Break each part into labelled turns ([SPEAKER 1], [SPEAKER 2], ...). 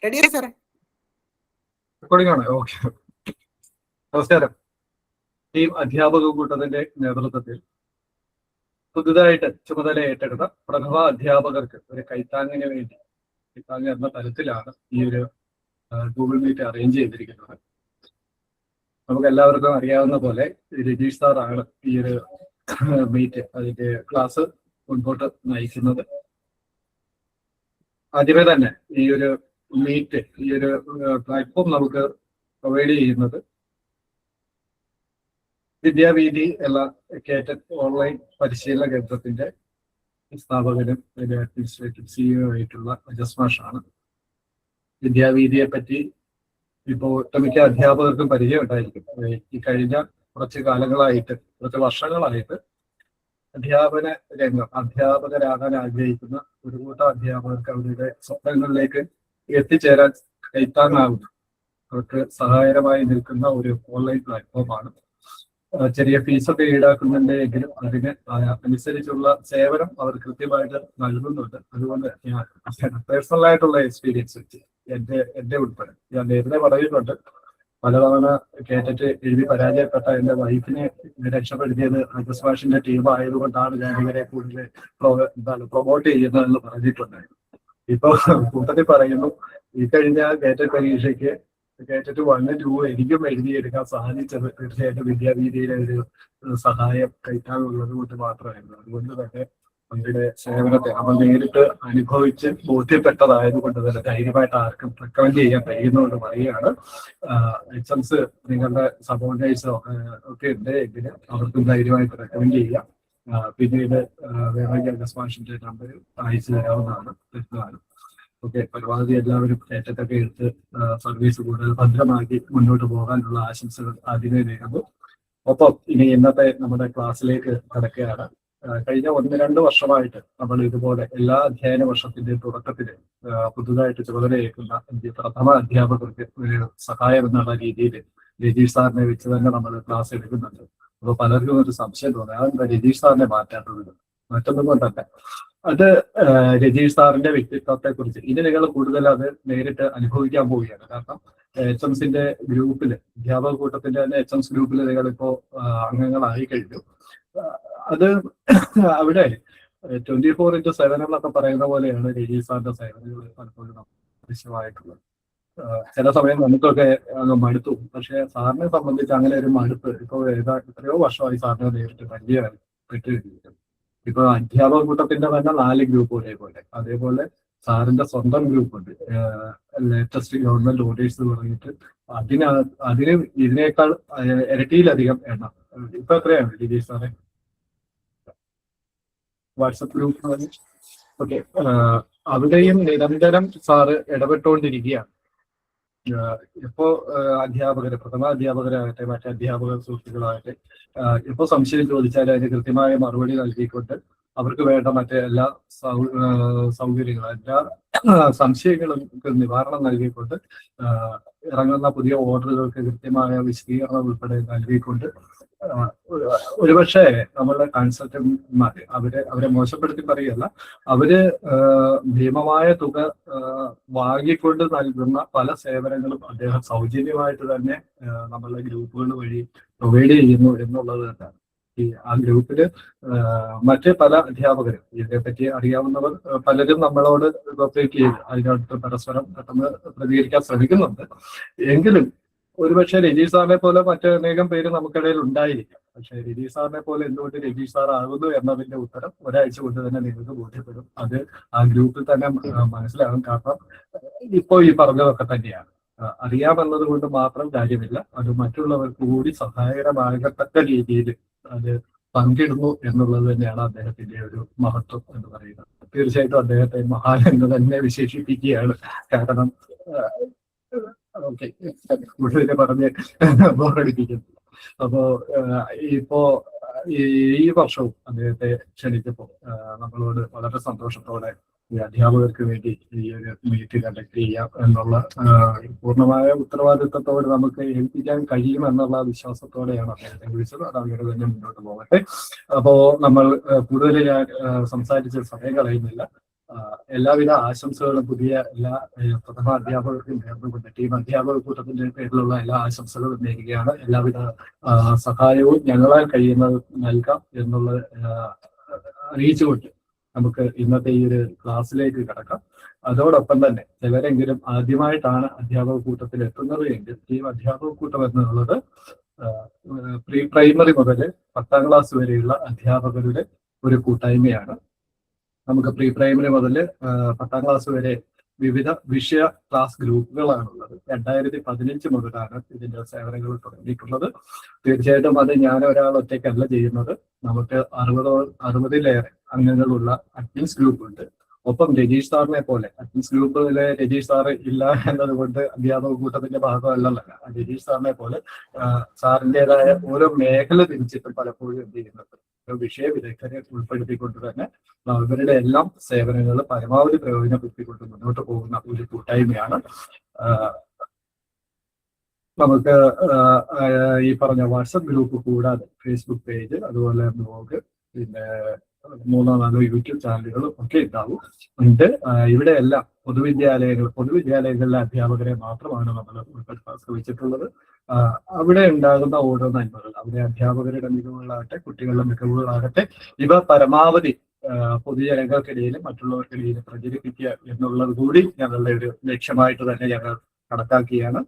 [SPEAKER 1] റെഡിയായി സാറേ?
[SPEAKER 2] റെക്കോർഡിംഗ് ആണ്. ഓക്കെ. നമസ്കാരം. ടീം അധ്യാപക കൂട്ടത്തിന്റെ നേതൃത്വത്തിൽ പുതുതായിട്ട് ചുമതല ഏറ്റെടുത്ത പ്രഥമ അധ്യാപകർക്ക് ഒരു കൈത്താങ്ങിന് വേണ്ടി, കൈത്താങ് എന്ന തരത്തിലാണ് ഈ ഒരു ഗൂഗിൾ മീറ്റ് അറേഞ്ച് ചെയ്തിരിക്കുന്നത്. നമുക്ക് എല്ലാവർക്കും അറിയാവുന്ന പോലെ രജീഷ് സാറാണ് ഈ ഒരു മീറ്റ്, അതിന്റെ ക്ലാസ് മുൻപോട്ട് നയിക്കുന്നത്. ആദ്യമേ തന്നെ ഈ ഒരു മീറ്റ്, ഈ ഒരു പ്ലാറ്റ്ഫോം നമുക്ക് പ്രൊവൈഡ് ചെയ്യുന്നത് വിദ്യാവീതി എന്ന കേറ്റഡ് ഓൺലൈൻ പരിശീലന കേന്ദ്രത്തിന്റെ സ്ഥാപകനും അതിന്റെ അഡ്മിനിസ്ട്രേറ്റീവ് CEO ആയിട്ടുള്ള അജസ് മാഷാണ്. വിദ്യാവീതിയെ പറ്റി ഇപ്പോൾ ഒട്ടുമിക്ക അധ്യാപകർക്കും പരിചയം ഉണ്ടായിരിക്കും. ഈ കഴിഞ്ഞ കുറച്ച് കാലങ്ങളായിട്ട്, കുറച്ച് വർഷങ്ങളായിട്ട് അധ്യാപന രംഗം, അധ്യാപകരാകാൻ ആഗ്രഹിക്കുന്ന ഒരു കൂട്ടം അധ്യാപകർക്ക് അവരുടെ സ്വപ്നങ്ങളിലേക്ക് എത്തിച്ചേരാൻ കൈത്താങ്ങാകുന്ന, അവർക്ക് സഹായകരമായി നിൽക്കുന്ന ഒരു ഓൺലൈൻ പ്ലാറ്റ്ഫോമാണ്. ചെറിയ ഫീസൊക്കെ ഈടാക്കുന്നുണ്ട് എങ്കിലും അതിന് അനുസരിച്ചുള്ള സേവനം അവർ കൃത്യമായിട്ട് നൽകുന്നുണ്ട്. അതുകൊണ്ട് ഞാൻ പേഴ്സണലായിട്ടുള്ള എക്സ്പീരിയൻസ് വെച്ച് എന്റെ ഉൾപ്പെടെ ഞാൻ നേരത്തെ പറയുന്നുണ്ട്, പലതവണ കേട്ടിട്ട് എഴുതി പരാജയപ്പെട്ട എന്റെ വൈഫിനെ രക്ഷപ്പെടുത്തിയത് അജസ് മാഷിന്റെ ടീം ആയതുകൊണ്ടാണ് ഞാൻ ഇവരെ കൂടുതൽ പ്രൊമോട്ട് ചെയ്യുന്നതെന്ന് പറഞ്ഞിട്ടുണ്ടായിരുന്നു. ഇപ്പൊ കൂട്ടത്തിൽ പറയുന്നു, ഈ കഴിഞ്ഞ കേറ്റഡ് പരീക്ഷയ്ക്ക് കേട്ടിട്ട് 1, 2 എനിക്കും എഴുതിയെടുക്കാൻ സാധിച്ചത് തീർച്ചയായിട്ടും വിദ്യാവീതിയിലെ ഒരു സഹായം കൈത്താങ്ങുള്ളത് കൊണ്ട് മാത്രമായിരുന്നു. അതുകൊണ്ട് തന്നെ അവരുടെ സേവനത്തെ നമ്മൾ നേരിട്ട് അനുഭവിച്ച് ബോധ്യപ്പെട്ടതായതുകൊണ്ട് തന്നെ ധൈര്യമായിട്ട് ആർക്കും റെക്കമെൻഡ് ചെയ്യാൻ കഴിയുന്നതുകൊണ്ട് പറയുകയാണ്. എക്സംസ് നിങ്ങളുടെ സബോർഡിനേറ്റ്സോ ഒക്കെ ഉണ്ട് എങ്കിൽ അവർക്കും ധൈര്യമായിട്ട് റെക്കമെൻഡ് ചെയ്യാം. പിന്നീട് വേണമെങ്കിൽ അജസ് മാഷിന്റെ നമ്പർ അയച്ചു തരാവുന്നതാണ്. ഓക്കെ, പരമാവധി എല്ലാവരും ഏറ്റത്തൊക്കെ എടുത്ത് സർവീസ് കൂടുതൽ ഭദ്രമാക്കി മുന്നോട്ട് പോകാനുള്ള ആശംസകൾ ആദ്യമേ നേരുന്നു. ഒപ്പം ഇനി ഇന്നത്തെ നമ്മുടെ ക്ലാസ്സിലേക്ക് കടക്കുകയാണ്. കഴിഞ്ഞ 1-2 വർഷമായിട്ട് നമ്മൾ ഇതുപോലെ എല്ലാ അധ്യയന വർഷത്തിന്റെ തുടക്കത്തിൽ പുതുതായിട്ട് ചുമതലയേൽക്കുന്ന പ്രഥമ അധ്യാപകർക്ക് ഒരു സഹായം എന്നുള്ള രീതിയിൽ രജീഷ് സാറിനെ വെച്ച് തന്നെ നമ്മൾ ക്ലാസ് എടുക്കുന്നുണ്ട്. അപ്പോൾ പലർക്കും ഒരു സംശയം തോന്നി, അതെന്താ രജീഷ് സാറിനെ മാറ്റാത്തത്? മറ്റൊന്നും കൊണ്ടല്ല, അത് രജീഷ് സാറിന്റെ വ്യക്തിത്വത്തെ കുറിച്ച് ഇനി നിങ്ങൾ കൂടുതൽ അത് നേരിട്ട് അനുഭവിക്കാൻ പോവുകയാണ്. കാരണം HMSന്റെ ഗ്രൂപ്പില്, അധ്യാപക കൂട്ടത്തിന്റെ തന്നെ HMS ഗ്രൂപ്പിൽ നിങ്ങളിപ്പോ അംഗങ്ങളായി കഴിഞ്ഞു. അത് അവിടെ 24/7 എന്നൊക്കെ പറയുന്ന പോലെയാണ് രജീഷ് സാറിന്റെ സേവനങ്ങൾ പലപ്പോഴും ആവശ്യമായിട്ടുള്ളത്. ചില സമയം നമുക്കൊക്കെ അങ്ങ് മടുത്തു. പക്ഷെ സാറിനെ സംബന്ധിച്ച് അങ്ങനെ ഒരു മടുപ്പ് ഇപ്പൊ എത്രയോ വർഷമായി സാറിനെ നേരിട്ട് പരിചയപ്പെട്ട് കഴിഞ്ഞിരിക്കുന്നു. ഇപ്പൊ അധ്യാപക കൂട്ടത്തിന്റെ തന്നെ 4 ഗ്രൂപ്പ് അതേപോലെ സാറിന്റെ സ്വന്തം ഗ്രൂപ്പുണ്ട്, ലേറ്റസ്റ്റ് ഗവൺമെന്റ് ഓർഡേഴ്സ് പറഞ്ഞിട്ട്. അതിന് ഇതിനേക്കാൾ ഇരട്ടിയിലധികം എണ്ണം. ഇപ്പൊ എത്രയാണ് രജീഷ് സാറെ വാട്സപ്പ് ഗ്രൂപ്പ്? ഓക്കെ, അവിടെയും നിരന്തരം സാറ് ഇടപെട്ടുകൊണ്ടിരിക്കുകയാണ്. ഇപ്പോ അധ്യാപകര്, പ്രഥമ അധ്യാപകരാകട്ടെ മറ്റേ അധ്യാപക സുഹൃത്തുക്കളാകട്ടെ, ഇപ്പൊ സംശയം ചോദിച്ചാൽ അതിന് കൃത്യമായ മറുപടി നൽകിക്കൊണ്ട് അവർക്ക് വേണ്ട മറ്റേ എല്ലാ സൗകര്യങ്ങളും, എല്ലാ സംശയങ്ങൾക്ക് നിവാരണം നൽകിക്കൊണ്ട് ഇറങ്ങുന്ന പുതിയ ഓർഡറുകൾക്ക് കൃത്യമായ വിശദീകരണം ഉൾപ്പെടെ നൽകിക്കൊണ്ട് ഒരുപക്ഷെ നമ്മളുടെ കൺസൾട്ടന്റ്മാര് അവരെ മോശപ്പെടുത്തി പറയുകയല്ല, അവര് ഭീമമായ തുക വാങ്ങിക്കൊണ്ട് നൽകുന്ന പല സേവനങ്ങളും അദ്ദേഹം സൗജന്യമായിട്ട് തന്നെ നമ്മളുടെ ഗ്രൂപ്പുകൾ വഴി പ്രൊവൈഡ് ചെയ്യുന്നു എന്നുള്ളത് തന്നെയാണ്. ആ ഗ്രൂപ്പില് മറ്റ് പല അധ്യാപകരും ഇതിനെപ്പറ്റി അറിയാവുന്നവർ പലരും നമ്മളോട് കോപ്പറേറ്റ് ചെയ്ത് അതിനടുത്ത് പരസ്പരം പെട്ടെന്ന് പ്രതികരിക്കാൻ ശ്രമിക്കുന്നുണ്ട്. എങ്കിലും ഒരുപക്ഷെ രജീഷ് സാറിനെ പോലെ മറ്റനേകം പേര് നമുക്കിടയിൽ ഉണ്ടായിരിക്കാം. പക്ഷെ രജീഷ് സാറിനെ പോലെ എന്തുകൊണ്ട് രജീഷ് സാർ ആകുന്നു എന്നതിന്റെ ഉത്തരം ഒരാഴ്ച കൊണ്ട് തന്നെ നിങ്ങൾക്ക് ബോധ്യപ്പെടും. അത് ആ ഗ്രൂപ്പിൽ തന്നെ മനസ്സിലാകും. കാരണം ഇപ്പോ ഈ പറഞ്ഞതൊക്കെ തന്നെയാണ്. അറിയാമെന്നത് കൊണ്ട് മാത്രം കാര്യമില്ല, അത് മറ്റുള്ളവർക്ക് കൂടി സഹായകരമാകത്തക്ക രീതിയിൽ അത് പങ്കിടുന്നു എന്നുള്ളത് തന്നെയാണ് അദ്ദേഹത്തിന്റെ ഒരു മഹത്വം എന്ന് പറയുന്നത്. തീർച്ചയായിട്ടും അദ്ദേഹത്തെ മഹാൻ എന്ന് തന്നെ വിശേഷിപ്പിക്കുകയാണ്. കാരണം ഓക്കെ, കൂടുതൽ പറഞ്ഞ് ബോറടിപ്പിക്കുന്നു. അപ്പോ ഇപ്പോ ഈ വർഷവും അദ്ദേഹത്തെ ക്ഷണിച്ചപ്പോൾ നമ്മളോട് വളരെ സന്തോഷത്തോടെ ഈ അധ്യാപകർക്ക് വേണ്ടി ഈ ഒരു മീറ്റ് കണ്ടക്ട് ചെയ്യാം എന്നുള്ള പൂർണ്ണമായ ഉത്തരവാദിത്വത്തോടെ നമുക്ക് ഏൽപ്പിക്കാൻ കഴിയും എന്നുള്ള വിശ്വാസത്തോടെയാണ് അദ്ദേഹത്തെ വിളിച്ചത്. അത് അങ്ങനെ തന്നെ മുന്നോട്ട് പോകട്ടെ. അപ്പോ നമ്മൾ കൂടുതൽ ഞാൻ സംസാരിച്ച സമയം കളയുന്നില്ല. എല്ലാവിധ ആശംസകളും പുതിയ എല്ലാ പ്രഥമ അധ്യാപകർക്കും നേർന്നുകൊണ്ട് ടീം അധ്യാപക കൂട്ടത്തിന്റെ പേരിലുള്ള എല്ലാ ആശംസകളും നേരുകയാണ്. എല്ലാവിധ സഹായവും ഞങ്ങളാൽ കഴിയുന്നത് നൽകാം എന്നുള്ളത് അറിയിച്ചുകൊണ്ട് നമുക്ക് ഇന്നത്തെ ഈ ഒരു ക്ലാസ്സിലേക്ക് കടക്കാം. അതോടൊപ്പം തന്നെ ചിലരെങ്കിലും ആദ്യമായിട്ടാണ് അധ്യാപക കൂട്ടത്തിൽ എത്തുന്നത് എങ്കിൽ ടീം അധ്യാപക കൂട്ടം എന്നുള്ളത് പ്രീ പ്രൈമറി മുതൽ 10ാം ക്ലാസ് വരെയുള്ള അധ്യാപകരുടെ ഒരു കൂട്ടായ്മയാണ്. നമുക്ക് പ്രീ പ്രൈമറി മുതൽ 10ാം ക്ലാസ് വരെ വിവിധ വിഷയ ക്ലാസ് ഗ്രൂപ്പുകളാണുള്ളത്. 2015 മുതലാണ് ഇതിന്റെ സേവനങ്ങൾ തുടങ്ങിയിട്ടുള്ളത്. തീർച്ചയായിട്ടും അത് ഞാൻ ഒരാൾ ഒറ്റയ്ക്കല്ല ചെയ്യുന്നത്. നമുക്ക് 60-ലേറെ അംഗങ്ങളുള്ള അഡ്മിൻസ് ഗ്രൂപ്പ് ഉണ്ട്. ഒപ്പം രജീഷ് സാറിനെ പോലെ അഡ്മിൻസ് ഗ്രൂപ്പിലെ രജീഷ് സാറ് ഇല്ല എന്നതുകൊണ്ട് അധ്യാപക കൂട്ടത്തിന്റെ ഭാഗമല്ലല്ല. രജീഷ് സാറിനെ പോലെ സാറിൻ്റെതായ ഓരോ മേഖല തിരിച്ചിട്ട് പലപ്പോഴും എന്ത് ചെയ്യുന്നത് വിഷയ വിദഗ്ധരെ ഉൾപ്പെടുത്തിക്കൊണ്ട് തന്നെ അവരുടെ എല്ലാം സേവനങ്ങൾ പരമാവധി പ്രയോജനപ്പെടുത്തിക്കൊണ്ട് മുന്നോട്ട് പോകുന്ന ഒരു കൂട്ടായ്മയാണ്. നമുക്ക് ഈ പറഞ്ഞ വാട്സപ്പ് ഗ്രൂപ്പ് കൂടാതെ ഫേസ്ബുക്ക് പേജ്, അതുപോലെ ബ്ലോഗ്, പിന്നെ 3-4 യൂട്യൂബ് ചാനലുകളും ഒക്കെ ഉണ്ട്. ഇവിടെ എല്ലാം പൊതുവിദ്യാലയങ്ങളിലെ അധ്യാപകരെ മാത്രമാണ് നമ്മൾ ഉൾപ്പെടുത്താൻ ശ്രമിച്ചിട്ടുള്ളത്. അവിടെ ഉണ്ടാകുന്ന ഓരോ നന്മകൾ, അവിടെ അധ്യാപകരുടെ മികവുകളാകട്ടെ, കുട്ടികളുടെ മികവുകളാകട്ടെ, ഇവ പരമാവധി പൊതുജനങ്ങൾക്കിടയിലും മറ്റുള്ളവർക്കിടയിലും പ്രചരിപ്പിക്കുക എന്നുള്ളത് കൂടി ഞങ്ങളുടെ ഒരു ലക്ഷ്യമായിട്ട് തന്നെ ഞങ്ങൾ കണക്കാക്കിയാണ്.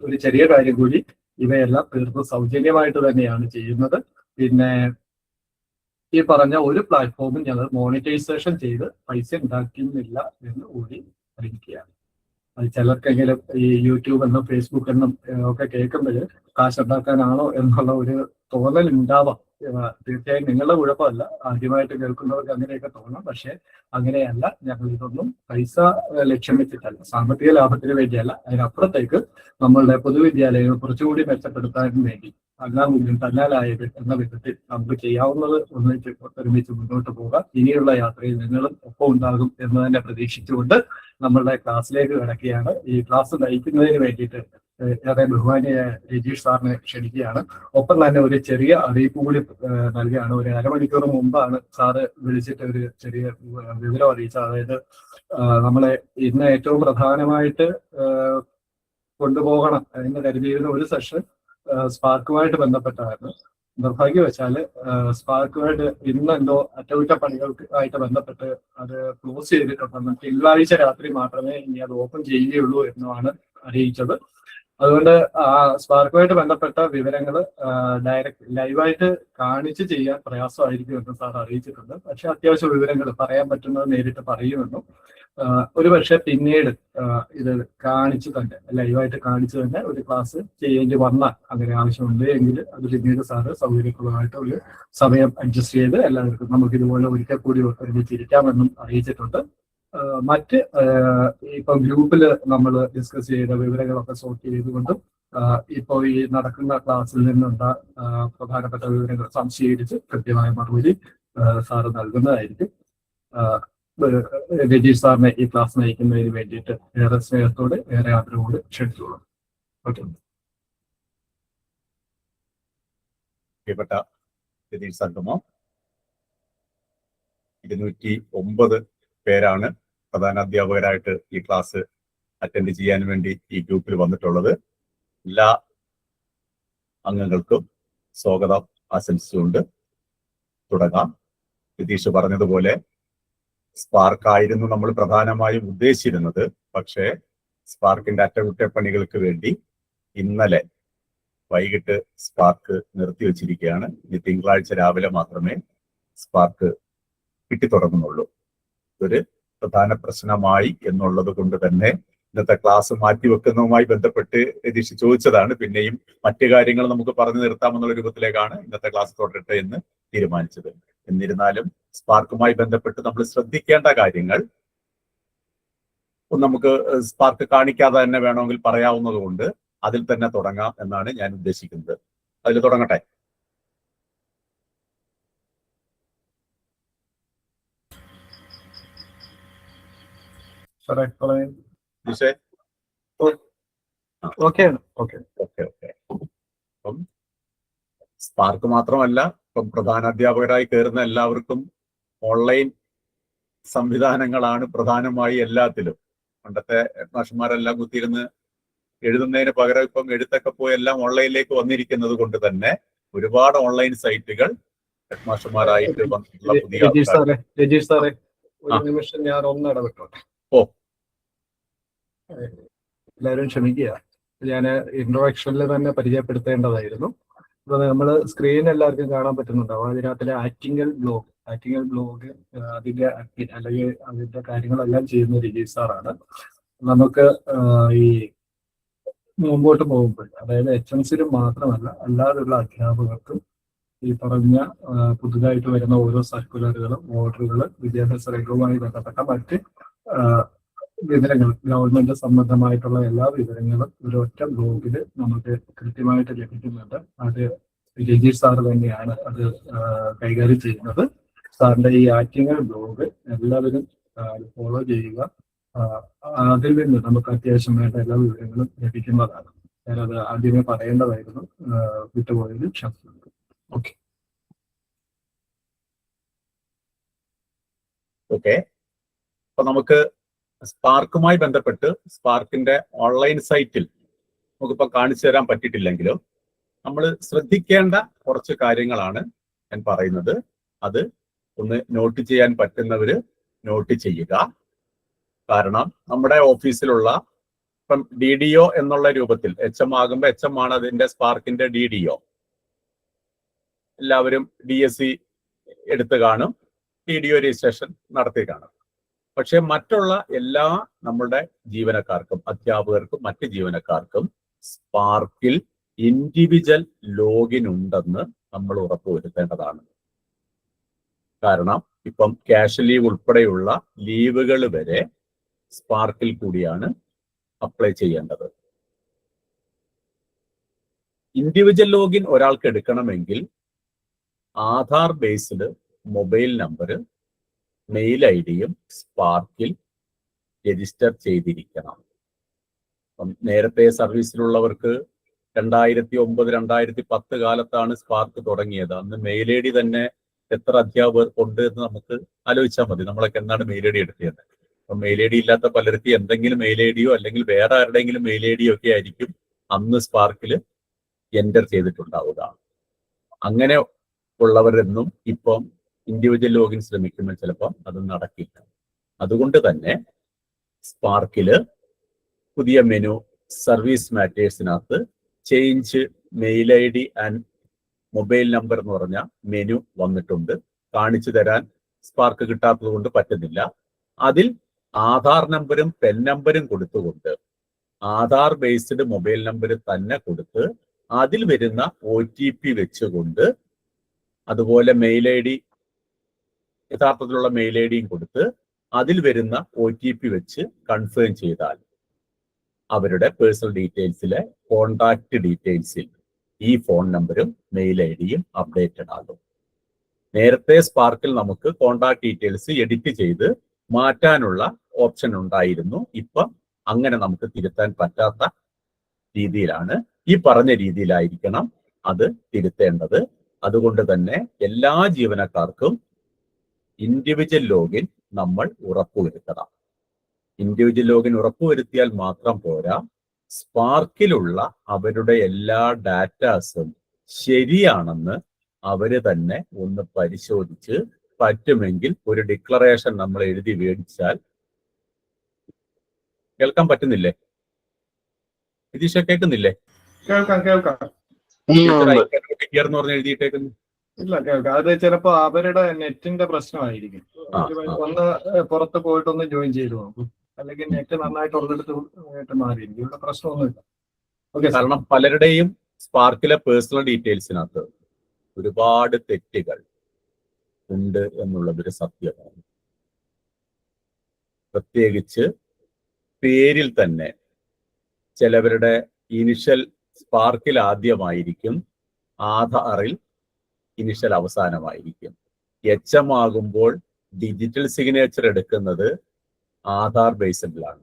[SPEAKER 2] ഒരു ചെറിയ കാര്യം കൂടി, ഇവയെല്ലാം തീർത്തും സൗജന്യമായിട്ട് തന്നെയാണ് ചെയ്യുന്നത്. പിന്നെ ഈ പറഞ്ഞ ഒരു പ്ലാറ്റ്ഫോമും ഞങ്ങൾ മോണിറ്റൈസേഷൻ ചെയ്ത് പൈസ ഉണ്ടാക്കുന്നില്ല എന്ന് കൂടി അറിയിക്കുകയാണ്. അത് ചിലർക്കെങ്കിലും ഈ യൂട്യൂബ് എന്നും ഫേസ്ബുക്ക് എന്നും ഒക്കെ കേൾക്കുമ്പോൾ കാശുണ്ടാക്കാനാണോ എന്നുള്ള ഒരു തോന്നൽ ഉണ്ടാവാം. തീർച്ചയായും നിങ്ങളുടെ കുഴപ്പമല്ല, ആദ്യമായിട്ട് കേൾക്കുന്നവർക്ക് അങ്ങനെയൊക്കെ തോന്നാം. പക്ഷെ അങ്ങനെയല്ല. ഞങ്ങൾ ഇതൊന്നും പൈസ ലക്ഷ്യം വെച്ചിട്ടല്ല, സാമ്പത്തിക ലാഭത്തിന് വേണ്ടിയല്ല. അതിനപ്പുറത്തേക്ക് നമ്മളുടെ പൊതുവിദ്യാലയങ്ങൾ കുറച്ചുകൂടി മെച്ചപ്പെടുത്താൻ വേണ്ടി തന്നാലായത് എന്ന വിധത്തിൽ നമുക്ക് ചെയ്യാവുന്നത് ഒരുമിച്ച് മുന്നോട്ട് പോകാം. ഇനിയുള്ള യാത്രയിൽ നിങ്ങളും ഒപ്പം ഉണ്ടാകും എന്ന് തന്നെ പ്രതീക്ഷിച്ചുകൊണ്ട് നമ്മളുടെ ക്ലാസ്സിലേക്ക് കിടക്കുകയാണ്. ഈ ക്ലാസ് നയിക്കുന്നതിന് വേണ്ടിയിട്ട് ഏറെ ബഹുമാനിയായ രജീഷ് സാറിനെ ക്ഷണിക്കുകയാണ്. ഒപ്പം തന്നെ ഒരു ചെറിയ അറിയിപ്പ് കൂടി നൽകുകയാണ്. ഒരു അരമണിക്കൂർ മുമ്പാണ് സാറ് വിളിച്ചിട്ട് ഒരു ചെറിയ വിവരം അറിയിച്ചത്. അതായത് നമ്മളെ ഇന്ന് ഏറ്റവും പ്രധാനമായിട്ട് കൊണ്ടുപോകണം എന്ന് കരുതിയിരുന്ന ഒരു സെഷൻ സ്പാർക്കുമായിട്ട് ബന്ധപ്പെട്ടായിരുന്നു. നിർഭാഗ്യവശാല് സ്പാർക്കുമായിട്ട് ഇന്ന് എന്തോ അറ്റകുറ്റപ്പണികൾക്ക് ആയിട്ട് ബന്ധപ്പെട്ട് അത് ക്ലോസ് ചെയ്തിട്ടുണ്ടെന്നും തിങ്കളാഴ്ച രാത്രി മാത്രമേ ഇനി അത് ഓപ്പൺ ചെയ്യുകയുള്ളൂ എന്നുമാണ് അറിയിച്ചത്. അതുകൊണ്ട് സ്പാർക്കുമായിട്ട് ബന്ധപ്പെട്ട വിവരങ്ങൾ ലൈവായിട്ട് കാണിച്ച് ചെയ്യാൻ പ്രയാസമായിരിക്കും എന്ന് സാർ അറിയിച്ചിട്ടുണ്ട്. പക്ഷെ അത്യാവശ്യ വിവരങ്ങൾ പറയാൻ പറ്റുന്നത് നേരിട്ട് പറയുമെന്നും ഒരു പക്ഷെ പിന്നീട് ഇത് കാണിച്ചു തന്നെ ലൈവായിട്ട് കാണിച്ചു തന്നെ ഒരു ക്ലാസ് ചെയ്യേണ്ടി വന്നാൽ അങ്ങനെ ആവശ്യമുണ്ട് എങ്കിൽ അത് പിന്നീട് സാറ് സൗകര്യപ്രദമായിട്ട് ഒരു സമയം അഡ്ജസ്റ്റ് ചെയ്ത് എല്ലാവർക്കും നമുക്ക് ഇതുപോലെ ഒരിക്കൽ കൂടി ഒരുമിച്ചിരിക്കാമെന്നും അറിയിച്ചിട്ടുണ്ട്. മറ്റ് ഇപ്പൊ ഗ്രൂപ്പിൽ നമ്മൾ ഡിസ്കസ് ചെയ്ത വിവരങ്ങളൊക്കെ സോർട്ട് ചെയ്തുകൊണ്ടും ഇപ്പോൾ ഈ നടക്കുന്ന ക്ലാസ്സിൽ നിന്നുള്ള പ്രധാനപ്പെട്ട വിവരങ്ങൾ സംശീകരിച്ച് കൃത്യമായ മറുപടി സാറ് നൽകുന്നതായിരിക്കും. രജീഷ് സാറിനെ ഈ ക്ലാസ് നയിക്കുന്നതിന് വേണ്ടിയിട്ട് ഏറെ സ്നേഹത്തോടെ ഏറെ ആഗ്രഹത്തോടെ ക്ഷണിച്ചോളൂ. ഓക്കെ.
[SPEAKER 1] പ്രിയപ്പെട്ട രജീഷ് സംഗമോ, 209 പേരാണ് പ്രധാന അധ്യാപകരായിട്ട് ഈ ക്ലാസ് അറ്റൻഡ് ചെയ്യാൻ വേണ്ടി ഈ ഗ്രൂപ്പിൽ വന്നിട്ടുള്ളത്. എല്ലാ അംഗങ്ങൾക്കും സ്വാഗതം ആശംസിച്ചുകൊണ്ട് തുടങ്ങാം. രതീഷ് പറഞ്ഞതുപോലെ സ്പാർക്കായിരുന്നു നമ്മൾ പ്രധാനമായും ഉദ്ദേശിച്ചിരുന്നത്. പക്ഷേ സ്പാർക്കിന്റെ അറ്റകുറ്റപ്പണികൾക്ക് വേണ്ടി ഇന്നലെ വൈകിട്ട് സ്പാർക്ക് നിർത്തിവെച്ചിരിക്കുകയാണ്. ഇനി തിങ്കളാഴ്ച രാവിലെ മാത്രമേ സ്പാർക്ക് കിട്ടിത്തുടങ്ങുന്നുള്ളൂ. ഒരു പ്രധാന പ്രശ്നമായി എന്നുള്ളത് കൊണ്ട് തന്നെ ഇന്നത്തെ ക്ലാസ് മാറ്റിവെക്കുന്നതുമായി ബന്ധപ്പെട്ട് രതീഷ് ചോദിച്ചതാണ്. പിന്നെയും മറ്റു കാര്യങ്ങൾ നമുക്ക് പറഞ്ഞു നിർത്താമെന്നുള്ള രൂപത്തിലേക്കാണ് ഇന്നത്തെ ക്ലാസ് തുടരട്ടെ എന്ന് തീരുമാനിച്ചത്. എന്നിരുന്നാലും സ്പാർക്കുമായി ബന്ധപ്പെട്ട് നമ്മൾ ശ്രദ്ധിക്കേണ്ട കാര്യങ്ങൾ നമുക്ക് സ്പാർക്ക് കാണിക്കാതെ തന്നെ വേണമെങ്കിൽ പറയാവുന്നത് കൊണ്ട് അതിൽ തന്നെ തുടങ്ങാം എന്നാണ് ഞാൻ ഉദ്ദേശിക്കുന്നത്. അതിൽ തുടങ്ങട്ടെ.
[SPEAKER 2] സാറേ പറയാം.
[SPEAKER 1] ദിശേ
[SPEAKER 2] ഓക്കെയാണ്. ഓക്കെ.
[SPEAKER 1] അപ്പം സ്പാർക്ക് മാത്രമല്ല, ഇപ്പം പ്രധാന അധ്യാപകരായി കയറുന്ന എല്ലാവർക്കും ഓൺലൈൻ സംവിധാനങ്ങളാണ് പ്രധാനമായി എല്ലാത്തിലും. പണ്ടത്തെ മാഷന്മാരെല്ലാം കുത്തിയിരുന്ന് എഴുതുന്നതിന് പകരം ഇപ്പം എഴുത്തൊക്കെ പോയി എല്ലാം ഓൺലൈനിലേക്ക് വന്നിരിക്കുന്നത് കൊണ്ട് തന്നെ ഒരുപാട് ഓൺലൈൻ സൈറ്റുകൾ മാഷന്മാരായിട്ട് വന്നിട്ടുള്ള പുതിയ
[SPEAKER 2] രജീഷ് സാറേ ഒരു നിമിഷം ഞാൻ ഒന്ന് ഇടപെട്ടോട്ടെ.
[SPEAKER 1] ഓ,
[SPEAKER 2] എല്ലാവരും ക്ഷമിക്കുക, ഞാൻ ഇൻട്രൊഡക്ഷനിൽ തന്നെ പരിചയപ്പെടുത്തേണ്ടതായിരുന്നു. അപ്പൊ നമ്മൾ സ്ക്രീൻ എല്ലാവർക്കും കാണാൻ പറ്റുന്നുണ്ടാവും. അതിനകത്തിലെ ആറ്റിങ്ങൽ ബ്ലോഗ് അതിന്റെ അല്ലെങ്കിൽ അതിന്റെ കാര്യങ്ങളെല്ലാം ചെയ്യുന്ന രജീഷ് സാറാണ്. നമുക്ക് ഈ മുമ്പോട്ട് പോകുമ്പോൾ, അതായത് HMC മാത്രമല്ല അല്ലാതെയുള്ള അധ്യാപകർക്കും ഈ പറഞ്ഞ പുതുതായിട്ട് വരുന്ന ഓരോ സർക്കുലറുകളും ഓർഡറുകൾ, വിദ്യാഭ്യാസ രംഗവുമായി ബന്ധപ്പെട്ട മറ്റ് വിവരങ്ങൾ, ഗവൺമെന്റ് സംബന്ധമായിട്ടുള്ള എല്ലാ വിവരങ്ങളും ഒരൊറ്റ ബ്ലോഗിൽ നമുക്ക് കൃത്യമായിട്ട് ലഭിക്കുന്നുണ്ട്. അത് രജീഷ് സാർ തന്നെയാണ് അത് കൈകാര്യം ചെയ്യുന്നത്. സാറിന്റെ ഈ ആറ്റിങ്ങൽ ബ്ലോഗ് എല്ലാവരും ഫോളോ ചെയ്യുക. അതിൽ നിന്ന് നമുക്ക് അത്യാവശ്യം വേണ്ട എല്ലാ വിവരങ്ങളും ലഭിക്കുന്നതാണ്. ഞാനത് ആദ്യമേ പറയേണ്ടതായിരുന്നു, വിട്ടുപോയതിൽ ക്ഷമിക്കുന്നു.
[SPEAKER 1] ഓക്കെ. അപ്പൊ നമുക്ക് സ്പാർക്കുമായി ബന്ധപ്പെട്ട് സ്പാർക്കിന്റെ ഓൺലൈൻ സൈറ്റിൽ നമുക്കിപ്പോ കാണിച്ചു തരാൻ പറ്റിയിട്ടില്ലെങ്കിലും നമ്മൾ ശ്രദ്ധിക്കേണ്ട കുറച്ച് കാര്യങ്ങളാണ് ഞാൻ പറയുന്നത്. അത് ഒന്ന് നോട്ട് ചെയ്യാൻ പറ്റുന്നവര് നോട്ട് ചെയ്യുക. കാരണം നമ്മുടെ ഓഫീസിലുള്ള ഇപ്പം DDO എന്നുള്ള രൂപത്തിൽ HM ആകുമ്പോൾ HM ആണ് അതിന്റെ സ്പാർക്കിന്റെ DDO. എല്ലാവരും DSC എടുത്ത് കാണും, DDO രജിസ്ട്രേഷൻ നടത്തി കാണും. പക്ഷെ മറ്റുള്ള എല്ലാ നമ്മുടെ ജീവനക്കാർക്കും, അധ്യാപകർക്കും മറ്റ് ജീവനക്കാർക്കും സ്പാർക്കിൽ ഇൻഡിവിജ്വൽ ലോഗിൻ ഉണ്ടെന്ന് നമ്മൾ ഉറപ്പുവരുത്തേണ്ടതാണ്. കാരണം ഇപ്പം ക്യാഷ് ലീവ് ഉൾപ്പെടെയുള്ള ലീവുകൾ വരെ സ്പാർക്കിൽ കൂടിയാണ് അപ്ലൈ ചെയ്യേണ്ടത്. ഇൻഡിവിജ്വൽ ലോഗിൻ ഒരാൾക്ക് എടുക്കണമെങ്കിൽ Aadhaar based mobile number, mail ID സ്പാർക്കിൽ രജിസ്റ്റർ ചെയ്തിരിക്കണം. അപ്പം നേരത്തെ സർവീസിലുള്ളവർക്ക് 2009, 2010 കാലത്താണ് സ്പാർക്ക് തുടങ്ങിയത്. അന്ന് മെയിൽ ID തന്നെ എത്ര അധ്യാപകർ ഉണ്ട് എന്ന് നമുക്ക് ആലോചിച്ചാൽ മതി. നമ്മളൊക്കെ എന്താണ് മെയിൽ ID എടുത്തത്? അപ്പം മെയിൽ ID ഇല്ലാത്ത പലർക്കും എന്തെങ്കിലും മെയിൽ ID അല്ലെങ്കിൽ വേറെ ആരുടെയെങ്കിലും മെയിൽ ID ഒക്കെ ആയിരിക്കും അന്ന് സ്പാർക്കിൽ എൻ്റർ ചെയ്തിട്ടുണ്ടാവുക. അങ്ങനെ ഉള്ളവരെന്നും ഇപ്പം ഇൻഡിവിജ്വൽ ലോഗിൻ ശ്രമിക്കുമ്പോൾ ചിലപ്പോൾ അത് നടക്കില്ല. അതുകൊണ്ട് തന്നെ സ്പാർക്കില് പുതിയ മെനു സർവീസ് മാറ്റേഴ്സിനകത്ത് change mail ID and mobile number എന്ന് പറഞ്ഞ മെനു വന്നിട്ടുണ്ട്. കാണിച്ചു തരാൻ സ്പാർക്ക് കിട്ടാത്തത് കൊണ്ട് പറ്റുന്നില്ല. അതിൽ ആധാർ നമ്പരും പെൻ നമ്പരും കൊടുത്തുകൊണ്ട് ആധാർ ബേസ്ഡ് മൊബൈൽ നമ്പർ തന്നെ കൊടുത്ത് അതിൽ വരുന്ന OTP വെച്ചുകൊണ്ട്, അതുപോലെ മെയിൽ ID യഥാർത്ഥത്തിലുള്ള മെയിൽ IDയും കൊടുത്ത് അതിൽ വരുന്ന OTP വെച്ച് കൺഫേം ചെയ്താൽ അവരുടെ പേഴ്സണൽ ഡീറ്റെയിൽസിലെ കോണ്ടാക്ട് ഡീറ്റെയിൽസിൽ ഈ ഫോൺ നമ്പറും മെയിൽ IDയും അപ്ഡേറ്റഡ് ആകും. നേരത്തെ സ്പാർക്കിൽ നമുക്ക് കോണ്ടാക്ട് ഡീറ്റെയിൽസ് എഡിറ്റ് ചെയ്ത് മാറ്റാനുള്ള ഓപ്ഷൻ ഉണ്ടായിരുന്നു. ഇപ്പം അങ്ങനെ നമുക്ക് തിരുത്താൻ പറ്റാത്ത രീതിയിലാണ്. ഈ പറഞ്ഞ രീതിയിലായിരിക്കണം അത് തിരുത്തേണ്ടത്. അതുകൊണ്ട് തന്നെ എല്ലാ ജീവനക്കാർക്കും ഇൻഡിവിജ്വൽ ലോഗിൻ നമ്മൾ ഉറപ്പുവരുത്തണം. ഇൻഡിവിജ്വൽ ലോഗിൻ ഉറപ്പുവരുത്തിയാൽ മാത്രം പോരാ, സ്പാർക്കിലുള്ള അവരുടെ എല്ലാ ഡാറ്റാസും ശരിയാണെന്ന് അവര് തന്നെ ഒന്ന് പരിശോധിച്ച് പറ്റുമെങ്കിൽ ഒരു ഡിക്ലറേഷൻ നമ്മൾ എഴുതി മേടിച്ചാൽ. കേൾക്കാൻ പറ്റുന്നില്ലേ? നിതീഷ കേൾക്കുന്നില്ലേ?
[SPEAKER 2] കേൾക്കാം.
[SPEAKER 1] എന്ന് പറഞ്ഞ് എഴുതിയിട്ടേക്കുന്നു.
[SPEAKER 2] ഇല്ല, കേൾക്കാം. അത് ചിലപ്പോ അവരുടെ നെറ്റിന്റെ പ്രശ്നമായിരിക്കും. ഒന്ന് പുറത്ത് പോയിട്ടൊന്ന് ജോയിൻ ചെയ്തു നോക്കും, അല്ലെങ്കിൽ നെറ്റ് നന്നായിട്ട് ഉള്ളിടത്ത് മാറിയിരിക്കും. ഇവിടെ പ്രശ്നമൊന്നുമില്ല. ഓക്കെ.
[SPEAKER 1] കാരണം പലരുടെയും സ്പാർക്കിലെ പേഴ്സണൽ ഡീറ്റെയിൽസിനകത്ത് ഒരുപാട് തെറ്റുകൾ ഉണ്ട് എന്നുള്ളതൊരു സത്യമാണ്. പ്രത്യേകിച്ച് പേരിൽ തന്നെ ചിലവരുടെ ഇനിഷ്യൽ സ്പാർക്കിൽ ആദ്യമായിരിക്കും, ആധാറിൽ ഇനിഷ്യൽ അവസാനമായിരിക്കും. HM ആകുമ്പോൾ ഡിജിറ്റൽ സിഗ്നേച്ചർ എടുക്കുന്നത് ആധാർ ബേസ്ഡിലാണ്.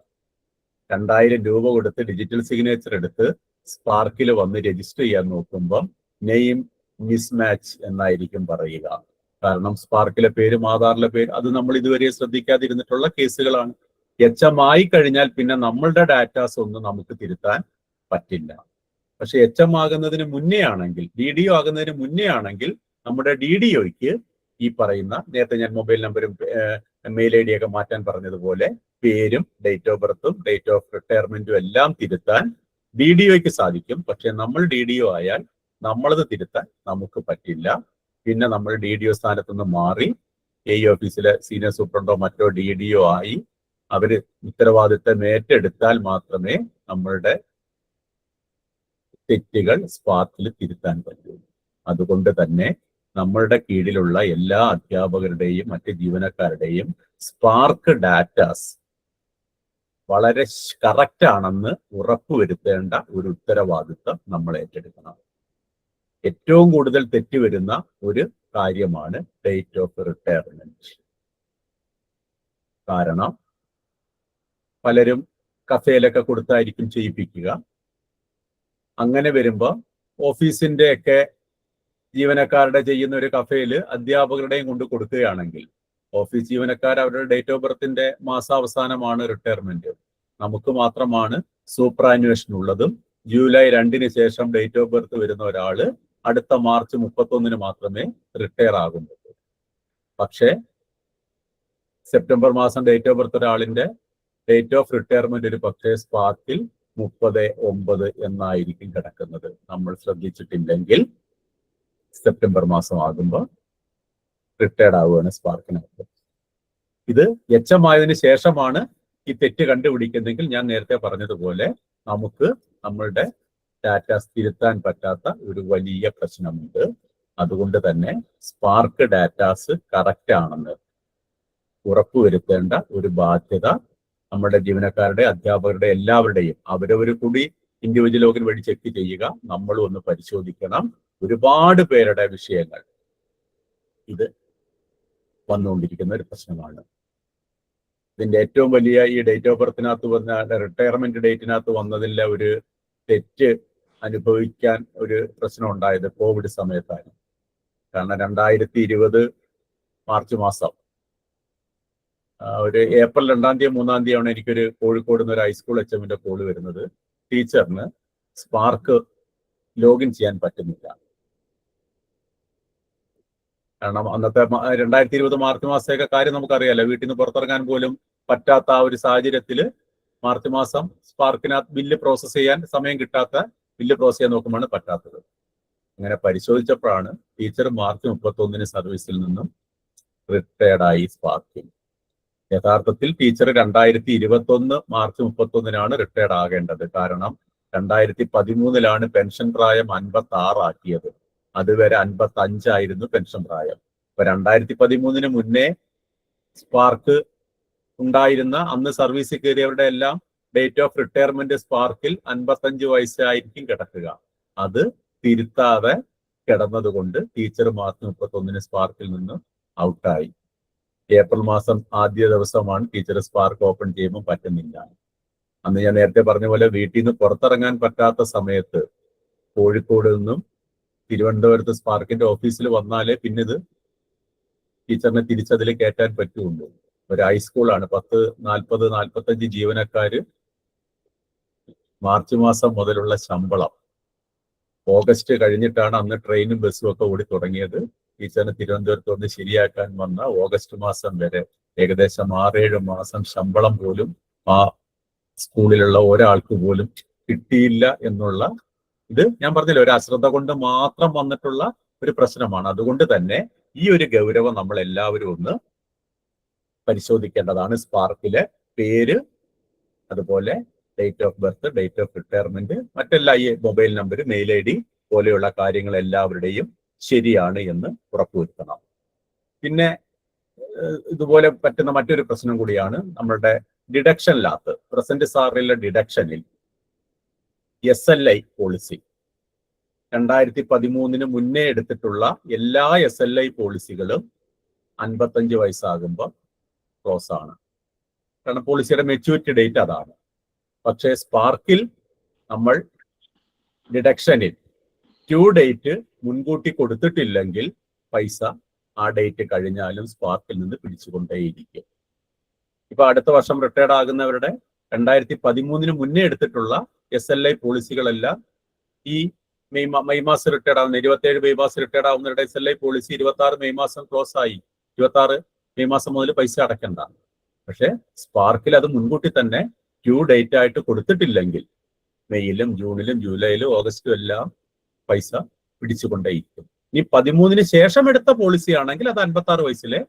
[SPEAKER 1] 2000 രൂപ കൊടുത്ത് ഡിജിറ്റൽ സിഗ്നേച്ചർ എടുത്ത് സ്പാർക്കിൽ വന്ന് രജിസ്റ്റർ ചെയ്യാൻ നോക്കുമ്പോൾ നെയിം മിസ്മാച്ച് എന്നായിരിക്കും പറയുക. കാരണം സ്പാർക്കിലെ പേരും ആധാറിലെ പേര് അത് നമ്മൾ ഇതുവരെ ശ്രദ്ധിക്കാതിരുന്നിട്ടുള്ള കേസുകളാണ്. എച്ച് കഴിഞ്ഞാൽ പിന്നെ നമ്മളുടെ ഡാറ്റാസ് ഒന്നും നമുക്ക് തിരുത്താൻ പറ്റില്ല. പക്ഷെ എച്ച് ആകുന്നതിന് മുന്നേ ആണെങ്കിൽ, DDO ആകുന്നതിന് മുന്നേ ആണെങ്കിൽ നമ്മുടെ DDOയ്ക്ക് ഈ പറയുന്ന നേരത്തെ ഞാൻ മൊബൈൽ നമ്പറും മെയിൽ ID ഒക്കെ മാറ്റാൻ പറഞ്ഞതുപോലെ പേരും ഡേറ്റ് ഓഫ് ബർത്തും ഡേറ്റ് ഓഫ് റിട്ടയർമെന്റും എല്ലാം തിരുത്താൻ DDOയ്ക്ക് സാധിക്കും. പക്ഷെ നമ്മൾ DDO ആയാൽ നമ്മളത് തിരുത്താൻ നമുക്ക് പറ്റില്ല. പിന്നെ നമ്മൾ DDO സ്ഥാനത്ത് നിന്ന് മാറി ഓഫീസിലെ സീനിയർ സൂപ്രണ്ടോ മറ്റോ DDO ആയി അവര് ഉത്തരവാദിത്തം ഏറ്റെടുത്താൽ മാത്രമേ നമ്മളുടെ തെറ്റുകൾ സ്പാർക്കിൽ തിരുത്താൻ പറ്റൂ. അതുകൊണ്ട് തന്നെ നമ്മളുടെ കീഴിലുള്ള എല്ലാ അധ്യാപകരുടെയും മറ്റ് ജീവനക്കാരുടെയും സ്പാർക്ക് ഡാറ്റാസ് വളരെ കറക്റ്റ് ആണെന്ന് ഉറപ്പുവരുത്തേണ്ട ഒരു ഉത്തരവാദിത്തം നമ്മൾ ഏറ്റെടുക്കണം. ഏറ്റവും കൂടുതൽ തെറ്റ് വരുന്ന ഒരു കാര്യമാണ് ഡേറ്റ് ഓഫ് റിട്ടയർമെന്റ്. കാരണം പലരും കഫേലൊക്കെ കൊടുത്തായിരിക്കും ചെയ്യിപ്പിക്കുക. അങ്ങനെ വരുമ്പോൾ ഓഫീസിന്റെ ഒക്കെ ജീവനക്കാരുടെ ചെയ്യുന്ന ഒരു കഫേല് അധ്യാപകരുടെയും കൊണ്ട് കൊടുക്കുകയാണെങ്കിൽ ഓഫീസ് ജീവനക്കാർ അവരുടെ ഡേറ്റ് ഓഫ് ബർത്തിന്റെ മാസാവസാനമാണ് റിട്ടയർമെന്റ്. നമുക്ക് മാത്രമാണ് സൂപ്പറാന്വേഷൻ ഉള്ളതും. ജൂലൈ 2 ശേഷം ഡേറ്റ് ഓഫ് ബർത്ത് വരുന്ന ഒരാള് അടുത്ത മാർച്ച് 31 മാത്രമേ റിട്ടയർ ആകുന്നുള്ളൂ. പക്ഷേ സെപ്റ്റംബർ മാസം ഡേറ്റ് ഓഫ് ബർത്ത് ഒരാളിന്റെ ഡേറ്റ് ഓഫ് റിട്ടയർമെന്റ് ഒരു പക്ഷേ സ്പാർക്കിൽ 30/9 എന്നായിരിക്കും കിടക്കുന്നത്. നമ്മൾ ശ്രദ്ധിച്ചിട്ടില്ലെങ്കിൽ സെപ്റ്റംബർ മാസം ആകുമ്പോൾ റിട്ടയർഡ് ആവുകയാണ് സ്പാർക്കിനകത്ത്. ഇത് എച്ചമായതിനു ശേഷമാണ് ഈ തെറ്റ് കണ്ടുപിടിക്കുന്നെങ്കിൽ ഞാൻ നേരത്തെ പറഞ്ഞതുപോലെ നമുക്ക് നമ്മളുടെ ഡാറ്റാസ് തിരുത്താൻ പറ്റാത്ത ഒരു വലിയ പ്രശ്നമുണ്ട്. അതുകൊണ്ട് തന്നെ സ്പാർക്ക് ഡാറ്റാസ് കറക്റ്റ് ആണെന്ന് ഉറപ്പുവരുത്തേണ്ട ഒരു ബാധ്യത നമ്മുടെ ജീവനക്കാരുടെ, അധ്യാപകരുടെ എല്ലാവരുടെയും അവരവർ കൂടി ഇൻഡിവിജ്വൽ ലോഗിൻ വഴി ചെക്ക് ചെയ്യുക. നമ്മളും ഒന്ന് പരിശോധിക്കണം. ഒരുപാട് പേരുടെ വിഷയങ്ങൾ ഇത് വന്നുകൊണ്ടിരിക്കുന്ന ഒരു പ്രശ്നമാണ്. ഇതിന്റെ ഏറ്റവും വലിയ ഈ ഡേറ്റ് ഓഫ് ബർത്തിനകത്ത് വന്ന റിട്ടയർമെന്റ് ഡേറ്റിനകത്ത് വന്നതിലെ ഒരു തെറ്റ് അനുഭവിക്കാൻ ഒരു പ്രശ്നം ഉണ്ടായത് കോവിഡ് സമയത്താണ്. കാരണം 2020 മാർച്ച് മാസം ഒരു ഏപ്രിൽ 2-ാം തീയതി 3-ാം തീയതിയാണ് എനിക്കൊരു കോഴിക്കോട് നിന്ന് ഒരു ഹൈസ്കൂൾ HMന്റെ കോള് വരുന്നത്. ടീച്ചറിന് സ്പാർക്ക് ലോഗിൻ ചെയ്യാൻ പറ്റുന്നില്ല. കാരണം അന്നത്തെ 2020 മാർച്ച് മാസമൊക്കെ കാര്യം നമുക്കറിയാലോ. വീട്ടിൽ നിന്ന് പുറത്തിറങ്ങാൻ പോലും പറ്റാത്ത ആ ഒരു സാഹചര്യത്തിൽ മാർച്ച് മാസം സ്പാർക്കിനകത്ത് ബില്ല് പ്രോസസ് ചെയ്യാൻ സമയം കിട്ടാത്ത, ബില്ല് പ്രോസസ് ചെയ്യാൻ നോക്കുമ്പോഴാണ് പറ്റാത്തത്. അങ്ങനെ പരിശോധിച്ചപ്പോഴാണ് ടീച്ചർ മാർച്ച് 31 സർവീസിൽ നിന്നും റിട്ടയർഡായി സ്പാർക്കിൽ. യഥാർത്ഥത്തിൽ ടീച്ചർ 2021 മാർച്ച് 31 റിട്ടയർഡ് ആകേണ്ടത്. കാരണം 2013 പെൻഷൻ പ്രായം 56 ആക്കിയത്. അതുവരെ 55 ആയിരുന്നു പെൻഷൻ പ്രായം. അപ്പൊ 2013 മുന്നേ സ്പാർക്ക് ഉണ്ടായിരുന്ന അന്ന് സർവീസിൽ കയറിയവരുടെ എല്ലാം ഡേറ്റ് ഓഫ് റിട്ടയർമെന്റ് സ്പാർക്കിൽ 55 വയസ്സായിരിക്കും കിടക്കുക. അത് തിരുത്താതെ കിടന്നതുകൊണ്ട് ടീച്ചർ മാർച്ച് 31 സ്പാർക്കിൽ നിന്ന് ഔട്ടായി. ഏപ്രിൽ മാസം ആദ്യ ദിവസമാണ് ടീച്ചർ സ്പാർക്ക് ഓപ്പൺ ചെയ്യുമ്പോൾ പറ്റുന്നില്ല. അന്ന് ഞാൻ നേരത്തെ പറഞ്ഞ പോലെ വീട്ടിൽ നിന്ന് പുറത്തിറങ്ങാൻ പറ്റാത്ത സമയത്ത് കോഴിക്കോട് നിന്നും തിരുവനന്തപുരത്ത് സ്പാർക്കിന്റെ ഓഫീസിൽ വന്നാലേ പിന്നെ ഇത് ടീച്ചറിനെ തിരിച്ചതിൽ കയറ്റാൻ പറ്റുള്ളൂ. ഒരു ഹൈസ്കൂളാണ്. 40-45 ജീവനക്കാര്. മാർച്ച് മാസം മുതലുള്ള ശമ്പളം ഓഗസ്റ്റ് കഴിഞ്ഞിട്ടാണ് അന്ന് ട്രെയിനും ബസ്സും ഒക്കെ ഓടി തുടങ്ങിയത്. ടീച്ചറിന് തിരുവനന്തപുരത്ത് വന്ന് ശരിയാക്കാൻ വന്ന ഓഗസ്റ്റ് മാസം വരെ ഏകദേശം 6-7 മാസം ശമ്പളം പോലും ആ സ്കൂളിലുള്ള ഒരാൾക്ക് പോലും കിട്ടിയില്ല എന്നുള്ള ഇത് ഞാൻ പറഞ്ഞില്ല, ഒരു അശ്രദ്ധ കൊണ്ട് മാത്രം വന്നിട്ടുള്ള ഒരു പ്രശ്നമാണ്. അതുകൊണ്ട് തന്നെ ഈ ഒരു ഗൗരവം നമ്മൾ എല്ലാവരും ഒന്ന് പരിശോധിക്കേണ്ടതാണ്. സ്പാർക്കിലെ പേര്, അതുപോലെ date of birth, date of retirement, മറ്റെല്ലാ ഈ മൊബൈൽ നമ്പർ, മെയിൽ ID പോലെയുള്ള കാര്യങ്ങൾ എല്ലാവരുടെയും ശരിയാണ് എന്ന് ഉറപ്പുവരുത്തണം. പിന്നെ ഇതുപോലെ പറ്റുന്ന മറ്റൊരു പ്രശ്നം കൂടിയാണ് നമ്മളുടെ ഡിഡക്ഷനിനകത്ത്, പ്രസന്റ് സാലറിയിലെ ഡിഡക്ഷനിൽ SLI പോളിസി 2013 മുന്നേ എടുത്തിട്ടുള്ള എല്ലാ SLI പോളിസികളും 55 വയസ്സാകുമ്പോൾ ക്ലോസ് ആണ്. കാരണം പോളിസിയുടെ മെച്യൂരിറ്റി ഡേറ്റ് അതാണ്. പക്ഷേ സ്പാർക്കിൽ നമ്മൾ ഡിഡക്ഷനിൽ ഡ്യൂ ഡേറ്റ് മുൻകൂട്ടി കൊടുത്തിട്ടില്ലെങ്കിൽ പൈസ ആ ഡേറ്റ് കഴിഞ്ഞാലും സ്പാർക്കിൽ നിന്ന് പിടിച്ചുകൊണ്ടേയിരിക്കും. ഇപ്പൊ അടുത്ത വർഷം റിട്ടയർഡ് ആകുന്നവരുടെ 2013 മുന്നേ എടുത്തിട്ടുള്ള SLI പോളിസികളെല്ലാം ഈ മെയ് മാസം റിട്ടയർഡ് ആവുന്ന 27 മെയ് മാസം റിട്ടയർഡ് ആവുന്നവരുടെ SLI പോളിസി 26 മെയ് മാസം ക്ലോസ് ആയി. 26 മെയ് മാസം മുതൽ പൈസ അടയ്ക്കണ്ട. പക്ഷെ സ്പാർക്കിൽ അത് മുൻകൂട്ടി തന്നെ ഡ്യൂ ഡേറ്റ് ആയിട്ട് കൊടുത്തിട്ടില്ലെങ്കിൽ മെയ്യിലും ജൂണിലും ജൂലൈയിലും ഓഗസ്റ്റും എല്ലാം പൈസ പിടിച്ചുകൊണ്ടേയിരിക്കും. ഇനി 13 ശേഷം എടുത്ത പോളിസി ആണെങ്കിൽ അത് 56 വയസ്സിലെ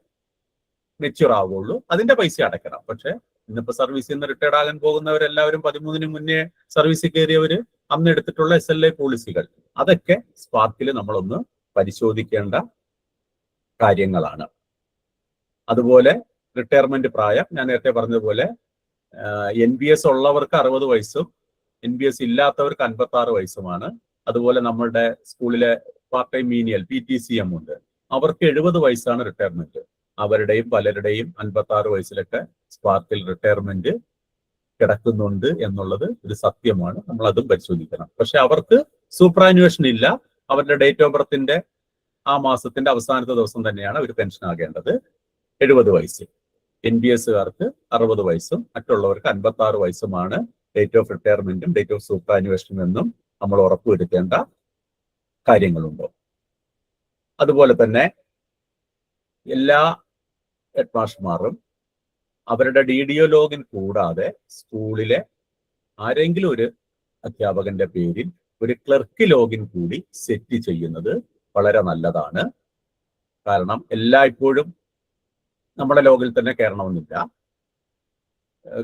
[SPEAKER 1] മെച്യൂർ ആവുള്ളൂ, അതിന്റെ പൈസ അടയ്ക്കണം. പക്ഷെ ഇന്നിപ്പോ സർവീസിൽ നിന്ന് റിട്ടയർഡ് ആകാൻ പോകുന്നവരെല്ലാവരും 13 മുന്നേ സർവീസിൽ കയറിയവര് അന്ന് എടുത്തിട്ടുള്ള SLI പോളിസികൾ അതൊക്കെ സ്പാർക്കിൽ നമ്മളൊന്ന് പരിശോധിക്കേണ്ട കാര്യങ്ങളാണ്. അതുപോലെ റിട്ടയർമെന്റ് പ്രായം ഞാൻ നേരത്തെ പറഞ്ഞതുപോലെ NBS ഉള്ളവർക്ക് 60 വയസ്സും NBS ഇല്ലാത്തവർക്ക് 56 വയസ്സുമാണ്. അതുപോലെ നമ്മളുടെ സ്കൂളിലെ പാർട്ട് ടൈം മീനിയൽ PTCM ഉണ്ട്, അവർക്ക് 70 വയസ്സാണ് റിട്ടയർമെന്റ്. അവരുടെയും പലരുടെയും 56 വയസ്സിലൊക്കെ സ്പാർക്കിൽ റിട്ടയർമെന്റ് കിടക്കുന്നുണ്ട് എന്നുള്ളത് ഒരു സത്യമാണ്. നമ്മൾ അതും പരിശോധിക്കണം. പക്ഷെ അവർക്ക് സൂപ്പറാനുവേഷൻ ഇല്ല. അവരുടെ ഡേറ്റ് ഓഫ് ബർത്തിന്റെ ആ മാസത്തിന്റെ അവസാനത്തെ ദിവസം തന്നെയാണ് അവർ പെൻഷൻ ആകേണ്ടത്. 70 വയസ്സ്. NBSകാർക്ക് 60 വയസ്സും മറ്റുള്ളവർക്ക് 56 വയസ്സുമാണ് ഡേറ്റ് ഓഫ് റിട്ടയർമെന്റും ഡേറ്റ് ഓഫ് സൂപ്പറാനുവേഷനും എന്നും നമ്മൾ ഉറപ്പുവരുത്തേണ്ട കാര്യങ്ങളുണ്ടോ. അതുപോലെ തന്നെ എല്ലാ ഹെഡ് മാസ്റ്റർമാരും അവരുടെ DDO ലോഗിൻ കൂടാതെ സ്കൂളിലെ ആരെങ്കിലും ഒരു അധ്യാപകന്റെ പേരിൽ ഒരു ക്ലർക്ക് ലോഗിൻ കൂടി സെറ്റ് ചെയ്യുന്നത് വളരെ നല്ലതാണ്. കാരണം എല്ലായ്പ്പോഴും നമ്മുടെ ലോഗിൽ തന്നെ കയറണമെന്നില്ല.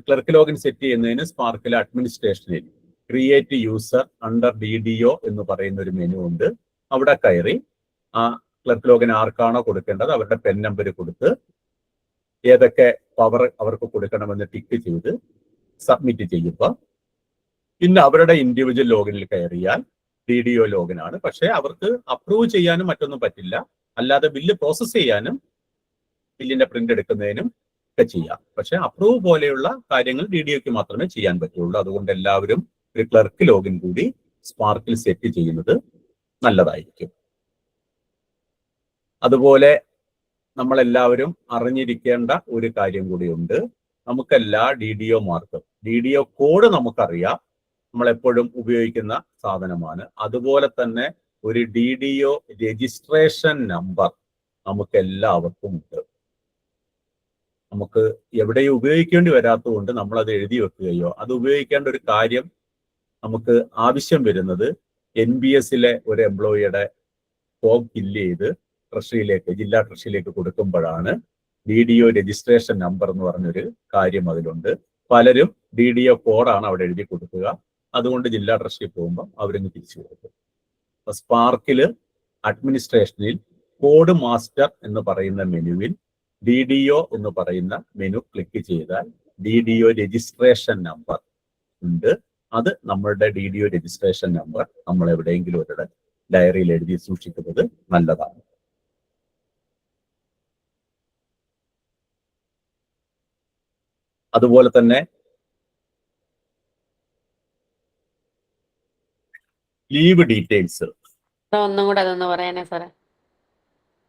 [SPEAKER 1] ക്ലർക്ക് ലോഗിൻ സെറ്റ് ചെയ്യുന്നതിന് സ്പാർക്കിലെ അഡ്മിനിസ്ട്രേഷനിൽ ക്രിയേറ്റ് യൂസർ അണ്ടർ DDO എന്ന് പറയുന്ന ഒരു മെനു ഉണ്ട്. അവിടെ കയറി ആ ക്ലർക്ക് ലോഗിൻ ആർക്കാണോ കൊടുക്കേണ്ടത് അവരുടെ പെൻ നമ്പർ കൊടുത്ത് ഏതൊക്കെ പവർ അവർക്ക് കൊടുക്കണമെന്ന് ടിക്ക് ചെയ്ത് സബ്മിറ്റ് ചെയ്യുമ്പോൾ പിന്നെ അവരുടെ ഇൻഡിവിജ്വൽ ലോഗിനിൽ കയറിയാൽ DDO ലോഗിനാണ്. പക്ഷെ അവർക്ക് അപ്രൂവ് ചെയ്യാനും മറ്റൊന്നും പറ്റില്ല. അല്ലാതെ ബില്ല് പ്രോസസ് ചെയ്യാനും ബില്ലിന്റെ പ്രിന്റ് എടുക്കുന്നതിനും ഒക്കെ ചെയ്യാം. പക്ഷെ അപ്രൂവ് പോലെയുള്ള കാര്യങ്ങൾ DDOക്ക് മാത്രമേ ചെയ്യാൻ പറ്റുള്ളൂ. അതുകൊണ്ട് എല്ലാവരും ഒരു ക്ലർക്ക് ലോഗിൻ കൂടി സ്പാർക്കിൽ സെറ്റ് ചെയ്യുന്നത് നല്ലതായിരിക്കും. അതുപോലെ നമ്മളെല്ലാവരും അറിഞ്ഞിരിക്കേണ്ട ഒരു കാര്യം കൂടിയുണ്ട്. നമുക്കെല്ലാ DDOമാർക്കും DDO കോഡ് നമുക്കറിയാം, നമ്മളെപ്പോഴും ഉപയോഗിക്കുന്ന സാധനമാണ്. അതുപോലെ തന്നെ ഒരു DDO രജിസ്ട്രേഷൻ നമ്പർ നമുക്ക് എല്ലാവർക്കും ഉണ്ട്. നമുക്ക് എവിടെയും ഉപയോഗിക്കേണ്ടി വരാത്തതുകൊണ്ട് നമ്മൾ അത് എഴുതി വെക്കുകയോ അത് ഉപയോഗിക്കേണ്ട ഒരു കാര്യം നമുക്ക് ആവശ്യം വരുന്നത് NBSലെ ഒരു എംപ്ലോയിയുടെ ഫോം ഫില്ല് ചെയ്ത് ട്രഷറിയിലേക്ക് ജില്ലാ ട്രഷറിയിലേക്ക് കൊടുക്കുമ്പോഴാണ്. DDO രജിസ്ട്രേഷൻ നമ്പർ എന്ന് പറഞ്ഞൊരു കാര്യം അതിലുണ്ട്. പലരും DDO കോഡാണ് അവിടെ എഴുതി കൊടുക്കുക. അതുകൊണ്ട് ജില്ലാ ട്രഷറിയിൽ പോകുമ്പോൾ അവരിന്ന് തിരിച്ചു കൊടുക്കും. അപ്പൊ സ്പാർക്കില് അഡ്മിനിസ്ട്രേഷനിൽ കോഡ് മാസ്റ്റർ എന്ന് പറയുന്ന മെനുവിൽ DDO എന്ന് പറയുന്ന മെനു ക്ലിക്ക് ചെയ്താൽ DDO രജിസ്ട്രേഷൻ നമ്പർ ഉണ്ട്. അത് നമ്മളുടെ DDO രജിസ്ട്രേഷൻ നമ്പർ നമ്മൾ എവിടെയെങ്കിലും ഒരു ഡയറിയിൽ എഴുതി സൂക്ഷിക്കുന്നത് നല്ലതാണ്. അതുപോലെ തന്നെ ലീവ് ഡീറ്റെയിൽസ്
[SPEAKER 3] ഒന്നും കൂടെ അതൊന്ന് പറയാനേ സാറേ.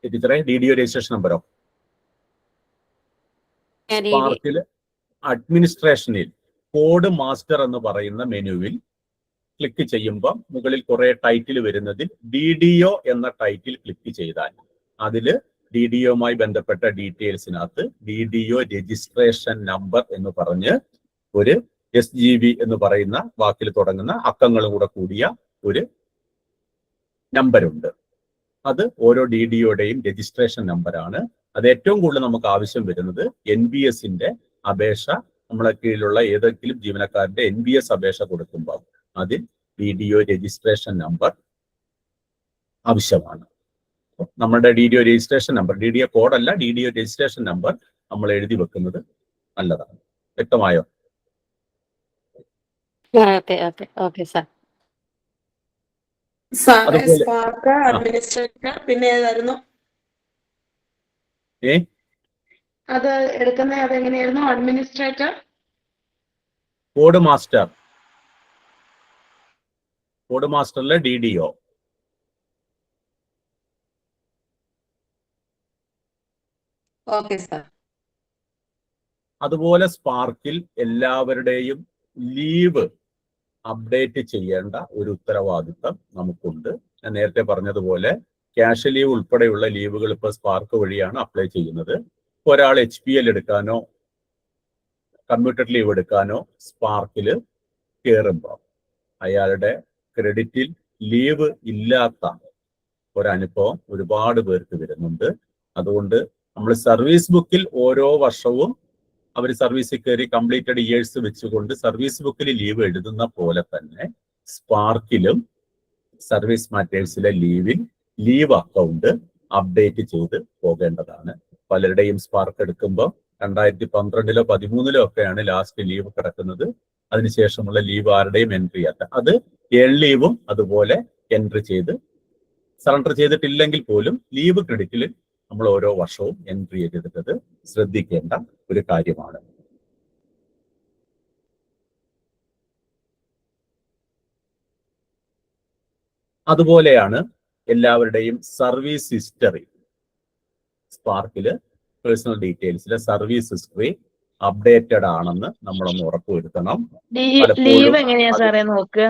[SPEAKER 1] ടീച്ചറെ DDO രജിസ്ട്രേഷൻ നമ്പറോ? സ്പാർക്കിൽ അഡ്മിനിസ്ട്രേഷനിൽ കോഡ് മാസ്റ്റർ എന്ന് പറയുന്ന മെനുവിൽ ക്ലിക്ക് ചെയ്യുമ്പോൾ മുകളിൽ കുറെ ടൈറ്റിൽ വരുന്നതിൽ DDO എന്ന ടൈറ്റിൽ ക്ലിക്ക് ചെയ്താൽ അതിൽ DDOയുമായി ബന്ധപ്പെട്ട ഡീറ്റെയിൽസിനകത്ത് DDO രജിസ്ട്രേഷൻ നമ്പർ എന്ന് പറഞ്ഞ് ഒരു SGB എന്ന് പറയുന്ന വാക്കിൽ തുടങ്ങുന്ന അക്കങ്ങളും കൂടെ കൂടിയ ഒരു നമ്പറുണ്ട്. അത് ഓരോ DDOയുടെയും രജിസ്ട്രേഷൻ നമ്പറാണ്. അത് ഏറ്റവും കൂടുതൽ നമുക്ക് ആവശ്യം വരുന്നത് NBSന്റെ അപേക്ഷ, നമ്മളെ കീഴിലുള്ള ഏതെങ്കിലും ജീവനക്കാരന്റെ NBS അപേക്ഷ കൊടുക്കുമ്പോൾ അതിൽ DDO രജിസ്ട്രേഷൻ നമ്പർ ആവശ്യമാണ്. നമ്മുടെ DDO രജിസ്ട്രേഷൻ നമ്പർ, DDO കോഡല്ല, DDO രജിസ്ട്രേഷൻ നമ്പർ നമ്മൾ എഴുതി വെക്കുന്നത് നല്ലതാണ്. വ്യക്തമായോ?
[SPEAKER 4] പിന്നെ ഏതായിരുന്നു?
[SPEAKER 3] അത് എടുക്കുന്ന അതെങ്ങനെയായിരുന്നു? അഡ്മിനിസ്ട്രേറ്റർ?
[SPEAKER 1] കോഡ് മാസ്റ്ററിലെ DDO.
[SPEAKER 4] Okay sir.
[SPEAKER 1] അതുപോലെ സ്പാർക്കിൽ എല്ലാവരുടെയും ലീവ് അപ്ഡേറ്റ് ചെയ്യേണ്ട ഒരു ഉത്തരവാദിത്തം നമുക്കുണ്ട്. ഞാൻ നേരത്തെ പറഞ്ഞതുപോലെ ക്യാഷ് ലീവ് ഉൾപ്പെടെയുള്ള ലീവുകൾ ഇപ്പോൾ സ്പാർക്ക് വഴിയാണ് അപ്ലൈ ചെയ്യുന്നത്. ഒരാൾ HPL എടുക്കാനോ കമ്മ്യൂട്ടർ ലീവ് എടുക്കാനോ സ്പാർക്കിൽ കയറുമ്പോൾ അയാളുടെ ക്രെഡിറ്റിൽ ലീവ് ഇല്ലാത്ത ഒരനുഭവം ഒരുപാട് പേർക്ക് വരുന്നുണ്ട്. അതുകൊണ്ട് നമ്മൾ സർവീസ് ബുക്കിൽ ഓരോ വർഷവും അവർ സർവീസിൽ കയറി കംപ്ലീറ്റഡ് ഇയേഴ്സ് വെച്ചുകൊണ്ട് സർവീസ് ബുക്കിൽ ലീവ് എഴുതുന്ന പോലെ തന്നെ സ്പാർക്കിലും സർവീസ് മാറ്റേഴ്സിലെ ലീവ് അക്കൗണ്ട് അപ്ഡേറ്റ് ചെയ്ത് പോകേണ്ടതാണ്. പലരുടെയും സ്പാർക്ക് എടുക്കുമ്പോൾ 2012-ലോ 2013-ലോ ഒക്കെയാണ് ലാസ്റ്റ് ലീവ് കിടക്കുന്നത്. അതിനുശേഷമുള്ള ലീവ് ആരുടെയും എൻട്രി ചെയ്യാത്ത, അത് ഏൺ ലീവും അതുപോലെ എൻട്രി ചെയ്ത് സറണ്ടർ ചെയ്തിട്ടില്ലെങ്കിൽ പോലും ലീവ് ക്രെഡിറ്റിൽ നമ്മൾ ഓരോ വർഷവും എൻട്രി ചെയ്തെടുത്തത് ശ്രദ്ധിക്കേണ്ട ഒരു കാര്യമാണ്. അതുപോലെയാണ് എല്ലാവരുടെയും സർവീസ് ഹിസ്റ്ററി. സ്പാർക്കില് പേഴ്സണൽ ഡീറ്റെയിൽസിലെ സർവീസ് ഹിസ്റ്ററി അപ്ഡേറ്റഡ് ആണെന്ന് നമ്മളൊന്ന് ഉറപ്പുവരുത്തണം.
[SPEAKER 3] ലീവ് എങ്ങനെയാ സാറേ നോക്കുക?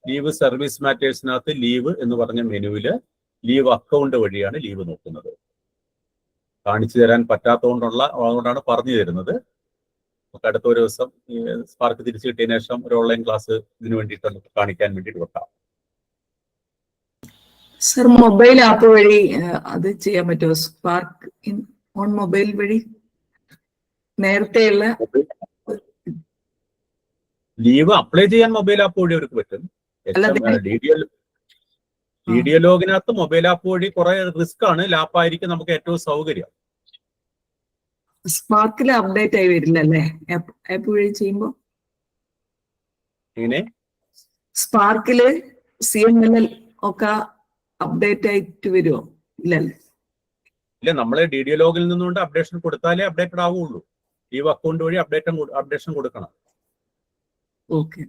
[SPEAKER 1] ലീവ് സർവീസ് മാറ്റേഴ്സിനകത്ത് ലീവ് എന്ന് പറഞ്ഞ മെനുവില് ലീവ് അക്കൗണ്ട് വഴിയാണ് ലീവ് നോക്കുന്നത്. കാണിച്ചു തരാൻ അതുകൊണ്ടാണ് പറഞ്ഞു തരുന്നത്. നമുക്ക് അടുത്ത ഒരു ദിവസം സ്പാർക്ക് തിരിച്ചു കിട്ടിയതിനു ശേഷം ഒരു ഓൺലൈൻ ക്ലാസ് ഇതിനു വേണ്ടിയിട്ട് കാണിക്കാൻ വേണ്ടിയിട്ട് വെക്കാം.
[SPEAKER 5] സർ, മൊബൈൽ ആപ്പ് വഴി അത് ചെയ്യാൻ പറ്റുമോ? സ്പാർക്ക് ഓൺ മൊബൈൽ വഴി നേരത്തെയുള്ള
[SPEAKER 1] ലീവ് അപ്ലൈ ചെയ്യാൻ മൊബൈൽ ആപ്പ് വഴി അവർക്ക് പറ്റും. DDO ലോഗിനകത്ത് മൊബൈൽ ആപ്പ് വഴി കുറെ റിസ്ക് ആണ്. ലാപ്പായിരിക്കും നമുക്ക് ഏറ്റവും സൗകര്യം.
[SPEAKER 5] സ്പാർക്കിൽ അപ്ഡേറ്റ് ആയി വരില്ലല്ലേ ആപ്പ് വഴി ചെയ്യുമ്പോ?
[SPEAKER 1] എങ്ങനെ?
[SPEAKER 5] സ്പാർക്കില് CMLL ഒക്കെ അപ്ഡേറ്റ് ആയിട്ട് വരുമോ? ഇല്ലല്ലേ?
[SPEAKER 1] ഇല്ല, നമ്മള് DDO ലോഗിൽ നിന്നുകൊണ്ട് അപ്ഡേഷൻ കൊടുത്താലേ അപ്ഡേറ്റഡ് ആവുള്ളൂ. ലീവ് അക്കൗണ്ട് വഴി അപ്ഡേഷൻ കൊടുക്കണം.
[SPEAKER 5] ഓക്കെ.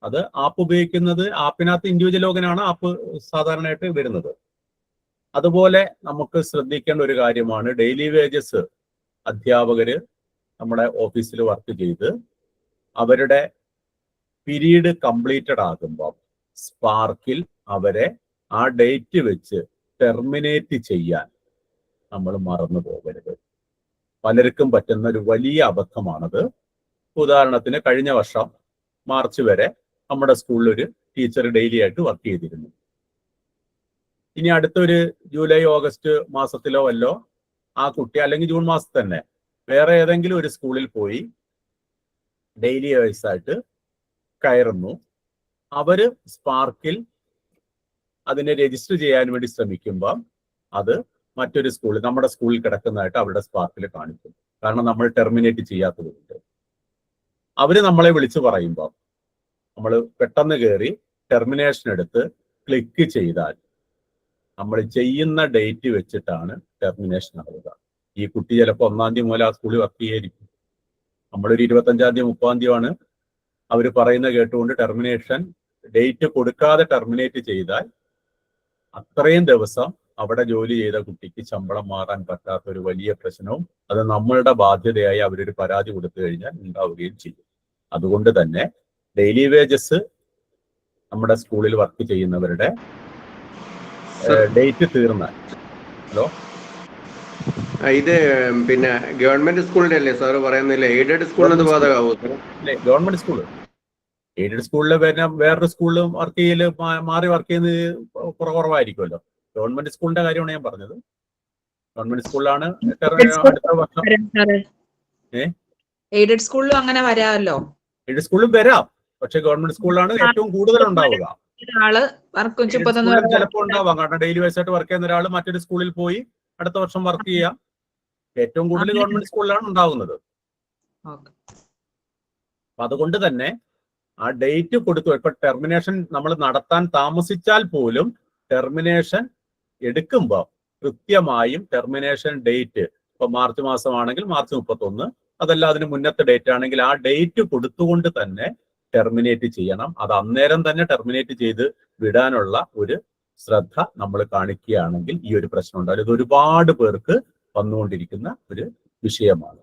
[SPEAKER 1] അത് ആപ്പ് ഉപയോഗിക്കുന്നത്, ആപ്പിനകത്ത് ഇൻഡിവിജ്വൽ ലോഗിനാണ് ആപ്പ് സാധാരണയായിട്ട് വരുന്നത്. അതുപോലെ നമുക്ക് ശ്രദ്ധിക്കേണ്ട ഒരു കാര്യമാണ് ഡെയിലി വേജസ്. അധ്യാപകര് നമ്മുടെ ഓഫീസിൽ വർക്ക് ചെയ്ത് അവരുടെ പീരീഡ് കംപ്ലീറ്റഡ് ആകുമ്പോൾ സ്പാർക്കിൽ അവരെ ആ ഡേറ്റ് വെച്ച് ടെർമിനേറ്റ് ചെയ്യാൻ നമ്മൾ മറന്നു പോകരുത്. പലർക്കും പറ്റുന്ന ഒരു വലിയ അബദ്ധമാണത്. ഉദാഹരണത്തിന് കഴിഞ്ഞ വർഷം മാർച്ച് വരെ നമ്മുടെ സ്കൂളിൽ ഒരു ടീച്ചർ ഡെയിലി ആയിട്ട് വർക്ക് ചെയ്തിരുന്നു. ഇനി അടുത്തൊരു ജൂലൈ ഓഗസ്റ്റ് മാസത്തിലോ വല്ലോ ആ കുട്ടി, അല്ലെങ്കിൽ ജൂൺ മാസത്തിൽ തന്നെ വേറെ ഏതെങ്കിലും ഒരു സ്കൂളിൽ പോയി ഡെയിലി ആയിട്ട് കയറുന്നു. അവര് സ്പാർക്കിൽ അതിനെ രജിസ്റ്റർ ചെയ്യാൻ വേണ്ടി ശ്രമിക്കുമ്പോൾ അത് മറ്റൊരു സ്കൂളിൽ, നമ്മുടെ സ്കൂളിൽ കിടക്കുന്നതായിട്ട് അവരുടെ സ്പാർക്കിൽ കാണിക്കും. കാരണം നമ്മൾ ടെർമിനേറ്റ് ചെയ്യാത്തതുകൊണ്ട്. അവര് നമ്മളെ വിളിച്ചു പറയുമ്പോൾ നമ്മൾ പെട്ടെന്ന് കയറി ടെർമിനേഷൻ എടുത്ത് ക്ലിക്ക് ചെയ്താൽ നമ്മൾ ചെയ്യുന്ന ഡേറ്റ് വെച്ചിട്ടാണ് ടെർമിനേഷൻ ആവുക. ഈ കുട്ടി ചിലപ്പോൾ 1-ാം തീയതി മുതൽ ആ സ്കൂളിൽ വർക്ക് ചെയ്യായിരിക്കും. നമ്മളൊരു 25-ാം തീയതി 30-ാം തീയതിയാണ് അവർ പറയുന്ന കേട്ടുകൊണ്ട് ടെർമിനേഷൻ ഡേറ്റ് കൊടുക്കാതെ ടെർമിനേറ്റ് ചെയ്താൽ അത്രയും ദിവസം അവിടെ ജോലി ചെയ്ത കുട്ടിക്ക് ശമ്പളം മാറാൻ പറ്റാത്ത ഒരു വലിയ പ്രശ്നവും അത് നമ്മളുടെ ബാധ്യതയായി അവരൊരു പരാതി കൊടുത്തു കഴിഞ്ഞാൽ ഉണ്ടാവുകയും ചെയ്യും. അതുകൊണ്ട് തന്നെ ഡെയിലി വേജസ് നമ്മുടെ സ്കൂളിൽ വർക്ക് ചെയ്യുന്നവരുടെ ഡേറ്റ് തീർന്നാൽ. ഹലോ,
[SPEAKER 6] ഇത് പിന്നെ ഗവൺമെന്റ് സ്കൂളിന്റെ അല്ലേ സാറ് പറയുന്നില്ല? എയ്ഡഡ് സ്കൂളിന് ബാധകമാവോ?
[SPEAKER 1] ഗവൺമെന്റ് സ്കൂള്, എയ്ഡഡ് സ്കൂളിൽ വേറൊരു സ്കൂളിൽ വർക്ക് ചെയ്യല് മാറി വർക്ക് ചെയ്യുന്നത് കുറവായിരിക്കുമല്ലോ. ഗവൺമെന്റ് സ്കൂളിന്റെ കാര്യമാണ് ഞാൻ പറഞ്ഞത്. ഗവൺമെന്റ് സ്കൂളിലാണ് അടുത്ത വർഷം.
[SPEAKER 4] എയ്ഡഡ് സ്കൂളിലും അങ്ങനെ വരാമല്ലോ.
[SPEAKER 1] എയ്ഡഡ് സ്കൂളിലും വരാം, പക്ഷെ ഗവൺമെന്റ് സ്കൂളിലാണ് ഏറ്റവും കൂടുതൽ ഉണ്ടാവുക. ചിലപ്പോൾ ഉണ്ടാവാം. കാരണം ഡെയിലി വൈസ് ആയിട്ട് വർക്ക് ചെയ്യുന്ന ഒരാൾ മറ്റൊരു സ്കൂളിൽ പോയി അടുത്ത വർഷം വർക്ക് ചെയ്യാം. ഏറ്റവും കൂടുതൽ ഗവൺമെന്റ് സ്കൂളിലാണ് ഉണ്ടാവുന്നത്. അപ്പൊ അതുകൊണ്ട് തന്നെ ആ ഡേറ്റ് കൊടുത്തു. ഇപ്പൊ ടെർമിനേഷൻ നമ്മൾ നടത്താൻ താമസിച്ചാൽ പോലും ടെർമിനേഷൻ എടുക്കുമ്പോൾ കൃത്യമായും ടെർമിനേഷൻ ഡേറ്റ് ഇപ്പൊ മാർച്ച് മാസമാണെങ്കിൽ മാർച്ച് 31, അതല്ല അതിന് മുന്നത്തെ ഡേറ്റ് ആണെങ്കിൽ ആ ഡേറ്റ് കൊടുത്തുകൊണ്ട് തന്നെ ടെർമിനേറ്റ് ചെയ്യണം. അത് അന്നേരം തന്നെ ടെർമിനേറ്റ് ചെയ്ത് വിടാനുള്ള ഒരു ശ്രദ്ധ നമ്മൾ കാണിക്കുകയാണെങ്കിൽ ഈ ഒരു പ്രശ്നം ഉണ്ടാവില്ല. ഇത് ഒരുപാട് പേർക്ക് വന്നുകൊണ്ടിരിക്കുന്ന ഒരു വിഷയമാണ്.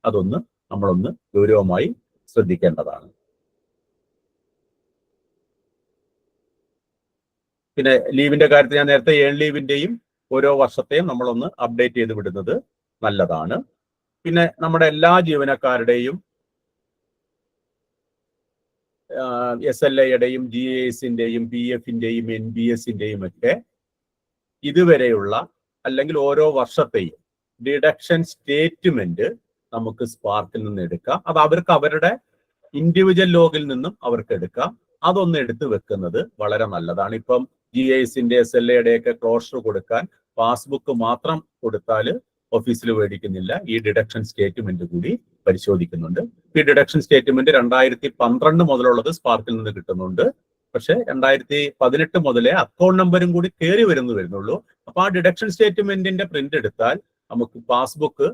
[SPEAKER 1] അതൊന്ന് നമ്മളൊന്ന് ഗൗരവമായി ശ്രദ്ധിക്കേണ്ടതാണ്. പിന്നെ ലീവിന്റെ കാര്യത്തിൽ ഞാൻ നേരത്തെ ഏൺ ലീവിന്റെയും ഓരോ വർഷത്തെയും നമ്മളൊന്ന് അപ്ഡേറ്റ് ചെയ്ത് വിടുന്നത് നല്ലതാണ്. പിന്നെ നമ്മുടെ എല്ലാ ജീവനക്കാരുടെയും SLAയുടെയും GASന്റെയും PFന്റെയും NBSന്റെയും ഒക്കെ ഇതുവരെയുള്ള അല്ലെങ്കിൽ ഓരോ വർഷത്തെയും ഡിഡക്ഷൻ സ്റ്റേറ്റ്മെന്റ് നമുക്ക് സ്പാർക്കിൽ നിന്ന് എടുക്കാം. അത് അവർക്ക് അവരുടെ ഇൻഡിവിജ്വൽ ലോഗിൽ നിന്നും അവർക്ക് എടുക്കാം. അതൊന്ന് എടുത്തു വെക്കുന്നത് വളരെ നല്ലതാണ്. ഇപ്പം GASന്റെ SLAയുടെ ഒക്കെ ക്ലോഷർ കൊടുക്കാൻ പാസ്ബുക്ക് മാത്രം കൊടുത്താൽ ഓഫീസിൽ മേടിക്കുന്നില്ല, ഈ ഡിഡക്ഷൻ സ്റ്റേറ്റ്മെന്റ് കൂടി പരിശോധിക്കുന്നുണ്ട്. ഈ ഡിഡക്ഷൻ സ്റ്റേറ്റ്മെന്റ് 2012 മുതലുള്ളത് സ്പാർക്കിൽ നിന്ന് കിട്ടുന്നുണ്ട്. പക്ഷെ 2018 മുതലേ അക്കൗണ്ട് നമ്പരും കൂടി കയറി വരുന്നുള്ളൂ. അപ്പൊ ആ ഡിഡക്ഷൻ സ്റ്റേറ്റ്മെന്റിന്റെ പ്രിന്റ് എടുത്താൽ നമുക്ക് പാസ്ബുക്ക്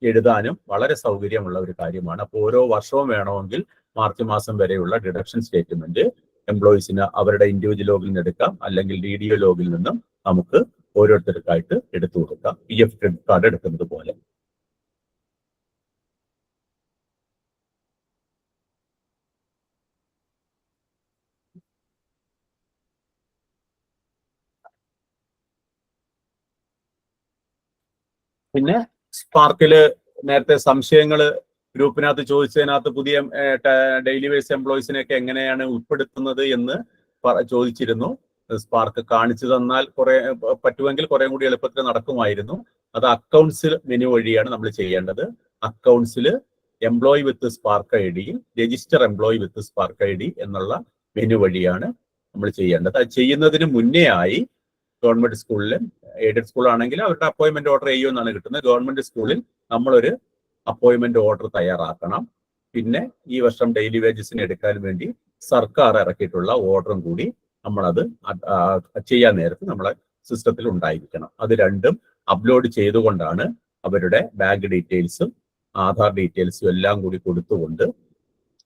[SPEAKER 1] എഴുതാനും വളരെ സൗകര്യമുള്ള ഒരു കാര്യമാണ്. അപ്പോൾ ഓരോ വർഷവും വേണമെങ്കിൽ മാർച്ച് മാസം വരെയുള്ള ഡിഡക്ഷൻ സ്റ്റേറ്റ്മെന്റ് എംപ്ലോയീസിന് അവരുടെ ഇൻഡിവിജ്വൽ ലോഗിൽ നിന്ന് എടുക്കാം, അല്ലെങ്കിൽ DDO ലോഗിൽ നിന്നും നമുക്ക് ഓരോരുത്തർക്കായിട്ട് എടുത്തു കൊടുക്കാം, PF ക്രെഡിറ്റ് കാർഡ് എടുക്കുന്നത് പോലെ. പിന്നെ സ്പാർക്കില് നേരത്തെ സംശയങ്ങൾ ഗ്രൂപ്പിനകത്ത് ചോദിച്ചതിനകത്ത് പുതിയ ഡെയിലി വേസ് എംപ്ലോയീസിനെയൊക്കെ എങ്ങനെയാണ് ഉൾപ്പെടുത്തുന്നത് എന്ന് ചോദിച്ചിരുന്നു. സ്പാർക്ക് കാണിച്ചു തന്നാൽ പറ്റുമെങ്കിൽ കുറെ കൂടി എളുപ്പത്തിൽ നടക്കുമായിരുന്നു. അത് അക്കൗണ്ട്സിൽ മെനു വഴിയാണ് നമ്മൾ ചെയ്യേണ്ടത്. അക്കൗണ്ട്സിൽ എംപ്ലോയി വിത്ത് സ്പാർക്ക് ID, രജിസ്റ്റർ എംപ്ലോയി വിത്ത് സ്പാർക്ക് ID എന്നുള്ള മെനു വഴിയാണ് നമ്മൾ ചെയ്യേണ്ടത്. അത് ചെയ്യുന്നതിന് മുന്നേ ആയി ഗവൺമെന്റ് സ്കൂളിൽ, എയ്ഡഡ് സ്കൂൾ ആണെങ്കിൽ അവരുടെ അപ്പോയിന്റ്മെന്റ് ഓർഡർ AO എന്നാണ് കിട്ടുന്നത്. ഗവൺമെന്റ് സ്കൂളിൽ നമ്മളൊരു അപ്പോയിന്റ്മെന്റ് ഓർഡർ തയ്യാറാക്കണം. പിന്നെ ഈ വർഷം ഡെയിലി വേജസിന് എടുക്കാൻ വേണ്ടി സർക്കാർ ഇറക്കിയിട്ടുള്ള ഓർഡറും കൂടി നമ്മളത് ചെയ്യാൻ നേരത്ത് നമ്മളെ സിസ്റ്റത്തിൽ ഉണ്ടായിരിക്കണം. അത് രണ്ടും അപ്ലോഡ് ചെയ്തുകൊണ്ടാണ് അവരുടെ ബാങ്ക് ഡീറ്റെയിൽസും ആധാർ ഡീറ്റെയിൽസും എല്ലാം കൂടി കൊടുത്തുകൊണ്ട്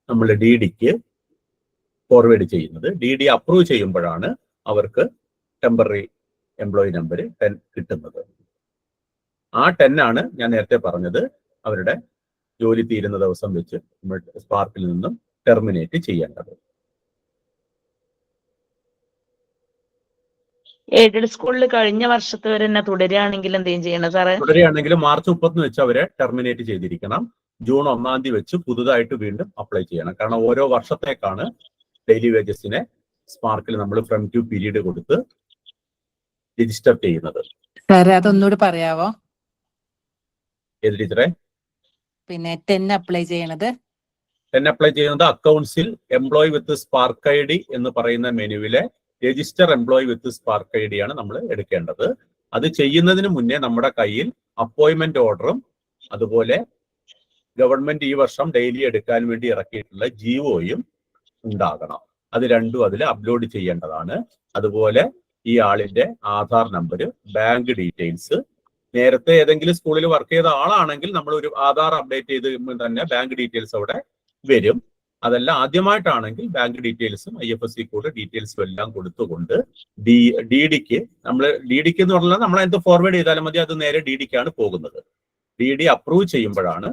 [SPEAKER 1] നമ്മൾ DDക്ക് ഫോർവേഡ് ചെയ്യുന്നത്. DD അപ്രൂവ് ചെയ്യുമ്പോഴാണ് അവർക്ക് ടെമ്പററി എംപ്ലോയി നമ്പർ 10 കിട്ടുന്നത്. ആ 10 ആണ് ഞാൻ നേരത്തെ പറഞ്ഞത് അവരുടെ ജോലി തീരുന്ന ദിവസം വെച്ച് നമ്മൾ സ്പാർക്കിൽ നിന്നും ടെർമിനേറ്റ് ചെയ്യേണ്ടത്.
[SPEAKER 3] എയ്ഡഡ് സ്കൂളിൽ കഴിഞ്ഞ വർഷത്തെ വരെ തന്നെ തുടരുകയാണെങ്കിൽ എന്തെങ്കിലും ചെയ്യണം സാറേ?
[SPEAKER 1] തുടരുകയാണെങ്കിൽ മാർച്ച് 30 വെച്ച് അവരെ ടെർമിനേറ്റ് ചെയ്തിരിക്കണം. ജൂൺ 1 വെച്ച് പുതുതായിട്ട് വീണ്ടും അപ്ലൈ ചെയ്യണം. കാരണം ഓരോ വർഷത്തേക്കാണ് ഡെയിലി വേജസിനെ സ്പാർക്കിൽ നമ്മൾ ഫ്രം ടു പീരീഡ് കൊടുത്ത് രജിസ്റ്റർ ചെയ്യുന്നത്.
[SPEAKER 7] സാറേ അതൊന്നുകൂടി പറയാവോ?
[SPEAKER 1] ഏത് ടീച്ചറെ?
[SPEAKER 7] പിന്നെ 10 അപ്ലൈ ചെയ്യണത്?
[SPEAKER 1] 10 അപ്ലൈ ചെയ്യുന്നത് അക്കൗണ്ട്സിൽ എംപ്ലോയി വിത്ത് സ്പാർക്ക് ID എന്ന് പറയുന്ന മെനുവിലെ രജിസ്റ്റർ എംപ്ലോയി വിത്ത് സ്പാർക്ക് ID ആണ് നമ്മൾ എടുക്കേണ്ടത്. അത് ചെയ്യുന്നതിന് മുന്നേ നമ്മുടെ കയ്യിൽ അപ്പോയിന്റ്മെന്റ് ഓർഡറും അതുപോലെ ഗവൺമെന്റ് ഈ വർഷം ഡെയിലി എടുക്കാൻ വേണ്ടി ഇറക്കിയിട്ടുള്ള GOയും ഉണ്ടാകണം. അത് രണ്ടും അതിൽ അപ്ലോഡ് ചെയ്യേണ്ടതാണ്. അതുപോലെ ഈ ആളിന്റെ ആധാർ നമ്പർ, ബാങ്ക് ഡീറ്റെയിൽസ്, നേരത്തെ ഏതെങ്കിലും സ്കൂളിൽ വർക്ക് ചെയ്ത ആളാണെങ്കിൽ നമ്മൾ ഒരു ആധാർ അപ്ഡേറ്റ് ചെയ്ത് തന്നെ ബാങ്ക് ഡീറ്റെയിൽസ് അവിടെ വരും. അതല്ല ആദ്യമായിട്ടാണെങ്കിൽ ബാങ്ക് ഡീറ്റെയിൽസും IFSC കോഡ് ഡീറ്റെയിൽസും എല്ലാം കൊടുത്തുകൊണ്ട് DDക്ക് എന്ന് പറഞ്ഞാൽ നമ്മൾ എന്ത് ഫോർവേഡ് ചെയ്താലും മതി, അത് നേരെ DDക്കാണ് പോകുന്നത്. DD അപ്രൂവ് ചെയ്യുമ്പോഴാണ്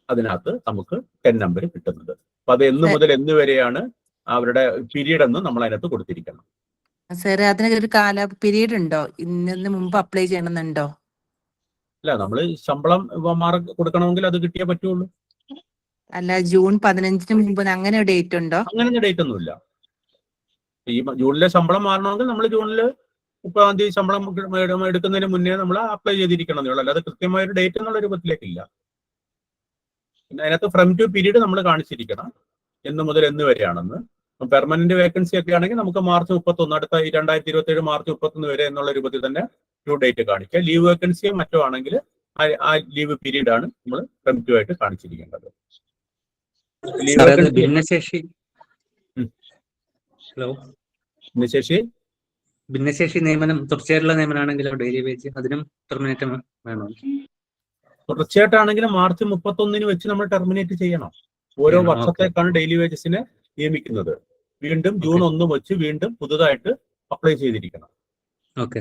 [SPEAKER 1] അതിനകത്ത് നമുക്ക് 10 നമ്പർ കിട്ടുന്നത്. അപ്പൊ അത് എന്ന് മുതൽ എന്ന് വരെയാണ് അവരുടെ പീരീഡ് എന്ന് നമ്മൾ അതിനകത്ത് കൊടുത്തിരിക്കണം.
[SPEAKER 7] സാറേ അതിന് ഒരു കാല പീരീഡ് ഉണ്ടോ? ഇന്നിന് മുമ്പ് അപ്ലൈ ചെയ്യണമെന്നുണ്ടോ?
[SPEAKER 1] അല്ല, നമ്മൾ ശമ്പളം മാർക്ക് കൊടുക്കണമെങ്കിൽ അത് കിട്ടിയേ പറ്റുള്ളൂ.
[SPEAKER 7] അല്ല, ജൂൺ 15 മുമ്പ് അങ്ങനെ ഡേറ്റ് ഉണ്ടോ?
[SPEAKER 1] അങ്ങനെ ഡേറ്റ് ഒന്നുമില്ല. ഈ ജൂണിലെ ശമ്പളം മാറണമെങ്കിൽ നമ്മൾ ജൂണിൽ 30 ശമ്പളം എടുക്കുന്നതിന് മുന്നേ നമ്മൾ അപ്ലൈ ചെയ്തിരിക്കണം എന്നേ ഉള്ളൂ. അല്ലാതെ കൃത്യമായ ഒരു ഡേറ്റ് എന്നുള്ള രൂപത്തിലേക്കില്ല. പിന്നെ അതിനകത്ത് ഫ്രം ടു പീരീഡ് നമ്മൾ കാണിച്ചിരിക്കണം, എന്ന് മുതൽ എന്ന് വരെയാണെന്ന്. പെർമനന്റ് വേക്കൻസി ഒക്കെ ആണെങ്കിൽ നമുക്ക് മാർച്ച് 31, അടുത്ത 2027 മാർച്ച് 31 വരെ എന്നുള്ള രൂപത്തിൽ തന്നെ ഡ്യൂ ഡേറ്റ് കാണിക്കുക. ലീവ് വേക്കൻസിയോ മറ്റോ ആണെങ്കിൽ ആ ലീവ് പീരീഡ് ആണ് നമ്മൾ ഫ്രം ടു ആയിട്ട് കാണിച്ചിരിക്കേണ്ടത്.
[SPEAKER 8] ഭിന്നശേഷി ഹലോ
[SPEAKER 1] ഭിന്നശേഷി
[SPEAKER 8] ഭിന്നശേഷി നിയമനം തുടർച്ചയായിട്ടുള്ള നിയമനമാണെങ്കിലോ ഡെയിലി വേജ് അതിനും ടെർമിനേറ്റ് വേണോ?
[SPEAKER 1] തുടർച്ചയായിട്ടാണെങ്കിൽ മാർച്ച് 31 വെച്ച് നമ്മൾ ടെർമിനേറ്റ് ചെയ്യണം. ഓരോ
[SPEAKER 8] ചെയ്യണം,
[SPEAKER 1] വർഷത്തേക്കാണ് ഡെയിലി വേജസിനെ നിയമിക്കുന്നത്. വീണ്ടും ജൂൺ 1 വെച്ച് വീണ്ടും പുതുതായിട്ട് അപ്ലൈ ചെയ്തിരിക്കണം.
[SPEAKER 8] ഓക്കെ.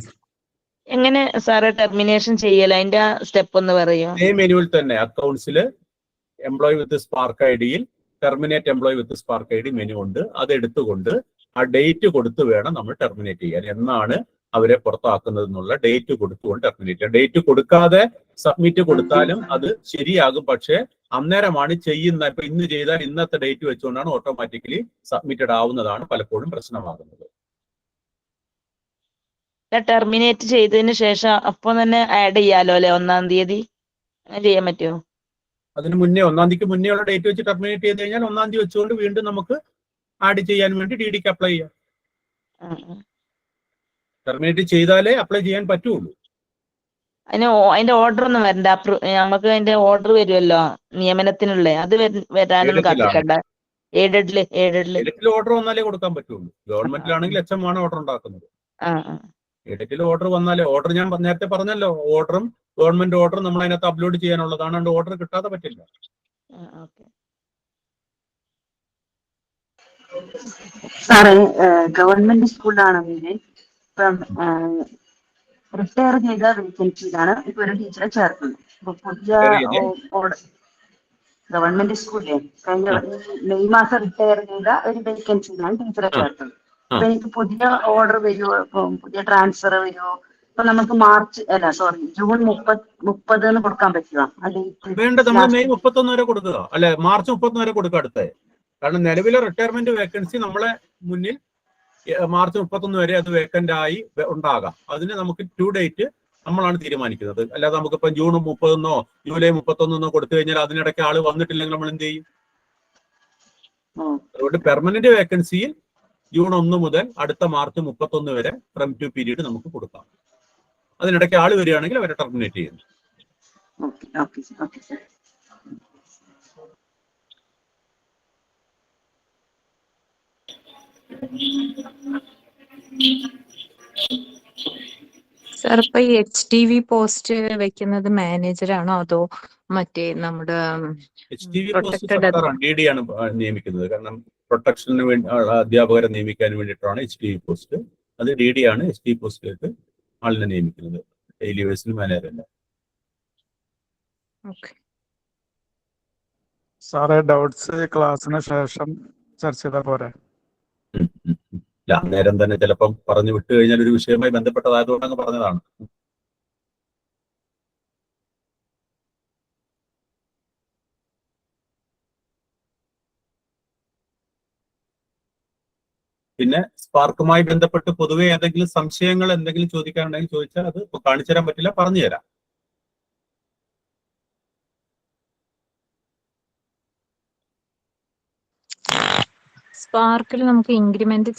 [SPEAKER 3] എങ്ങനെ സാറ് ടെർമിനേഷൻ ചെയ്യല? അതിന്റെ സ്റ്റെപ്പ് ഒന്ന് പറയോ?
[SPEAKER 1] അതേ മെനുവിൽ തന്നെ അക്കൗണ്ട്സിൽ എംപ്ലോയി വിത്ത് സ്പാർക്ക് ഐ ഡിയിൽ terminate employee with spark I D menu ഉണ്ട്. അത് എടുത്തുകൊണ്ട് ആ ഡേറ്റ് കൊടുത്ത് വേണം നമ്മൾ ടെർമിനേറ്റ് ചെയ്യാൻ. എന്നാണ് അവരെ പുറത്താക്കുന്നത് എന്നുള്ള ഡേറ്റ് കൊടുത്തുകൊണ്ട് ടെർമിനേറ്റ് ചെയ്യാം. ഡേറ്റ് കൊടുക്കാതെ സബ്മിറ്റ് കൊടുത്താലും അത് ശരിയാകും. പക്ഷേ അന്നേരമാണ് ചെയ്യുന്ന, ഇപ്പൊ ഇന്ന് ചെയ്താൽ ഇന്നത്തെ ഡേറ്റ് വെച്ചുകൊണ്ടാണ് ഓട്ടോമാറ്റിക്കലി സബ്മിറ്റഡ് ആവുന്നതാണ് പലപ്പോഴും പ്രശ്നമാകുന്നത്.
[SPEAKER 3] ടെർമിനേറ്റ് ചെയ്തതിന് ശേഷം അപ്പൊ തന്നെ ആഡ് ചെയ്യാലോ അല്ലെ? 1-ാം തീയതി അങ്ങനെ ചെയ്യാൻ പറ്റുമോ?
[SPEAKER 1] അതിന് മുന്നേ 1-ാം തീയതിക്ക് മുന്നേ ഉള്ള ഡേറ്റ് വെച്ച് ടെർമിനേറ്റ് ചെയ്ത് കഴിഞ്ഞാൽ 1-ാം തീയതി വെച്ചുകൊണ്ട് വീണ്ടും നമുക്ക് ആഡ് ചെയ്യാൻ വേണ്ടി DDക്ക് അപ്ലൈ ചെയ്യാം. ടെർമിനേറ്റ് ചെയ്താലേ അപ്ലൈ ചെയ്യാൻ പറ്റുള്ളൂ.
[SPEAKER 3] അതിന്റെ ഓർഡർ ഒന്നും വരണ്ട. നമുക്ക് അതിന്റെ ഓർഡർ വരുമല്ലോ നിയമനത്തിനുള്ള, അത് വരാനൊന്നും കാത്തിക്കണ്ട. എയ്ഡഡില്
[SPEAKER 1] ഓർഡർ വന്നാലേ കൊടുക്കാൻ പറ്റുള്ളൂ. ഗവൺമെന്റിലാണെങ്കിൽ HM ആണ് ഓർഡർ ഉണ്ടാക്കുന്നത്. എയ്ഡഡിൽ ഓർഡർ വന്നാലേ, ഓർഡർ ഞാൻ നേരത്തെ പറഞ്ഞല്ലോ, ഓർഡറും ഗവൺമെന്റ് ഓർഡറും നമ്മൾ അതിനകത്ത് അപ്ലോഡ് ചെയ്യാനുള്ളതാണ്. അതുകൊണ്ട് ഓർഡർ കിട്ടാതെ പറ്റില്ല.
[SPEAKER 9] സാറ് ഗവൺമെന്റ് സ്കൂളിലാണെങ്കിൽ ഇപ്പം റിട്ടയർ ചെയ്ത വേക്കൻസിയിലാണ് ഇപ്പൊ ഒരു ടീച്ചറെ ചേർക്കുന്നത്. ഇപ്പൊ പുതിയ ഗവൺമെന്റ് സ്കൂളിലെ കഴിഞ്ഞ മെയ് മാസം റിട്ടയർ ചെയ്ത ഒരു വേക്കൻസിയിലാണ് ടീച്ചറെ ചേർത്തത്. അപ്പൊ എനിക്ക് പുതിയ ഓർഡർ വരുമോ? ഇപ്പം പുതിയ ട്രാൻസ്ഫർ വരുമോ? ഇപ്പൊ നമുക്ക് ജൂൺ 30 കൊടുക്കാൻ പറ്റുമോ?
[SPEAKER 1] വേണ്ട, നമ്മൾ മെയ് 31 വരെ കൊടുക്കുക, അല്ലെ മാർച്ച് 31 വരെ കൊടുക്കുക അടുത്ത. കാരണം നിലവിലെ റിട്ടയർമെന്റ് വേക്കൻസി നമ്മളെ മുന്നിൽ മാർച്ച് 31 വരെ അത് വേക്കന്റ് ആയി ഉണ്ടാകാം. അതിന് നമുക്ക് ഡ്യൂ ഡേറ്റ് നമ്മളാണ് തീരുമാനിക്കുന്നത്. അല്ലാതെ നമുക്കിപ്പം ജൂൺ 30 ജൂലൈ 31 കൊടുത്തു കഴിഞ്ഞാൽ അതിനിടയ്ക്ക് ആള് വന്നിട്ടില്ലെങ്കിൽ നമ്മൾ എന്ത് ചെയ്യും? അതുകൊണ്ട് പെർമനന്റ് വേക്കൻസിയിൽ ജൂൺ 1 മുതൽ അടുത്ത മാർച്ച് 31 വരെ ഫ്രം ടു പീരീഡ് നമുക്ക് കൊടുക്കാം. അതിനിടയ്ക്ക് ആള് വരികയാണെങ്കിൽ അവരെ ടെർമിനേറ്റ് ചെയ്യുന്നു.
[SPEAKER 10] സാർ, ഇപ്പൊ ഈ HTV പോസ്റ്റ് വെക്കുന്നത് മാനേജറാണോ അതോ മറ്റേ നമ്മുടെ
[SPEAKER 1] HTV പോസ്റ്റ് സർക്കാരാണ്, DD ആണ് നിയമിക്കുന്നത്. കാരണം പ്രൊട്ടക്ഷന് വേണ്ടി അധ്യാപകരെ നിയമിക്കാൻ വേണ്ടിയിട്ടാണ് HTV പോസ്റ്റ്. അത് DD ആണ് HTV പോസ്റ്റിലേക്ക് ആളിനെ നിയമിക്കുന്നത്. ഡെയിലി വേസിന് മാനേജറല്ല.
[SPEAKER 11] സാറേ, ഡൗട്ട്സ് ക്ലാസ്സിന് ശേഷം ചർച്ച ചെയ്താൽ പോരെ?
[SPEAKER 1] അന്നേരം തന്നെ ചിലപ്പം പറഞ്ഞു വിട്ടു കഴിഞ്ഞാൽ ഒരു വിഷയവുമായി ബന്ധപ്പെട്ടതായതുകൊണ്ട് അങ്ങ് പറഞ്ഞതാണ്. പിന്നെ സ്പാർക്കുമായി ബന്ധപ്പെട്ട് പൊതുവെ ഏതെങ്കിലും സംശയങ്ങൾ എന്തെങ്കിലും ചോദിക്കാനുണ്ടെങ്കിൽ ചോദിച്ചാൽ അത് ഇപ്പൊ കാണിച്ചു തരാൻ പറ്റില്ല, പറഞ്ഞു തരാം.
[SPEAKER 10] സ്പാർക്കിൽ നമുക്ക് ഇൻക്രിമെന്റ്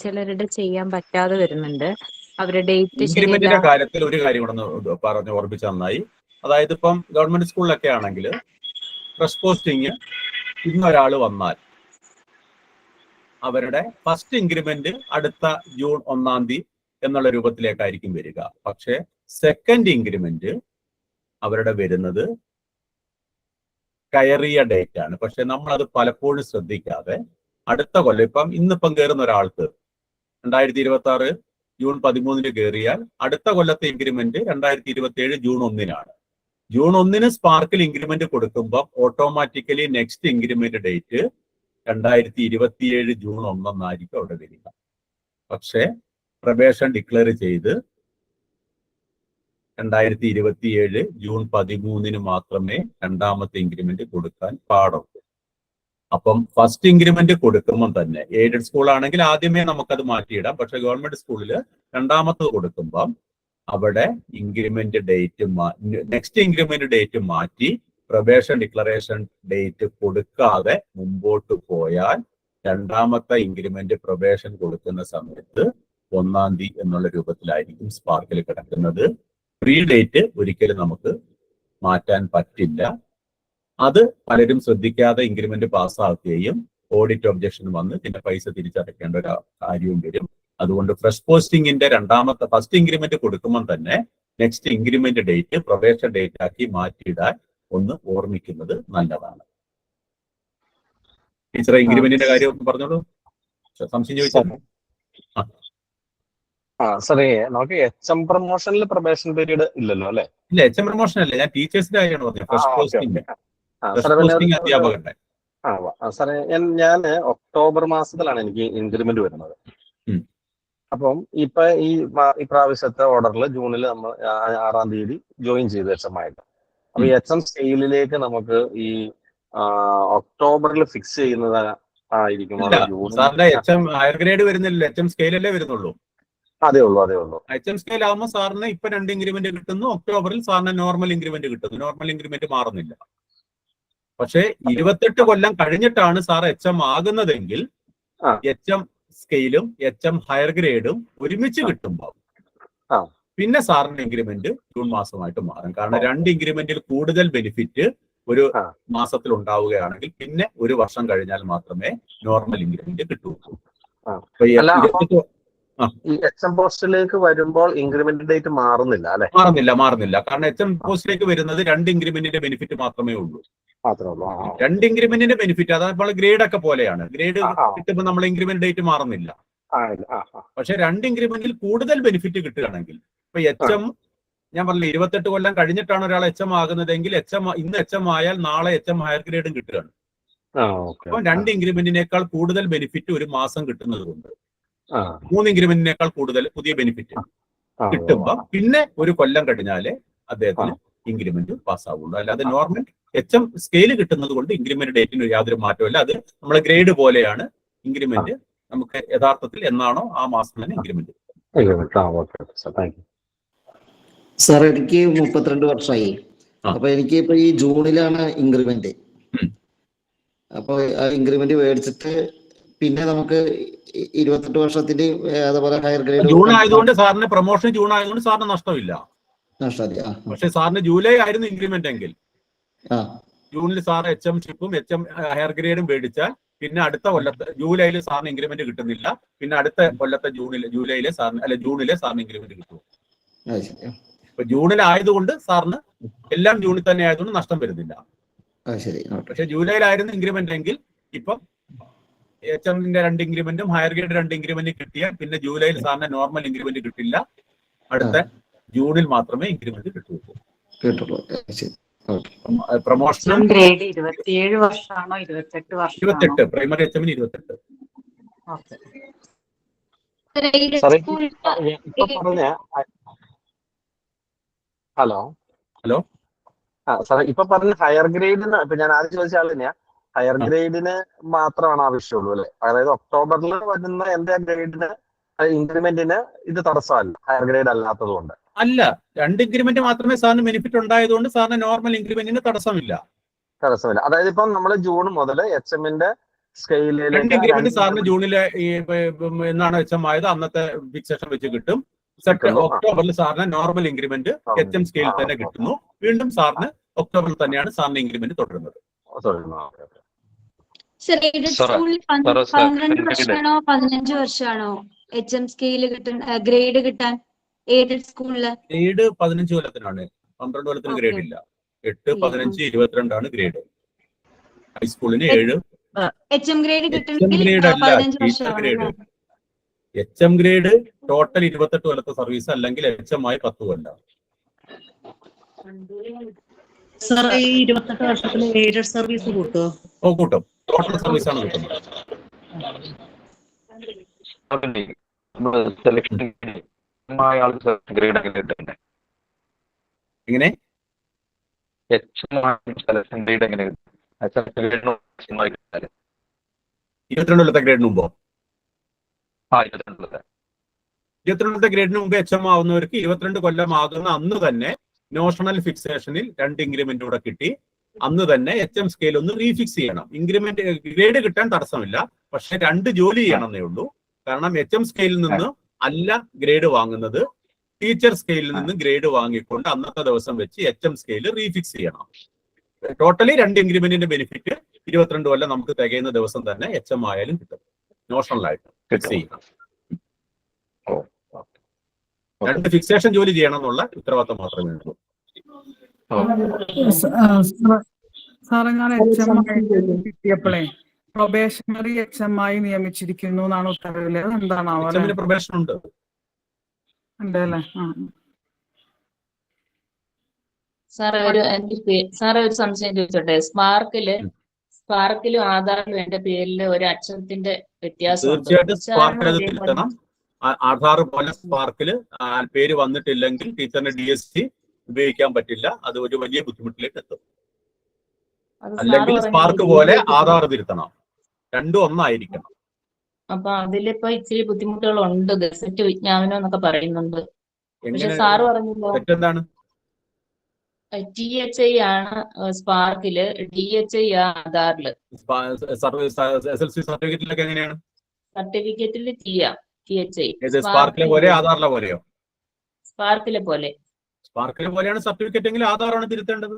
[SPEAKER 10] ചിലരുടെ ചെയ്യാൻ പറ്റാതെ വരുന്നുണ്ട്. അവരുടെ ഡേറ്റ്
[SPEAKER 1] ഇൻക്രിമെന്റിന്റെ കാര്യത്തിൽ ഒരു കാര്യം കൂടെ പറഞ്ഞ് ഓർമ്മിച്ച നന്നായി. അതായത് ഇപ്പം ഗവൺമെന്റ് സ്കൂളിലൊക്കെ ആണെങ്കിൽ ഫ്രഷ് പോസ്റ്റിങ് ഇന്നൊരാൾ വന്നാൽ അവരുടെ ഫസ്റ്റ് ഇൻക്രിമെന്റ് അടുത്ത ജൂൺ 1-ാം തീയതി എന്നുള്ള രൂപത്തിലേക്കായിരിക്കും വരിക. പക്ഷെ സെക്കൻഡ് ഇൻക്രിമെന്റ് അവരുടെ വരുന്നത് കയറിയ ഡേറ്റ് ആണ്. പക്ഷെ നമ്മളത് പലപ്പോഴും ശ്രദ്ധിക്കാതെ അടുത്ത കൊല്ലം ഇന്നിപ്പം കയറുന്ന ഒരാൾക്ക് 2026 ജൂൺ 13 കയറിയാൽ അടുത്ത കൊല്ലത്തെ ഇൻക്രിമെന്റ് 2027 ജൂൺ 1-നാണ്. ജൂൺ 1 സ്പാർക്കിൽ ഇൻക്രിമെന്റ് കൊടുക്കുമ്പോൾ automatically next increment date 2027 June 1 അവിടെ വരിക. പക്ഷെ പ്രൊബേഷൻ ഡിക്ലെയർ ചെയ്ത് 2027 ജൂൺ 13 മാത്രമേ രണ്ടാമത്തെ ഇൻക്രിമെന്റ് കൊടുക്കാൻ പാടുള്ളൂ. അപ്പം ഫസ്റ്റ് ഇൻക്രിമെന്റ് കൊടുക്കുമ്പോൾ തന്നെ എയ്ഡഡ് സ്കൂൾ ആണെങ്കിൽ ആദ്യമേ നമുക്കത് മാറ്റിയിടാം. പക്ഷെ ഗവൺമെന്റ് സ്കൂളിൽ രണ്ടാമത്തത് കൊടുക്കുമ്പോൾ അവിടെ increment date next increment date മാറ്റി പ്രൊബേഷൻ ഡിക്ലറേഷൻ ഡേറ്റ് കൊടുക്കാതെ മുമ്പോട്ട് പോയാൽ രണ്ടാമത്തെ ഇൻക്രിമെന്റ് പ്രൊബേഷൻ കൊടുക്കുന്ന സമയത്ത് 1-ാം തീയതി എന്നുള്ള രൂപത്തിലായിരിക്കും സ്പാർക്കിൽ കിടക്കുന്നത്. പ്രീ ഡേറ്റ് ഒരിക്കലും നമുക്ക് മാറ്റാൻ പറ്റില്ല. അത് പലരും ശ്രദ്ധിക്കാതെ ഇൻക്രിമെന്റ് പാസ്സാക്കുകയും ഓഡിറ്റ് ഒബ്ജക്ഷൻ വന്ന് പിന്നെ പൈസ തിരിച്ചടയ്ക്കേണ്ട ഒരു കാര്യവും വരും. അതുകൊണ്ട് ഫ്രഷ് പോസ്റ്റിംഗിന്റെ ഫസ്റ്റ് ഇൻക്രിമെന്റ് കൊടുക്കുമ്പോൾ തന്നെ next increment date probation date ആക്കി മാറ്റിയിടാൻ ഒന്ന് ഓർമ്മിക്കുന്നത് നല്ലതാണ്. ടീച്ചറെ ഇൻക്രിമെന്റിന്റെ കാര്യം പറഞ്ഞോളൂ, സംശയം ചോദിച്ചാൽ.
[SPEAKER 12] സാറേ നമുക്ക് എച്ച് എം പ്രൊമോഷനിൽ പ്രൊബേഷൻ പീരീഡ് ഇല്ലല്ലോ അല്ലെ?
[SPEAKER 1] ഇല്ല, എച്ച് എം പ്രൊമോഷൻ അല്ലേ, ഞാൻ ടീച്ചേഴ്സിന്റെ കാര്യമാണ് പറഞ്ഞത്. ഫ്രഷ് പോസ്റ്റിംഗ് അധ്യാപകരുടെ.
[SPEAKER 12] സാറേ ഞാൻ ഒക്ടോബർ മാസത്തിലാണ് എനിക്ക് ഇൻക്രിമെന്റ് വരുന്നത്. അപ്പം ഇപ്പൊ ഈ പ്രാവശ്യത്തെ ഓർഡറിൽ ജൂണിൽ നമ്മൾ 6-ാം തീയതി ജോയിൻ ചെയ്തു എച്ച് എം ആയിട്ട്. അപ്പൊ എച്ച് എം സ്കെയിലിലേക്ക് നമുക്ക് ഈ ഒക്ടോബറിൽ ഫിക്സ് ചെയ്യുന്നത് ആയിരിക്കും.
[SPEAKER 1] സാറിന്റെ എച്ച് എം ഹയർ ഗ്രേഡ് വരുന്നില്ല, എച്ച് എം സ്കെയിലല്ലേ വരുന്നുള്ളൂ.
[SPEAKER 12] അതേ ഉള്ളൂ.
[SPEAKER 1] എച്ച് എം സ്കെയിൽ ആകുമ്പോൾ സാറിന് ഇപ്പൊ 2 ഇൻക്രിമെന്റ് കിട്ടുന്നു, ഒക്ടോബറിൽ സാറിന് നോർമൽ ഇൻക്രിമെന്റ് കിട്ടുന്നു. നോർമൽ ഇൻക്രിമെന്റ് മാറുന്നില്ല. പക്ഷേ 28 കൊല്ലം കഴിഞ്ഞിട്ടാണ് സാർ എച്ച് എം ആകുന്നതെങ്കിൽ എച്ച് എം സ്കെയിലും എച്ച് എം ഹയർ ഗ്രേഡും ഒരുമിച്ച് കിട്ടുമ്പോൾ പിന്നെ സാറിന്റെ ഇൻക്രിമെന്റ് ജൂൺ മാസമായിട്ട് മാറും. കാരണം 2 ഇൻക്രിമെന്റിൽ കൂടുതൽ ബെനിഫിറ്റ് ഒരു മാസത്തിൽ ഉണ്ടാവുകയാണെങ്കിൽ പിന്നെ ഒരു വർഷം കഴിഞ്ഞാൽ മാത്രമേ നോർമൽ ഇൻക്രിമെന്റ് കിട്ടുള്ളൂ.
[SPEAKER 12] ഈ എച്ച് എം പോസ്റ്റിലേക്ക് വരുമ്പോൾ ഇൻക്രിമെന്റ് ഡേറ്റ് മാറുന്നില്ല അല്ലെ?
[SPEAKER 1] മാറുന്നില്ല. കാരണം എച്ച് എം പോസ്റ്റിലേക്ക് വരുന്നത് 2 ഇൻക്രിമെന്റിന്റെ ബെനിഫിറ്റ് മാത്രമേ ഉള്ളൂ. 2 ഇൻക്രിമെന്റിന്റെ ബെനിഫിറ്റ് അതായത് നമ്മൾ ഗ്രേഡ് ഒക്കെ പോലെയാണ്. ഗ്രേഡ് കിട്ടുമ്പോൾ നമ്മൾ ഇൻക്രിമെന്റ് ഡേറ്റ് മാറുന്നില്ല. പക്ഷെ 2 ഇൻക്രിമെന്റിൽ കൂടുതൽ ബെനിഫിറ്റ് കിട്ടുകയാണെങ്കിൽ ഇപ്പൊ എച്ച് എം ഞാൻ പറഞ്ഞില്ല 28 കൊല്ലം കഴിഞ്ഞിട്ടാണ് ഒരാൾ എച്ച് എം ആകുന്നതെങ്കിൽ ഇന്ന് എച്ച് എം ആയാൽ നാളെ എച്ച് എം ഹയർ ഗ്രേഡും കിട്ടുകയാണ്. അപ്പൊ 2 ഇൻക്രിമെന്റിനേക്കാൾ കൂടുതൽ ബെനിഫിറ്റ് ഒരു മാസം കിട്ടുന്നത് കൊണ്ട് 3 ഇൻക്രിമെന്റിനേക്കാൾ കൂടുതൽ പുതിയ ബെനിഫിറ്റ് കിട്ടുമ്പോ പിന്നെ ഒരു കൊല്ലം കഴിഞ്ഞാലേ അദ്ദേഹത്തിന് ഇൻക്രിമെന്റ് പാസ്സാവുള്ളൂ. അല്ലാതെ നോർമൽ എച്ച് എം സ്കെയിൽ കിട്ടുന്നത് കൊണ്ട് ഇൻക്രിമെന്റ് ഡേറ്റിന് യാതൊരു മാറ്റമില്ല. അത് നമ്മളെ ഗ്രേഡ് പോലെയാണ്. ഇൻക്രിമെന്റ് നമുക്ക് യഥാർത്ഥത്തിൽ എന്നാണോ ആ മാസം തന്നെ ഇൻക്രിമെന്റ്.
[SPEAKER 13] സാർ എനിക്ക് 32 വർഷമായി. അപ്പൊ എനിക്ക് ഇപ്പൊ ഈ ജൂണിലാണ് ഇൻക്രിമെന്റ്. അപ്പൊ ആ ഇൻക്രിമെന്റ് മേടിച്ചിട്ട് പിന്നെ നമുക്ക് 28 വർഷത്തിന്റെ അതുപോലെ ഹയർ ഗ്രേഡ്
[SPEAKER 1] ജൂൺ ആയതുകൊണ്ട് സാറിന് പ്രൊമോഷൻ ജൂൺ ആയതുകൊണ്ട് സാറിന് നഷ്ടമില്ല. പക്ഷെ സാറിന് ജൂലൈ ആയിരുന്നു ഇൻക്രിമെന്റ് എങ്കിൽ ജൂണിൽ സാർ എച്ച് എം ഷിപ്പും എച്ച് എം ഹയർ ഗ്രേഡും മേടിച്ചാൽ പിന്നെ അടുത്ത കൊല്ലത്തെ ജൂലൈയിൽ സാറിന് ഇൻക്രിമെന്റ് കിട്ടുന്നില്ല. പിന്നെ അടുത്ത കൊല്ലത്തെ ജൂണിലെ സാറിന് ഇൻക്രിമെന്റ് കിട്ടും. ഇപ്പൊ ജൂണിലായതുകൊണ്ട് സാറിന് എല്ലാം ജൂണിൽ തന്നെ ആയതുകൊണ്ട് നഷ്ടം വരുന്നില്ല. പക്ഷെ ജൂലൈയിലായിരുന്നു ഇൻക്രിമെന്റ് എങ്കിൽ ഇപ്പം എച്ച് എമ്മിന്റെ 2 ഇൻക്രിമെന്റും ഹയർ ഗ്രേഡ് 2 ഇൻക്രിമെന്റ് കിട്ടിയാൽ പിന്നെ ജൂലൈയിൽ സാറിന് നോർമൽ ഇൻക്രിമെന്റ് കിട്ടില്ല. അടുത്ത ജൂണിൽ മാത്രമേ ഇൻക്രിമെന്റ് കിട്ടുള്ളൂ. Promotion
[SPEAKER 14] grade 27 വർഷമാണോ 28 വർഷമാണോ?
[SPEAKER 1] 28 പ്രൈമറി എച്ച് എമ്മിന് 28. ഹലോ
[SPEAKER 12] സാറേ ഇപ്പൊ പറഞ്ഞ ഹയർ ഗ്രേഡിന് ഇപ്പൊ ഞാൻ ആദ്യം ചോദിച്ച ആൾ തന്നെയാ. ഹയർ ഗ്രേഡിന് മാത്രമാണ് ആവശ്യമുള്ളൂ അല്ലെ? അതായത് ഒക്ടോബറിൽ വരുന്ന എന്റെ ഗ്രേഡിന് ഇൻക്രിമെന്റിന് ഇത് തടസ്സമല്ല, ഹയർ ഗ്രേഡ് അല്ലാത്തത് കൊണ്ട്
[SPEAKER 1] അല്ല. 2 ഇൻക്രിമെന്റ് മാത്രമേ സാറിന് ബെനിഫിറ്റ് ഉണ്ടായതുകൊണ്ട് സാറിന് നോർമൽ ഇൻക്രിമെന്റിന് തടസ്സമില്ല.
[SPEAKER 12] അതായത് ഇപ്പം നമ്മള് ജൂൺ മുതൽ എച്ച് എമ്മിന്റെ സ്കെയിലിൽ
[SPEAKER 1] 2 ഇൻക്രിമെന്റ് സാറിന് ജൂണിലെ എന്നാണ് എച്ച് എം ആയത് അന്നത്തെ ഫിക്സേഷൻ വെച്ച് കിട്ടും. ഒക്ടോബറിൽ സാറിന് normal increment H M scale തന്നെ കിട്ടുന്നു. വീണ്ടും സാറിന് ഒക്ടോബറിൽ തന്നെയാണ് സാറിന് ഇൻക്രിമെന്റ് തുടരുന്നത്.
[SPEAKER 15] 12 വർഷമാണോ 15 വർഷമാണോ എച്ച് എം സ്കെയിൽ ഗ്രേഡ് കിട്ടാൻ എയ്ഡഡ് സ്കൂളില്?
[SPEAKER 1] ഗ്രേഡ് 15 കൊല്ലത്തിനാണ്. 12 കൊല്ലത്തിന് ഗ്രേഡ് ഇല്ല. 8, 15, 22 ആണ് ഗ്രേഡ്. ഹൈസ്കൂളിന് 7.
[SPEAKER 15] എച്ച് എം ഗ്രേഡ് കിട്ടണമെങ്കിൽ 15 വർഷമാണ്.
[SPEAKER 1] എച്ച് എം ഗ്രേഡ് ടോട്ടൽ 28 കൊല്ലത്തെ സർവീസ് അല്ലെങ്കിൽ എച്ച് എം ആയി 10 കൊല്ലം.
[SPEAKER 16] സാർ ഈ 28 വർഷത്തിന് എയ്ഡഡ് സർവീസ് കൂട്ടോ?
[SPEAKER 1] കൂട്ടും. ടോട്ടൽ സർവീസ് ആണ് കിട്ടുന്നത്. എങ്ങനെ 22 കൊല്ലത്തെ ഗ്രേഡിന് മുമ്പോ? 22 കൊല്ലത്തെ ഗ്രേഡിന് മുമ്പ് എച്ച് എം ആവുന്നവർക്ക് 22 കൊല്ലം ആകുന്ന അന്ന് തന്നെ നോഷണൽ ഫിക്സേഷനിൽ 2 ഇൻക്രിമെന്റ് കൂടെ കിട്ടി. അന്ന് തന്നെ എച്ച് എം സ്കെയിൽ ഒന്ന് റീഫിക്സ് ചെയ്യണം. ഇൻക്രിമെന്റ് ഗ്രേഡ് കിട്ടാൻ തടസ്സമില്ല, പക്ഷെ 2 ജോലി ചെയ്യണമെന്നേ ഉള്ളൂ. കാരണം എച്ച് എം സ്കെയിലിൽ നിന്ന് അല്ല ഗ്രേഡ് വാങ്ങുന്നത്, ടീച്ചർ സ്കെയിലിൽ നിന്ന് ഗ്രേഡ് വാങ്ങിക്കൊണ്ട് അന്നത്തെ ദിവസം വെച്ച് എച്ച് എം സ്കെയിൽ റീഫിക്സ് ചെയ്യണം. ടോട്ടലി 2 ഇൻക്രിമെന്റിന്റെ ബെനിഫിറ്റ് 22 കൊല്ലം നമുക്ക് തികയുന്ന ദിവസം തന്നെ എച്ച് എം ആയാലും കിട്ടും. നോഷണലായിട്ട് ഫിക്സ് ചെയ്യണം. രണ്ട് ഫിക്സേഷൻ ജോലി ചെയ്യണം എന്നുള്ള ഉത്തരവാദിത്തം മാത്രമേ ഉള്ളൂ.
[SPEAKER 11] സാറേ ഞാൻ HM കിട്ടിയപ്പോഴേ പ്രൊബേഷണറി HM ആയി നിയമിച്ചിരിക്കുന്നു എന്നാണ് ഉത്തരവില്. എന്താണാവോ?
[SPEAKER 1] HM പ്രൊബേഷൻ ഉണ്ട്
[SPEAKER 11] ഉണ്ടല്ലേ?
[SPEAKER 17] സാറേ ഒരു സംശയം ചോദിച്ചോട്ടെ? സ്പാർക്കിലും ആധാറിലും എന്റെ പേരിൽ ഒരു അക്ഷരത്തിന്റെ വ്യത്യാസമുണ്ട്.
[SPEAKER 1] തീർച്ചയായിട്ടും സ്പാർക്കിൽ അത് തിരുത്തണം. ആധാർ പോലെ സ്പാർക്കില് പേര് വന്നിട്ടില്ലെങ്കിൽ ടീച്ചറിന്റെ DSC ഉപയോഗിക്കാൻ പറ്റില്ല. അത് ഒരു വലിയ ബുദ്ധിമുട്ടിലേക്ക് എത്തും. അല്ലെങ്കിൽ സ്പാർക്ക് പോലെ ആധാർ തിരുത്തണം. രണ്ടും ഒന്നായിരിക്കണം.
[SPEAKER 17] അപ്പൊ അതിലിപ്പോ ഇച്ചിരി ബുദ്ധിമുട്ടുകളുണ്ട്. ഗസറ്റ് വിജ്ഞാപനം എന്നൊക്കെ പറയുന്നുണ്ട്. പക്ഷെ സാറ് പറഞ്ഞല്ലോ
[SPEAKER 1] തെറ്റെന്താണ്?
[SPEAKER 17] THI ആണ് സ്പാർക്കില്, DHI ആധാറില്.
[SPEAKER 1] SSLC സർട്ടിഫിക്കറ്റിലൊക്കെ എങ്ങനെയാണ്?
[SPEAKER 17] സർട്ടിഫിക്കറ്റിൽ THI.
[SPEAKER 1] സ്പാർക്കിലെ പോലെ ആധാറിലെ പോലെയോ?
[SPEAKER 17] സ്പാർക്കിലെ പോലെ.
[SPEAKER 1] സ്പാർക്കിലെ പോലെയാണ് സർട്ടിഫിക്കറ്റ് എങ്കിൽ ആധാറാണ് തിരുത്തേണ്ടത്.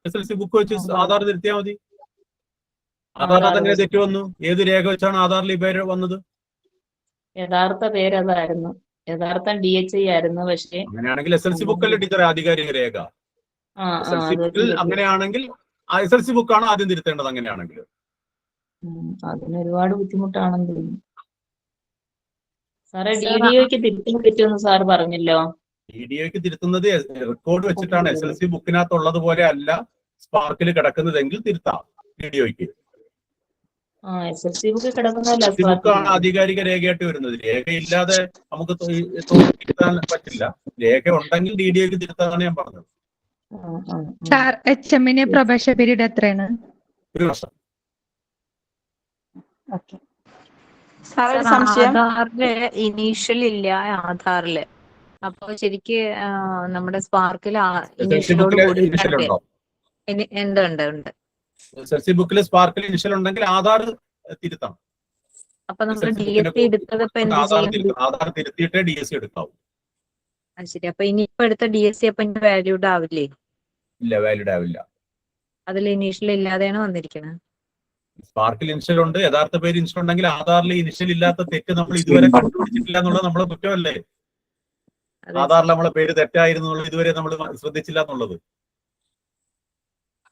[SPEAKER 1] SSLC ബുക്ക് വെച്ച് ആധാർ തിരുത്തിയാൽ മതി. ആധാറിനകത്ത് എങ്ങനെ തെറ്റ് വന്നു? ഏത് രേഖ വെച്ചാണ് ആധാറിൽ ഈ പേര് വന്നത്?
[SPEAKER 17] യഥാർത്ഥ പേര് അതായിരുന്നു. യഥാർത്ഥം DHI ആയിരുന്നു. പക്ഷേ
[SPEAKER 1] അങ്ങനെയാണെങ്കിൽ SSLC ബുക്കല്ലേ ടീച്ചറെ ആധികാരിക രേഖ? SSLC ബുക്കിൽ അങ്ങനെയാണെങ്കിൽ SSLC ബുക്കാണ് ആദ്യം തിരുത്തേണ്ടത്. അങ്ങനെയാണെങ്കിൽ
[SPEAKER 17] അതിന് ഒരുപാട് ബുദ്ധിമുട്ടാണെന്ന് തോന്നുന്നു. സാറേ DDOയ്ക്ക് തിരുത്താൻ പറ്റുമെന്ന് സാർ പറഞ്ഞല്ലോ.
[SPEAKER 1] DDOയ്ക്ക് തിരുത്തുന്നത് റെക്കോർഡ് വെച്ചിട്ടാണ്. SSLC ബുക്കിനകത്തുള്ളത് പോലെ അല്ല സ്പാർക്കിൽ കിടക്കുന്നതെങ്കിൽ തിരുത്താം DDOയ്ക്ക്.
[SPEAKER 17] SSLC ബുക്കിൽ കിടക്കുന്നതല്ല
[SPEAKER 1] ബുക്കാണ് ആധികാരിക രേഖയായിട്ട് വരുന്നത്. രേഖയില്ലാതെ നമുക്ക് തിരുത്താൻ പറ്റില്ല. രേഖ ഉണ്ടെങ്കിൽ DDOയ്ക്ക് തിരുത്താനാണ് ഞാൻ പറഞ്ഞത്.
[SPEAKER 10] HMന് പ്രൊബേഷൻ പീരീഡ് എത്രയാണ്?
[SPEAKER 1] 1 വർഷം.
[SPEAKER 10] ആധാറില് ഇനീഷ്യൽ ഇല്ല ആധാറില്. അപ്പൊ ശരിക്ക് നമ്മുടെ സ്പാർക്കിൽ ഇനീഷ്യലോട് കൂടി ഉണ്ട്.
[SPEAKER 1] SSLC ബുക്കിൽ സ്പാർക്കിൽ ഇനിഷ്യൽ ഉണ്ടെങ്കിൽ ആധാർ തിരുത്തണം.
[SPEAKER 10] അപ്പൊ നമ്മൾ DSC എടുത്തത് ഇപ്പൊ എന്ത് ചെയ്യും?
[SPEAKER 1] ആധാർ തിരുത്തിയിട്ടേ DSC എടുക്കാവൂ.
[SPEAKER 10] ശരി. അപ്പൊ ഇനിയിപ്പോ എടുത്ത DSC അപ്പൊ വാല്യൂഡ് ആവില്ലേ?
[SPEAKER 1] ഇല്ല, വാലിഡ് ആവില്ല.
[SPEAKER 10] അതിൽ ഇനീഷ്യൽ ഇല്ലാതെയാണ് വന്നിരിക്കുന്നത്.
[SPEAKER 1] സ്പാർക്കിൽ ഇനിഷ്യൽ ഉണ്ട്, യഥാർത്ഥ പേര് ഇനിഷ്യൽ ഉണ്ടെങ്കിൽ ആധാറിൽ ഇനിഷ്യൽ ഇല്ലാത്ത തെറ്റ് നമ്മൾ ഇതുവരെ കണ്ടുപിടിച്ചിട്ടില്ല എന്നുള്ളത് നമ്മളെ കുറ്റമല്ലേ? ആധാറിൽ നമ്മളെ പേര് തെറ്റായിരുന്നു എന്നുള്ളത് ഇതുവരെ നമ്മൾ ശ്രദ്ധിച്ചില്ല എന്നുള്ളത്.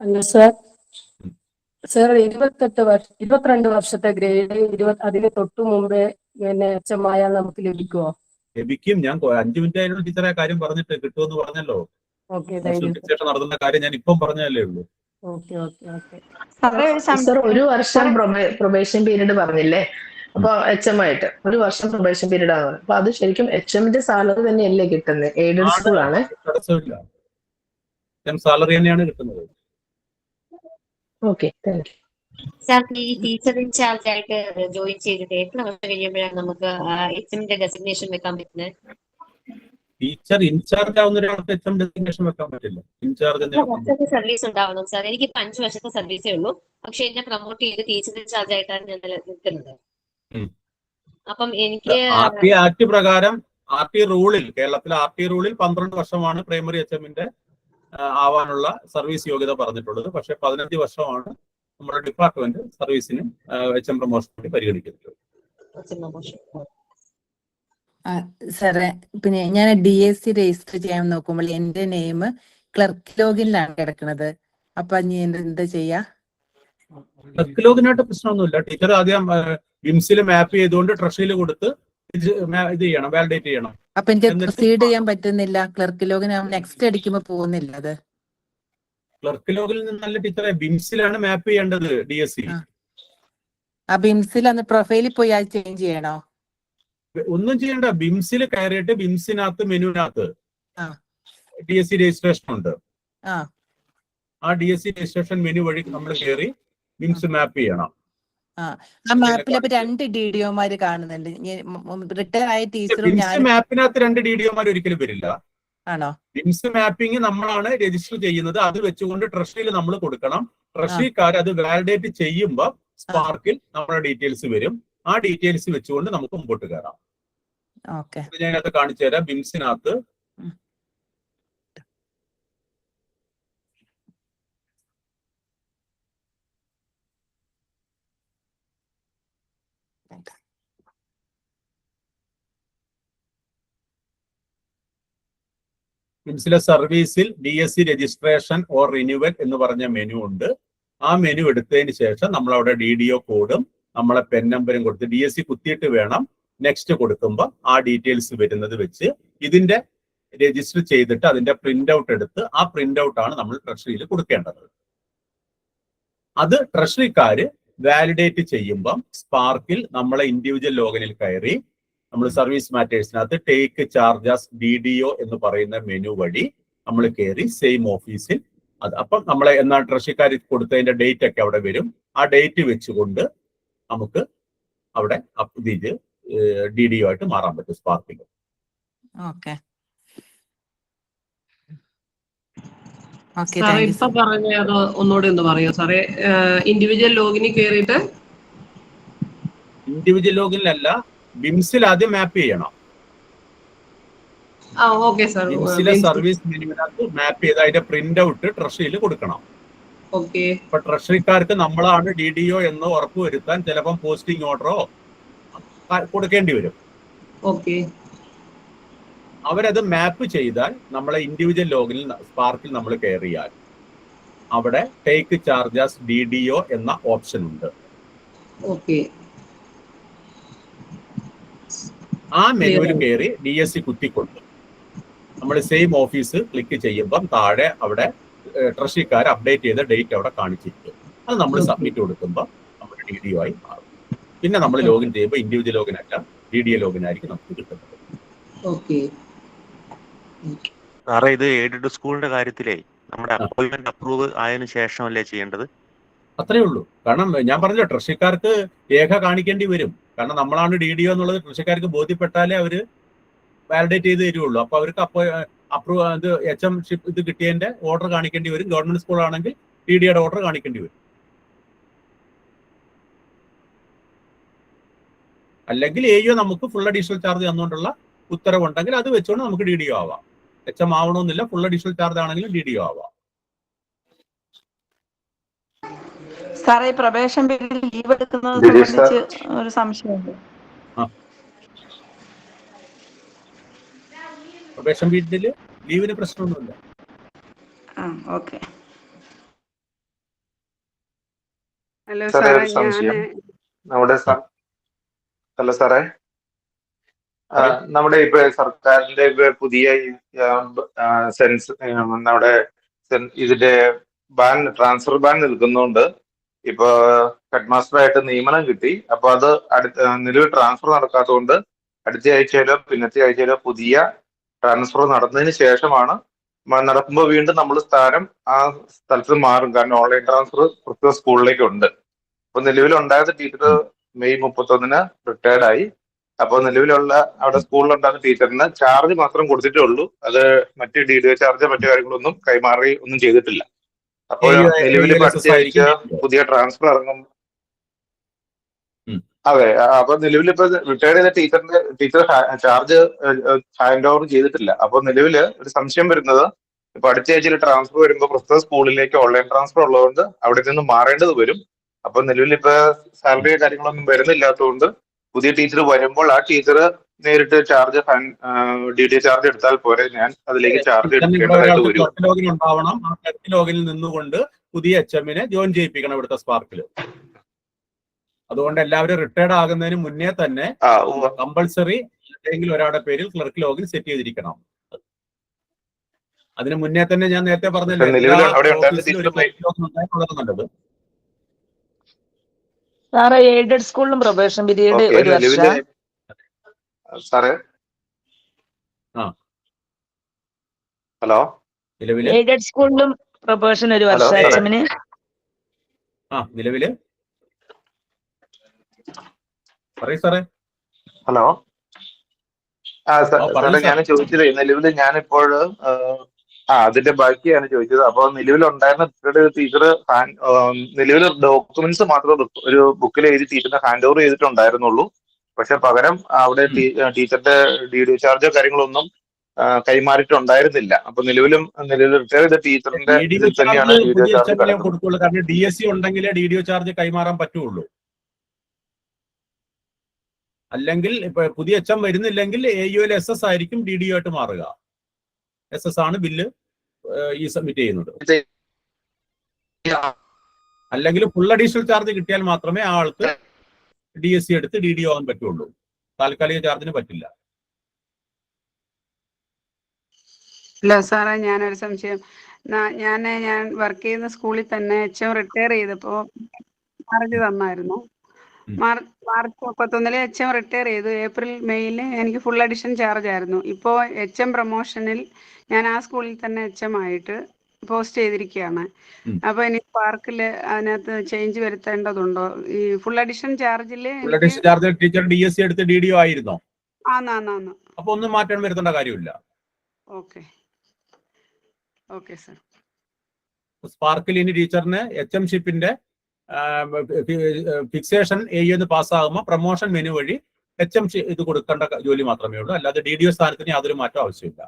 [SPEAKER 18] അല്ല സാർ, 22 വർഷത്തെ ഗ്രേഡ് അതിന് തൊട്ടു മുമ്പേ HM ആയാൽ നമുക്ക് ലഭിക്കുമോ?
[SPEAKER 1] ലഭിക്കും. ഞാൻ 5 മിനിറ്റ് ആയിരുന്നു ടീച്ചറെ കാര്യം പറഞ്ഞിട്ട് കിട്ടുമെന്ന് പറഞ്ഞല്ലോ. ഫിക്സേഷൻ നടത്തുന്ന കാര്യം ഞാൻ ഇപ്പം പറഞ്ഞതല്ലേ ഉള്ളൂ.
[SPEAKER 18] സർ, 1 വർഷം പ്രൊബേഷൻ പീരീഡ് പറഞ്ഞില്ലേ? അപ്പൊ HM ആയിട്ട് 1 വർഷം പ്രൊബേഷൻ പീരീഡ് ആണ്. അപ്പൊ അത് ശരിക്കും HMന്റെ സാലറി തന്നെയല്ലേ കിട്ടുന്നത്? എയ്ഡഡ് സ്കൂൾ ആണ്.
[SPEAKER 1] സാലറി തന്നെയാണ് കിട്ടുന്നത്.
[SPEAKER 18] Okay, thank you.
[SPEAKER 15] സാർ, ഈ ടീച്ചർ ഇൻചാർജ് ആയിട്ട് ജോയിൻ ചെയ്തിട്ട് എത്ര വർഷം കഴിയുമ്പോഴാണ് നമുക്ക് HMന്റെ ഡെസിഗ്നേഷൻ വെക്കാൻ പറ്റുന്നത്?
[SPEAKER 1] ടീച്ചർ ഇൻചാർജ് ആവുന്ന ഒരാൾക്ക് HM ഡെസിഗ്നേഷൻ വെക്കാൻ പറ്റില്ല. ഇൻചാർജ്
[SPEAKER 15] സർവീസ് ഉണ്ടാവണം സാർ. എനിക്ക് 5 വർഷത്തെ സർവീസേ ഉള്ളൂ. പക്ഷെ എന്നെ പ്രൊമോട്ട് ചെയ്ത് ടീച്ചർ ഇൻചാർജ് ആയിട്ടാണ് ഞാൻ നിൽക്കുന്നത്. അപ്പം എനിക്ക്
[SPEAKER 1] ആക്ട് പ്രകാരം റൂളിൽ, കേരളത്തിലെ RT റൂളിൽ 12 വർഷമാണ് പ്രൈമറി HMന്റെ ആവാനുള്ള സർവീസ് യോഗ്യത പറഞ്ഞിട്ടുള്ളത്. പക്ഷെ 15 വർഷമാണ് നമ്മുടെ ഡിപ്പാർട്ട്മെന്റ് സർവീസിന് HM പ്രൊമോഷൻ വേണ്ടി പരിഗണിക്കുന്നത്.
[SPEAKER 7] സാറേ, പിന്നെ ഞാൻ DSC രജിസ്റ്റർ ചെയ്യാൻ നോക്കുമ്പോൾ എന്റെ നെയിം ക്ലർക്ക് ലോഗിനിലാണ് കിടക്കുന്നത്. അപ്പൊ എന്താ ചെയ്യാ?
[SPEAKER 1] ക്ലർക്ക് ലോഗിനായിട്ട് പ്രശ്നമൊന്നുമില്ല. ടീച്ചർ ആദ്യം വിംസിൽ മാപ്പ് ചെയ്തുകൊണ്ട് ട്രഷറിയിൽ കൊടുത്ത് ഇത് ചെയ്യണം, വാലിഡേറ്റ് ചെയ്യണം.
[SPEAKER 7] അപ്പൊ എനിക്ക് പ്രൊസീഡ് ചെയ്യാൻ പറ്റുന്നില്ല. ക്ലർക്ക് ലോഗിന് നെക്സ്റ്റ് അടിക്കുമ്പോ പോകുന്നില്ല. അത്
[SPEAKER 1] ക്ലർക്ക് ലോഗിൽ നിന്നല്ല ടീച്ചറെ, ബിംസിലാണ് മാപ്പ് ചെയ്യേണ്ടത് DSC.
[SPEAKER 7] ആ ബിംസിൽ അന്ന് പ്രൊഫൈലിൽ പോയി അത് ചേഞ്ച് ചെയ്യണോ?
[SPEAKER 1] ഒന്നും ചെയ്യണ്ട. ബിംസിൽ കയറിയിട്ട് ബിംസിനകത്ത് മെനുവിനകത്ത് DSC രജിസ്ട്രേഷൻ ഉണ്ട്. ആ DSC രജിസ്ട്രേഷൻ മെനു വഴി നമ്മൾ കയറി ബിംസ് മാപ്പ് ചെയ്യണം.
[SPEAKER 7] ആ മാപ്പിൽ അപ്പൊ 2 DDOമാര് കാണുന്നുണ്ട്. റിട്ടയർ ആയ ടീച്ചറും
[SPEAKER 1] മാപ്പിനകത്ത് 2 DDOമാർ ഒരിക്കലും വരില്ല.
[SPEAKER 7] ആണോ?
[SPEAKER 1] ബിംസ് മാപ്പിംഗ് നമ്മളാണ് രജിസ്റ്റർ ചെയ്യുന്നത്. അത് വെച്ചുകൊണ്ട് ട്രഷറിയിൽ നമ്മൾ കൊടുക്കണം. ട്രഷറിക്കാർ അത് വാലിഡേറ്റ് ചെയ്യുമ്പോൾ സ്പാർക്കിൽ നമ്മുടെ ഡീറ്റെയിൽസ് വരും. ആ ഡീറ്റെയിൽസ് വെച്ചുകൊണ്ട് നമുക്ക് മുമ്പോട്ട് കയറാം. ഞാനത് കാണിച്ചു തരാം. ബിംസിനകത്ത് മിംസിലെ സർവീസിൽ DSC രജിസ്ട്രേഷൻ ഓർ റിന്യൂവൽ എന്ന് പറഞ്ഞ മെനു ഉണ്ട്. ആ മെനു എടുത്തതിന് ശേഷം നമ്മൾ അവിടെ DDO കോഡും നമ്മളെ പെൻ നമ്പറും കൊടുത്ത് DSC കുത്തിയിട്ട് വേണം നെക്സ്റ്റ് കൊടുക്കുമ്പോൾ ആ ഡീറ്റെയിൽസ് വരുന്നത് വെച്ച് ഇതിന്റെ രജിസ്റ്റർ ചെയ്തിട്ട് അതിന്റെ പ്രിന്റ് ഔട്ട് എടുത്ത് ആ പ്രിന്റ് ഔട്ട് ആണ് നമ്മൾ ട്രഷറിയിൽ കൊടുക്കേണ്ടത്. അത് ട്രഷറിക്കാര് വാലിഡേറ്റ് ചെയ്യുമ്പം സ്പാർക്കിൽ നമ്മളെ ഇൻഡിവിജ്വൽ ലോഗിനിൽ കയറി നമ്മൾ സർവീസ് മാറ്റേഴ്സിനകത്ത് ടേക്ക് ചാർജസ് DDO എന്ന് പറയുന്ന മെനു വഴി നമ്മൾ കയറി സെയിം ഓഫീസിൽ അത് അപ്പം നമ്മളെ എന്നാൽ ട്രഷറിക്കാർ കൊടുത്തതിന്റെ ഡേറ്റ് ഒക്കെ അവിടെ വരും. ആ ഡേറ്റ് വെച്ചുകൊണ്ട് നമുക്ക് അവിടെ ഇത് DDO ആയിട്ട് മാറാൻ പറ്റും സ്പാർക്കിൽ.
[SPEAKER 7] ഓക്കെ
[SPEAKER 19] സാറേ ഇപ്പൊ പറഞ്ഞത് ഒന്നുകൂടെ ഒന്ന് പറയോ സാറേ? ഇൻഡിവിജ്വൽ ലോഗിനിൽ കയറിയിട്ട്
[SPEAKER 1] ഇൻഡിവിജ്വൽ ലോഗിനിലല്ല, ബിംസിൽ ആദ്യം മാപ്പ് ചെയ്യണം.
[SPEAKER 19] Okay sir.
[SPEAKER 1] ബിംസിലെ സർവീസ് മെനുവിനകത്ത് മാപ്പ് ചെയ്ത് അതിന്റെ പ്രിന്റ് ഔട്ട് ട്രഷറിയിൽ കൊടുക്കണം.
[SPEAKER 19] ഓക്കെ.
[SPEAKER 1] ഇപ്പൊ ട്രഷറിക്കാർക്ക് നമ്മളാണ് DDO എന്ന് ഉറപ്പുവരുത്താൻ ചിലപ്പം പോസ്റ്റിംഗ് ഓർഡറോ കൊടുക്കേണ്ടി വരും.
[SPEAKER 19] ഓക്കെ.
[SPEAKER 1] അവരത് മാപ്പ് ചെയ്താൽ നമ്മളെ ഇൻഡിവിജ്വൽ ലോഗിനിൽ സ്പാർക്കിൽ നമ്മൾ കയറിയാൽ അവിടെ ടേക്ക് ചാർജസ് DDO എന്ന ഓപ്ഷൻ ഉണ്ട്.
[SPEAKER 19] ഓക്കെ.
[SPEAKER 1] ആ മെനുവിൽ കയറി DSC കുത്തിക്കൊണ്ട് നമ്മൾ സെയിം ഓഫീസ് ക്ലിക്ക് ചെയ്യുമ്പം താഴെ അവിടെ ട്രഷറിക്കാർ അപ്ഡേറ്റ് ചെയ്ത ഡേറ്റ് അവിടെ കാണിച്ചിരിക്കും. അത് നമ്മൾ സബ്മിറ്റ് കൊടുക്കുമ്പോൾ നമ്മൾ DDO ആയി മാറും. പിന്നെ നമ്മൾ ലോഗിൻ ചെയ്യുമ്പോൾ ഇൻഡിവിജ്വൽ ലോഗിൻ അല്ല DDO ലോഗിൻ ആയിരിക്കും നമുക്ക് കിട്ടുന്നത്.
[SPEAKER 19] ഓക്കെ.
[SPEAKER 20] സാറേ ഇത് എയ്ഡഡ് സ്കൂളിന്റെ കാര്യത്തിലേ നമ്മുടെ അപ്പോയിന്റ്മെന്റ് അപ്രൂവ് ആയതിനു ശേഷമല്ലേ ചെയ്യേണ്ടത്?
[SPEAKER 1] അത്രേ ഉള്ളൂ. കാരണം ഞാൻ പറഞ്ഞല്ലോ ട്രഷറിക്കാർക്ക് രേഖ കാണിക്കേണ്ടി വരും. കാരണം നമ്മളാണ് DDO എന്നുള്ളത് ട്രഷറിക്കാർക്ക് ബോധ്യപ്പെട്ടാലേ അവര് വാലിഡേറ്റ് ചെയ്ത് തരുള്ളൂ. അപ്പൊ അവർക്ക് അപ്രൂവ് ഇത് HM ഇത് കിട്ടിയതിന്റെ ഓർഡർ കാണിക്കേണ്ടി വരും. ഗവൺമെന്റ് സ്കൂൾ ആണെങ്കിൽ DDOയുടെ ഓർഡർ കാണിക്കേണ്ടി വരും. അല്ലെങ്കിൽ AO നമുക്ക് ഫുൾ അഡീഷണൽ ചാർജ് തന്നുകൊണ്ടുള്ള ഉത്തരവുണ്ടെങ്കിൽ അത് വെച്ചുകൊണ്ട് നമുക്ക് DDO ആവാം. HM ആവണമെന്നില്ല, ഫുൾ അഡീഷണൽ ചാർജ് ആണെങ്കിലും DDO ആവാം.
[SPEAKER 3] സാറേ ഈ പ്രവേശം പേരിൽ ലീവ് എടുക്കുന്നത് സംബന്ധിച്ച് ഒരു സംശയമുണ്ട്.
[SPEAKER 1] പ്രവേശം പീരീഡില് ലീവിന് പ്രശ്നമൊന്നുമില്ല.
[SPEAKER 3] ഓക്കെ.
[SPEAKER 12] ഹലോ സാറേ, ഹലോ സാറേ, നമ്മുടെ ഇപ്പൊ സർക്കാരിന്റെ പുതിയ സെൻസ് നമ്മുടെ ഇതിന്റെ ട്രാൻസ്ഫർ ബാൻ നിൽക്കുന്നതുകൊണ്ട് ഇപ്പൊ ഹെഡ് മാസ്റ്ററായിട്ട് നിയമനം കിട്ടി. അപ്പൊ അത് നിലവിൽ ട്രാൻസ്ഫർ നടക്കാത്തതുകൊണ്ട് അടുത്ത ആഴ്ചയിലോ പിന്നത്തെ ആഴ്ചയിലോ പുതിയ ട്രാൻസ്ഫർ നടന്നതിന് ശേഷമാണ് നടക്കുമ്പോൾ വീണ്ടും നമ്മൾ സ്ഥാനം ആ സ്ഥലത്ത് മാറും. കാരണം ഓൺലൈൻ ട്രാൻസ്ഫർ പ്രത്യേക സ്കൂളിലേക്കുണ്ട്. അപ്പൊ നിലവിലുണ്ടായിരുന്ന ടീച്ചർ മെയ് 31 റിട്ടയർഡ് ആയി. അപ്പോൾ നിലവിലുള്ള അവിടെ സ്കൂളിലുണ്ടാകുന്ന ടീച്ചറിന് ചാർജ് മാത്രം കൊടുത്തിട്ടേ ഉള്ളൂ. അത് മറ്റ് DDO ചാർജ് മറ്റു കാര്യങ്ങളൊന്നും കൈമാറി ഒന്നും ചെയ്തിട്ടില്ല. അപ്പോൾ നിലവിൽ അടുത്ത ആഴ്ച പുതിയ ട്രാൻസ്ഫർ ഇറങ്ങും. അതെ, അപ്പൊ നിലവിൽ ഇപ്പൊ റിട്ടയർഡ് ചെയ്ത ടീച്ചർ ചാർജ് ഹാൻഡ് ഓവർ ചെയ്തിട്ടില്ല. അപ്പൊ നിലവില് ഒരു സംശയം വരുന്നത് ഇപ്പൊ അടുത്ത ആഴ്ചയിൽ ട്രാൻസ്ഫർ വരുമ്പോൾ പ്രസ്തുത സ്കൂളിലേക്ക് ഓൺലൈൻ ട്രാൻസ്ഫർ ഉള്ളതുകൊണ്ട് അവിടെ നിന്ന് മാറേണ്ടത് വരും. അപ്പൊ നിലവിൽ ഇപ്പൊ സാലറി കാര്യങ്ങളൊന്നും വരുന്നില്ലാത്തതുകൊണ്ട് പുതിയ ടീച്ചർ വരുമ്പോൾ ആ ടീച്ചർ നേരിട്ട് ചാർജ് DDO ചാർജ് എടുത്താൽ പോരെ, ഞാൻ അതിലേക്ക് ചാർജ് എടുക്കേണ്ടതായിട്ട് വരും.
[SPEAKER 1] ലോഗിൻ ഉണ്ടാവണം. ആ ലോഗിനിൽ നിന്നുകൊണ്ട് പുതിയ HMനെ ജോയിൻ ചെയ്യിപ്പിക്കണം ഇവിടുത്തെ സ്പാർക്കിൽ. അതുകൊണ്ട് എല്ലാവരും റിട്ടയർഡ് ആകുന്നതിന് മുന്നേ തന്നെ കമ്പൾസറി ഏതെങ്കിലും ഒരാളുടെ പേരിൽ ക്ലർക്ക് ലോഗിൻ സെറ്റ് ചെയ്തിരിക്കണം. അതിന് മുന്നേ തന്നെ ഞാൻ നേരത്തെ പറഞ്ഞല്ലോ നല്ലത്.
[SPEAKER 3] സാറേ എയ്ഡഡ് സ്കൂളിലും പ്രൊബേഷൻ പീരീഡ് ഒരു വർഷം.
[SPEAKER 12] സാറേ ഹലോ,
[SPEAKER 3] എയ്ഡഡ് സ്കൂളിലും പ്രൊബേഷൻ ഒരു വർഷം HMന്.
[SPEAKER 1] നിലവില് പറയൂ സാറേ.
[SPEAKER 12] ഹലോ, സാറേ ഞാൻ ചോദിച്ചത് നിലവില് ഞാനിപ്പോൾ അതിന്റെ ബാക്കിയാണ് ചോദിച്ചത്. അപ്പൊ നിലവിലുണ്ടായിരുന്ന ടീച്ചർ നിലവിൽ ഡോക്യുമെന്റ്സ് മാത്രം ഒരു ബുക്കിൽ എഴുതി ടീച്ചറിന് ഹാൻഡ് ഓവർ ചെയ്തിട്ടുണ്ടായിരുന്നുള്ളൂ. പക്ഷെ പകരം അവിടെ ടീച്ചറിന്റെ DDO ചാർജോ കാര്യങ്ങളൊന്നും കൈമാറിയിട്ടുണ്ടായിരുന്നില്ല. അപ്പൊ നിലവിൽ റിട്ടയർ ചെയ്ത ടീച്ചറിന്റെ തന്നെയാണ് DDO ചാർജ്
[SPEAKER 1] കൊടുക്കുള്ളൂ. കാരണം DSC ഉണ്ടെങ്കിലേ DDO ചാർജ് കൈമാറാൻ പറ്റുള്ളൂ. അല്ലെങ്കിൽ ഇപ്പൊ പുതിയ HM വരുന്നില്ലെങ്കിൽ AUL SS ആയിരിക്കും DDO ആയിട്ട് മാറുക. SS ആണ് ബില്ല് ഈ സബ്മിറ്റ് ചെയ്യുന്നത്. അല്ലെങ്കിൽ ഫുൾ അഡീഷണൽ ചാർജ് കിട്ടിയാൽ മാത്രമേ ആ ആൾക്ക് DSC എടുത്ത് DDO ആവാൻ പറ്റുള്ളൂ. താൽക്കാലിക ചാർജിന് പറ്റില്ല.
[SPEAKER 21] അല്ല സാറേ, ഞാനൊരു സംശയം. ഞാൻ വർക്ക് ചെയ്യുന്ന സ്കൂളിൽ തന്നെ HM റിട്ടയർ ചെയ്തപ്പോൾ ചാർജ് തന്നായിരുന്നു. മാർച്ച് 31 HM റിട്ടയർ ചെയ്തു. ഏപ്രിൽ മെയ്യിൽ എനിക്ക് ഫുൾ അഡീഷൻ ചാർജ് ആയിരുന്നു. ഇപ്പോൾ HM പ്രൊമോഷനിൽ ഞാൻ ആ സ്കൂളിൽ തന്നെ HM ആയിട്ട് പോസ്റ്റ് ചെയ്തിരിക്കുകയാണ്. അപ്പൊ ഇനി സ്പാർക്കിൽ അതിനകത്ത് ചേഞ്ച് വരുത്തേണ്ടതുണ്ടോ? ഈ ഫുൾ അഡീഷൻ ചാർജിൽ
[SPEAKER 1] full additional charge teacher DSC എടുത്ത് DDO ആയിരുന്നോ?
[SPEAKER 21] ആന്ന്.
[SPEAKER 1] അപ്പൊ ഒന്നും മാറ്റം വരുത്തേണ്ട കാര്യമില്ല.
[SPEAKER 21] Okay sir.
[SPEAKER 1] സ്പാർക്കിൽ ഇനി ടീച്ചറിന് HM ഷിപ്പിന്റെ ഫിക്സേഷൻ AE പാസ്സാകുമ്പോൾ പ്രൊമോഷൻ മെനു വഴി HM ഇത് കൊടുക്കേണ്ട ജോലി മാത്രമേ ഉള്ളൂ. അല്ലാതെ DDO സ്ഥാനത്തിന് യാതൊരു മാറ്റം ആവശ്യമില്ല.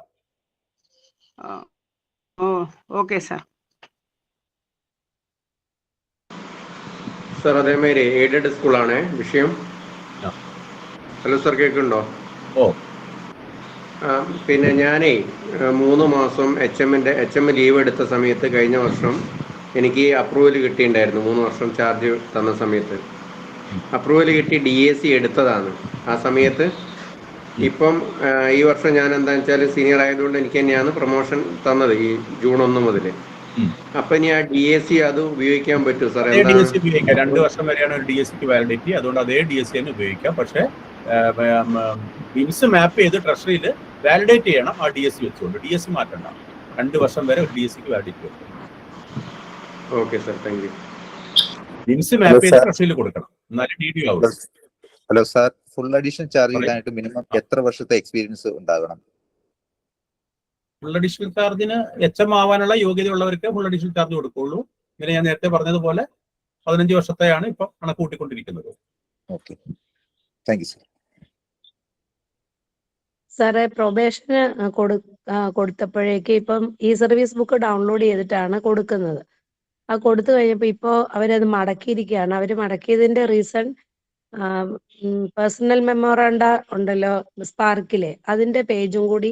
[SPEAKER 21] Okay sir.
[SPEAKER 6] സാർ അതേമാതിരി എയ്ഡഡ് സ്കൂളാണ് വിഷയം. ഹലോ സാർ, കേൾക്കുന്നുണ്ടോ? പിന്നെ ഞാനേ 3 മാസം HM ലീവ് എടുത്ത സമയത്ത് കഴിഞ്ഞ വർഷം എനിക്ക് അപ്രൂവൽ കിട്ടിയിട്ടുണ്ടായിരുന്നു. 3 വർഷം ചാർജ് തന്ന സമയത്ത് അപ്രൂവൽ കിട്ടി DSC എടുത്തതാണ് ആ സമയത്ത്. ഇപ്പം ഈ വർഷം ഞാൻ എന്താണെന്ന് വെച്ചാൽ സീനിയർ ആയതുകൊണ്ട് എനിക്ക് തന്നെയാണ് പ്രൊമോഷൻ തന്നത് ഈ ജൂൺ 1 മുതൽ. അപ്പൊ ഇനി ആ DSC അത് ഉപയോഗിക്കാൻ പറ്റും സാർ?
[SPEAKER 1] 2 വർഷം വരെയാണ് ഒരു DSCക്ക് വാലിഡിറ്റി. അതുകൊണ്ട് അതേ DSC തന്നെ ഉപയോഗിക്കാം. പക്ഷേ ബിൻസ് മാപ്പ് ചെയ്ത് ട്രഷറിയിൽ വാലിഡേറ്റ് ചെയ്യണം ആ DSC വെച്ചുകൊണ്ട്. DSC മാറ്റണ്ട. 2 വർഷം വരെ ഒരു DSCക്ക് വാലിഡിറ്റി വെക്കും.
[SPEAKER 6] Okay sir, thank you.
[SPEAKER 1] ബിൻസ് മാപ്പ് ചെയ്ത് ട്രഷറിയിൽ കൊടുക്കണം, എന്നാലും DDO ആവും.
[SPEAKER 22] Hello sir, full additional charge കിട്ടാനായിട്ട് മിനിമം എത്ര വർഷത്തെ എക്സ്പീരിയൻസ് ഉണ്ടാകണം?
[SPEAKER 1] ഫുൾ അഡീഷണൽ ചാർജിന് HM ആവാനുള്ള യോഗ്യതയുള്ളവർക്ക് ഫുൾ അഡീഷണൽ ചാർജ് കൊടുക്കുള്ളൂ. ഇങ്ങനെ ഞാൻ നേരത്തെ പറഞ്ഞതുപോലെ 15 വർഷത്തെയാണ് ഇപ്പൊ കണക്ക് കൂട്ടിക്കൊണ്ടിരിക്കുന്നത്.
[SPEAKER 22] Okay, thank you sir.
[SPEAKER 17] സാറേ, പ്രൊബേഷന് കൊടുത്തപ്പോഴേക്ക് ഇപ്പം ഈ സർവീസ് ബുക്ക് ഡൗൺലോഡ് ചെയ്തിട്ടാണ് കൊടുക്കുന്നത്. ആ കൊടുത്തു കഴിഞ്ഞപ്പോൾ ഇപ്പോൾ അവരത് മടക്കിയിരിക്കുകയാണ്. അവർ മടക്കിയതിന്റെ റീസൺ പേഴ്സണൽ മെമ്മോറാണ്ട ഉണ്ടല്ലോ സ്പാർക്കിലെ, അതിന്റെ പേജും കൂടി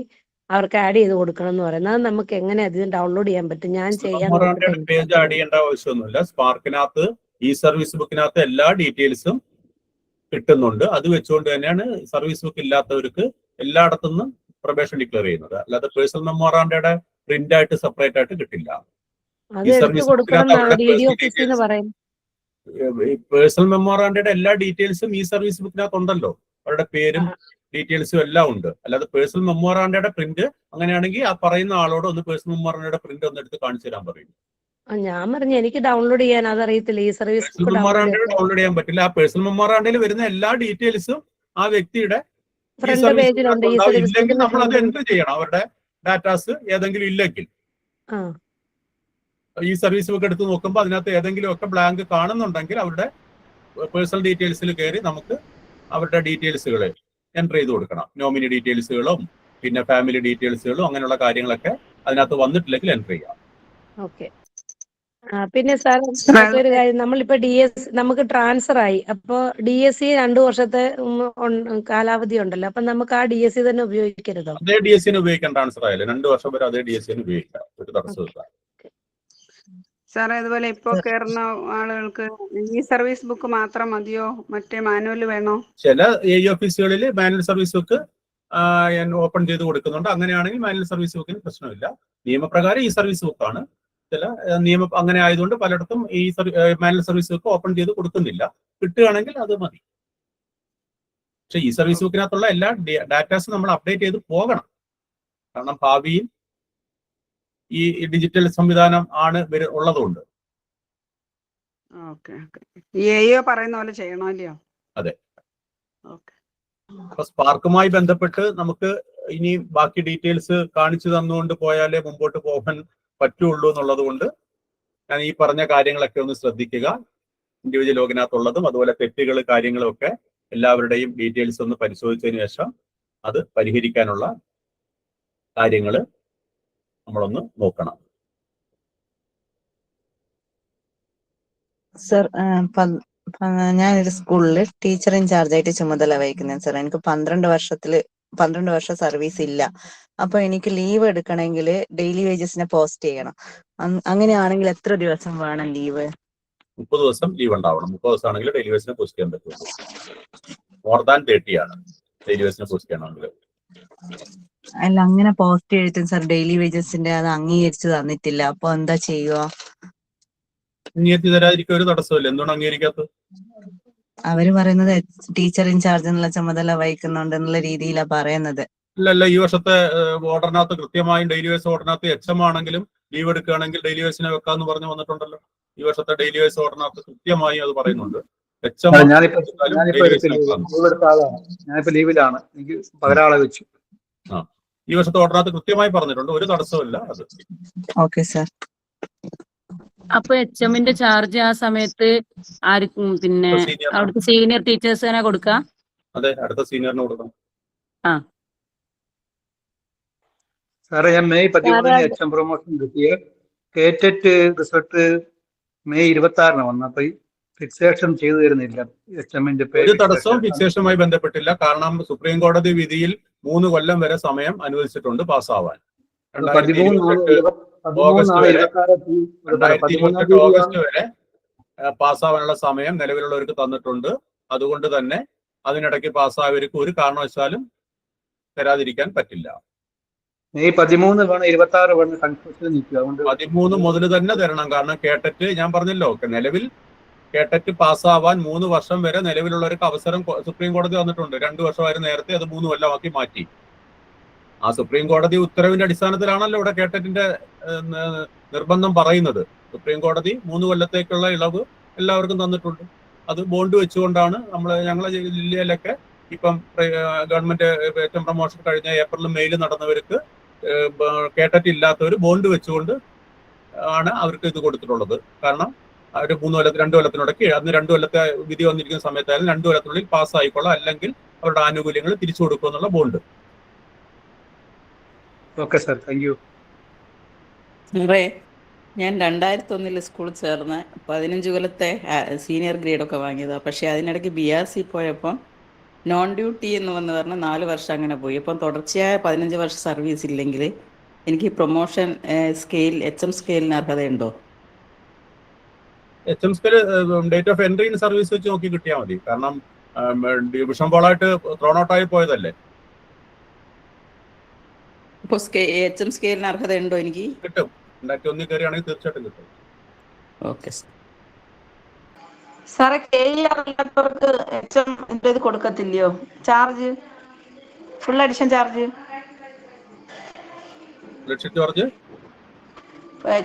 [SPEAKER 17] അവർക്ക് ആഡ് ചെയ്ത് കൊടുക്കണം എന്ന് പറയുന്നത്. അത് നമുക്ക് എങ്ങനെ അതിന് ഡൗൺലോഡ് ചെയ്യാൻ പറ്റും? ഞാൻ ചെയ്യാൻ
[SPEAKER 1] പേജ് ആഡ് ചെയ്യേണ്ട ആവശ്യമൊന്നുമില്ല. സ്പാർക്കിനകത്ത് ഈ സർവീസ് ബുക്കിനകത്ത് എല്ലാ ഡീറ്റെയിൽസും കിട്ടുന്നുണ്ട്. അത് വെച്ചുകൊണ്ട് തന്നെയാണ് സർവീസ് ബുക്ക് ഇല്ലാത്തവർക്ക് എല്ലായിടത്തുനിന്നും പ്രൊബേഷൻ ഡിക്ലെയർ ചെയ്യുന്നത്. അല്ലാതെ പേഴ്സണൽ മെമ്മോറാണ്ടയുടെ പ്രിന്റ് ആയിട്ട് സെപ്പറേറ്റ് ആയിട്ട് കിട്ടില്ല. ഈ സർവീസ് പേഴ്സണൽ മെമ്മോറാണ്ടയുടെ എല്ലാ ഡീറ്റെയിൽസും ഈ സർവീസ് ബുക്കിനകത്ത് ഉണ്ടല്ലോ. അവരുടെ പേരും ഡീറ്റെയിൽസും എല്ലാം ഉണ്ട്. അല്ലാതെ പേഴ്സണൽ മെമ്മോറാണ്ടയുടെ പ്രിന്റ് അങ്ങനെയാണെങ്കിൽ ആ പറയുന്ന ആളോട് ഒന്ന് പേഴ്സണൽ മെമ്മോറാണ്ടയുടെ പ്രിന്റ് ഒന്ന് എടുത്ത് കാണിച്ചു തരാൻ പറയും.
[SPEAKER 17] ഞാൻ പറഞ്ഞു എനിക്ക് ഡൗൺലോഡ് ചെയ്യാൻ അതറിയത്തില്ല. ഈ സർവീസ് ബുക്ക്
[SPEAKER 1] ഡൗൺലോഡ് ചെയ്യാൻ പറ്റില്ല. ആ പേഴ്സണൽ മെമ്മോറാണ്ടയിൽ വരുന്ന എല്ലാ ഡീറ്റെയിൽസും ആ വ്യക്തിയുടെ ഇല്ലെങ്കിൽ നമ്മൾ അത് എൻട്രി ചെയ്യണം. അവരുടെ ഡാറ്റാസ് ഏതെങ്കിലും ഇല്ലെങ്കിൽ ഈ സർവീസ് ബുക്ക് എടുത്ത് നോക്കുമ്പോൾ അതിനകത്ത് ഏതെങ്കിലും ഒക്കെ ബ്ലാങ്ക് കാണുന്നുണ്ടെങ്കിൽ അവരുടെ പേഴ്സണൽ ഡീറ്റെയിൽസിൽ കയറി നമുക്ക് അവരുടെ ഡീറ്റെയിൽസുകൾ എൻറ്റർ ചെയ്ത് കൊടുക്കണം. നോമിനി ഡീറ്റെയിൽസുകളും പിന്നെ ഫാമിലി ഡീറ്റെയിൽസുകളും അങ്ങനെയുള്ള കാര്യങ്ങളൊക്കെ അതിനകത്ത് വന്നിട്ടില്ലെങ്കിൽ എൻറ്റർ ചെയ്യാം.
[SPEAKER 17] ഓക്കെ. പിന്നെ സാർ ഒരു കാര്യം, നമ്മളിപ്പോ നമുക്ക് ട്രാൻസ്ഫർ ആയി. അപ്പൊ DSC 2 വർഷത്തെ കാലാവധി ഉണ്ടല്ലോ. അപ്പൊ നമുക്ക് ആ DSC തന്നെ ഉപയോഗിക്കരുതോ?
[SPEAKER 1] അതേ DSC ഉപയോഗിക്കാൻ ട്രാൻസ്ഫർ ആയാലും 2 വർഷം വരെ അതേ DSC ഉപയോഗിക്കാം. ഒരു തടസ്സമില്ല.
[SPEAKER 21] സാറേ, അതുപോലെ ഇപ്പോ കയറുന്ന ആളുകൾക്ക് ഈ സർവീസ് ബുക്ക് മാത്രം മതിയോ? മറ്റേ മാനുവൽ വേണോ?
[SPEAKER 1] ചില AE ഓഫീസുകളിൽ മാനുവൽ സർവീസ് ബുക്ക് ഓപ്പൺ ചെയ്ത് കൊടുക്കുന്നുണ്ട്. അങ്ങനെയാണെങ്കിൽ മാനുവൽ സർവീസ് ബുക്കിന് പ്രശ്നമില്ല. നിയമപ്രകാരം ഈ സർവീസ് ബുക്കാണ്. ചില നിയമം അങ്ങനെ ആയതുകൊണ്ട് പലയിടത്തും ഈ മാനുവൽ സർവീസ് ബുക്ക് ഓപ്പൺ ചെയ്ത് കൊടുക്കുന്നില്ല. കിട്ടുകയാണെങ്കിൽ അത് മതി. പക്ഷെ ഈ സർവീസ് ബുക്കിനകത്തുള്ള എല്ലാ ഡാറ്റാസും നമ്മൾ അപ്ഡേറ്റ് ചെയ്ത് പോകണം. കാരണം ഭാവിയിൽ ഈ ഡിജിറ്റൽ സംവിധാനം ആണ് ഉള്ളതുകൊണ്ട്.
[SPEAKER 21] പറയുന്ന പോലെ ചെയ്യണമല്ലോ.
[SPEAKER 1] അതെ. അപ്പൊ സ്പാർക്കുമായി ബന്ധപ്പെട്ട് നമുക്ക് ഇനി ബാക്കി ഡീറ്റെയിൽസ് കാണിച്ചു തന്നുകൊണ്ട് പോയാലേ മുമ്പോട്ട് പോകാൻ പറ്റുള്ളൂ എന്നുള്ളത് കൊണ്ട് ഞാൻ ഈ പറഞ്ഞ കാര്യങ്ങളൊക്കെ ഒന്ന് ശ്രദ്ധിക്കുക. ഇൻഡിവിജ്വൽ ലോഗിനകത്തുള്ളതും അതുപോലെ തെറ്റുകൾ കാര്യങ്ങളും ഒക്കെ എല്ലാവരുടെയും ഡീറ്റെയിൽസ് ഒന്ന് പരിശോധിച്ചതിന് ശേഷം അത് പരിഹരിക്കാനുള്ള കാര്യങ്ങൾ നമ്മളൊന്ന് നോക്കണം.
[SPEAKER 7] സർ, ഞാനൊരു സ്കൂളിൽ ടീച്ചർ ഇൻചാർജ് ആയിട്ട് ചുമതല വഹിക്കുന്നതാണ് സാർ. എനിക്ക് 12 വർഷത്തിൽ
[SPEAKER 2] 12 വർഷം സർവീസ് ഇല്ല. അപ്പൊ എനിക്ക് ലീവ് എടുക്കണമെങ്കിൽ ഡെയിലി വേജസിനെ പോസ്റ്റ് ചെയ്യണം. അങ്ങനെയാണെങ്കിൽ എത്ര ദിവസം വേണം ലീവ്?
[SPEAKER 1] 30 ദിവസം ലീവ് ഉണ്ടാവണം. 30 ദിവസം ആണെങ്കിൽ ഡെയിലി വേജസിനെ പോസ്റ്റ് ചെയ്യാൻ പറ്റുള്ളൂ. മോർ ദാൻ 30 ആണ് ഡെയിലി വേജസിനെ പോസ്റ്റ് ചെയ്യണമെങ്കിൽ.
[SPEAKER 2] അല്ല, അങ്ങനെ പോസ്റ്റ് ചെയ്തിട്ടും സാർ ഡെയിലി വേജസിന്റെ അത് അംഗീകരിച്ച് തന്നിട്ടില്ല. അപ്പൊ എന്താ ചെയ്യുക?
[SPEAKER 1] അംഗീകരിച്ച് തരാതിരിക്കും ഒരു തടസ്സമില്ല. എന്തുകൊണ്ട് അംഗീകരിക്കാത്തത്?
[SPEAKER 2] അവര് പറയുന്നത് ടീച്ചർ ഇൻചാർജ് എന്നുള്ള ചുമതല വഹിക്കുന്നുണ്ട് എന്നുള്ള രീതിയിലാണ് പറയുന്നത്.
[SPEAKER 1] അല്ല, ഈ വർഷത്തെ ഓർഡറിനകത്ത് കൃത്യമായും ഡെയിലി വേജ് ഓർഡറിനകത്ത് എച്ച്എം ആണെങ്കിലും ലീവ് എടുക്കുകയാണെങ്കിൽ ഡെയിലി വേജിനെ വെക്കാന്ന് പറഞ്ഞു വന്നിട്ടുണ്ടല്ലോ. ഈ വർഷത്തെ ഡെയിലി വേജ് ഓർഡറിനകത്ത് കൃത്യമായി അത് പറയുന്നുണ്ട്. എച്ച്എം
[SPEAKER 11] ഞാനിപ്പോ ലീവിലാണ്, എനിക്ക് പകരാളെ വെച്ചു.
[SPEAKER 1] ഈ വർഷത്തെ ഓർഡറിനകത്ത് കൃത്യമായി പറഞ്ഞിട്ടുണ്ട്. ഒരു തടസ്സമില്ല അത്.
[SPEAKER 2] Okay sir.
[SPEAKER 5] അപ്പൊ എച്ച്എമ്മിന്റെ ചാർജ് ആ സമയത്ത് ആർക്കും പിന്നെ അവിടുത്തെ സീനിയർ ടീച്ചേഴ്സ് തന്നെ കൊടുക്കാം?
[SPEAKER 1] അതെ, അടുത്ത സീനിയറിന് കൊടുക്കണം.
[SPEAKER 11] സാറേ, ഞാൻ മെയ് 13 എച്ച്എം പ്രൊമോഷൻ കിട്ടിയ കേറ്ററ്റ് റിസൾട്ട് മെയ് 26 വന്നു. അപ്പൊ ഫിക്സേഷൻ ചെയ്തു തരുന്നില്ല എച്ച്എമ്മിന്റെ പേര്.
[SPEAKER 1] ഒരു തടസ്സവും ഫിക്സേഷനുമായി ബന്ധപ്പെട്ടില്ല. കാരണം സുപ്രീം കോടതി വിധിയിൽ 3 കൊല്ലം വരെ സമയം അനുവദിച്ചിട്ടുണ്ട് പാസ്സാവാൻ. 2028 ഓഗസ്റ്റ് വരെ പാസ്സാവാനുള്ള സമയം നിലവിലുള്ളവർക്ക് തന്നിട്ടുണ്ട്. അതുകൊണ്ട് തന്നെ അതിനിടയ്ക്ക് പാസ്സായവർക്ക് ഒരു കാരണവശാലും തരാതിരിക്കാൻ പറ്റില്ല.
[SPEAKER 11] മെയ് 13 വേണം, 26 വേണം, കൺഫ്യൂഷൻ നിൽക്കുക. അതുകൊണ്ട്
[SPEAKER 1] 13 മുതൽ തന്നെ തരണം. കാരണം കേട്ടറ്റ് ഞാൻ പറഞ്ഞല്ലോ, നിലവിൽ കേട്ടറ്റ് പാസ്സാവാൻ 3 വർഷം വരെ നിലവിലുള്ളവർക്ക് അവസരം സുപ്രീം കോടതി തന്നിട്ടുണ്ട്. 2 വർഷമായിരുന്നു നേരത്തെ, അത് 3 കൊല്ലമാക്കി മാറ്റി. ആ സുപ്രീം കോടതി ഉത്തരവിന്റെ അടിസ്ഥാനത്തിലാണല്ലോ ഇവിടെ കേട്ടറ്റിന്റെ നിർബന്ധം പറയുന്നത്. സുപ്രീം കോടതി 3 കൊല്ലത്തേക്കുള്ള ഇളവ് എല്ലാവർക്കും തന്നിട്ടുണ്ട്. അത് ബോണ്ട് വെച്ചുകൊണ്ടാണ് ഞങ്ങളെ ജില്ലയിലൊക്കെ ഇപ്പം ഗവൺമെന്റ് ഏറ്റവും പ്രൊമോഷൻ കഴിഞ്ഞ ഏപ്രിലും മെയിലും നടന്നവർക്ക് കേട്ടറ്റ് ഇല്ലാത്തവർ ബോണ്ട് വെച്ചുകൊണ്ട് ആണ് അവർക്ക് ഇത് കൊടുത്തിട്ടുള്ളത്. കാരണം അവർ 2 കൊല്ലത്തിനിടയ്ക്ക് അന്ന് 2 കൊല്ലത്തെ വിധി വന്നിരിക്കുന്ന സമയത്തായാലും 2 കൊല്ലത്തിനുള്ളിൽ പാസ്സായിക്കൊള്ളാം, അല്ലെങ്കിൽ അവരുടെ ആനുകൂല്യങ്ങൾ തിരിച്ചു കൊടുക്കുക എന്നുള്ള bond.
[SPEAKER 11] Okay sir, thank U.
[SPEAKER 23] ഞാൻ 2001 സ്കൂളിൽ ചേർന്ന് 15 കൊല്ലത്തെ സീനിയർ ഗ്രേഡൊക്കെ വാങ്ങിയതാണ്. പക്ഷേ അതിനിടയ്ക്ക് BRC പോയപ്പം നോൺ ഡ്യൂട്ടി എന്ന് പറഞ്ഞ് 4 വർഷം അങ്ങനെ പോയി. അപ്പം തുടർച്ചയായ 15 വർഷം സർവീസ് ഇല്ലെങ്കിൽ എനിക്ക് promotion scale HM സ്കെയിലിന് അർഹതയുണ്ടോ?
[SPEAKER 1] HM scale date of entry in service വെച്ച് നോക്കി കിട്ടിയാൽ മതി. കാരണം ഡിവിഷൻ ബോളായിട്ട് ത്രോൺ ഔട്ട് ആയി പോയതല്ലേ.
[SPEAKER 23] ഇപ്പോൾ HM സ്കെയിലിന് അർഹതയുണ്ടോ? എനിക്ക്
[SPEAKER 1] കിട്ടും. 2001 കയറിയാണെങ്കിൽ തീർച്ചയായിട്ടും കിട്ടും.
[SPEAKER 23] ഓക്കെ
[SPEAKER 3] സാറേ, KER ഇല്ലാത്തവർക്ക് HM ഇത് കൊടുക്കത്തില്ലയോ charge? Full addition charge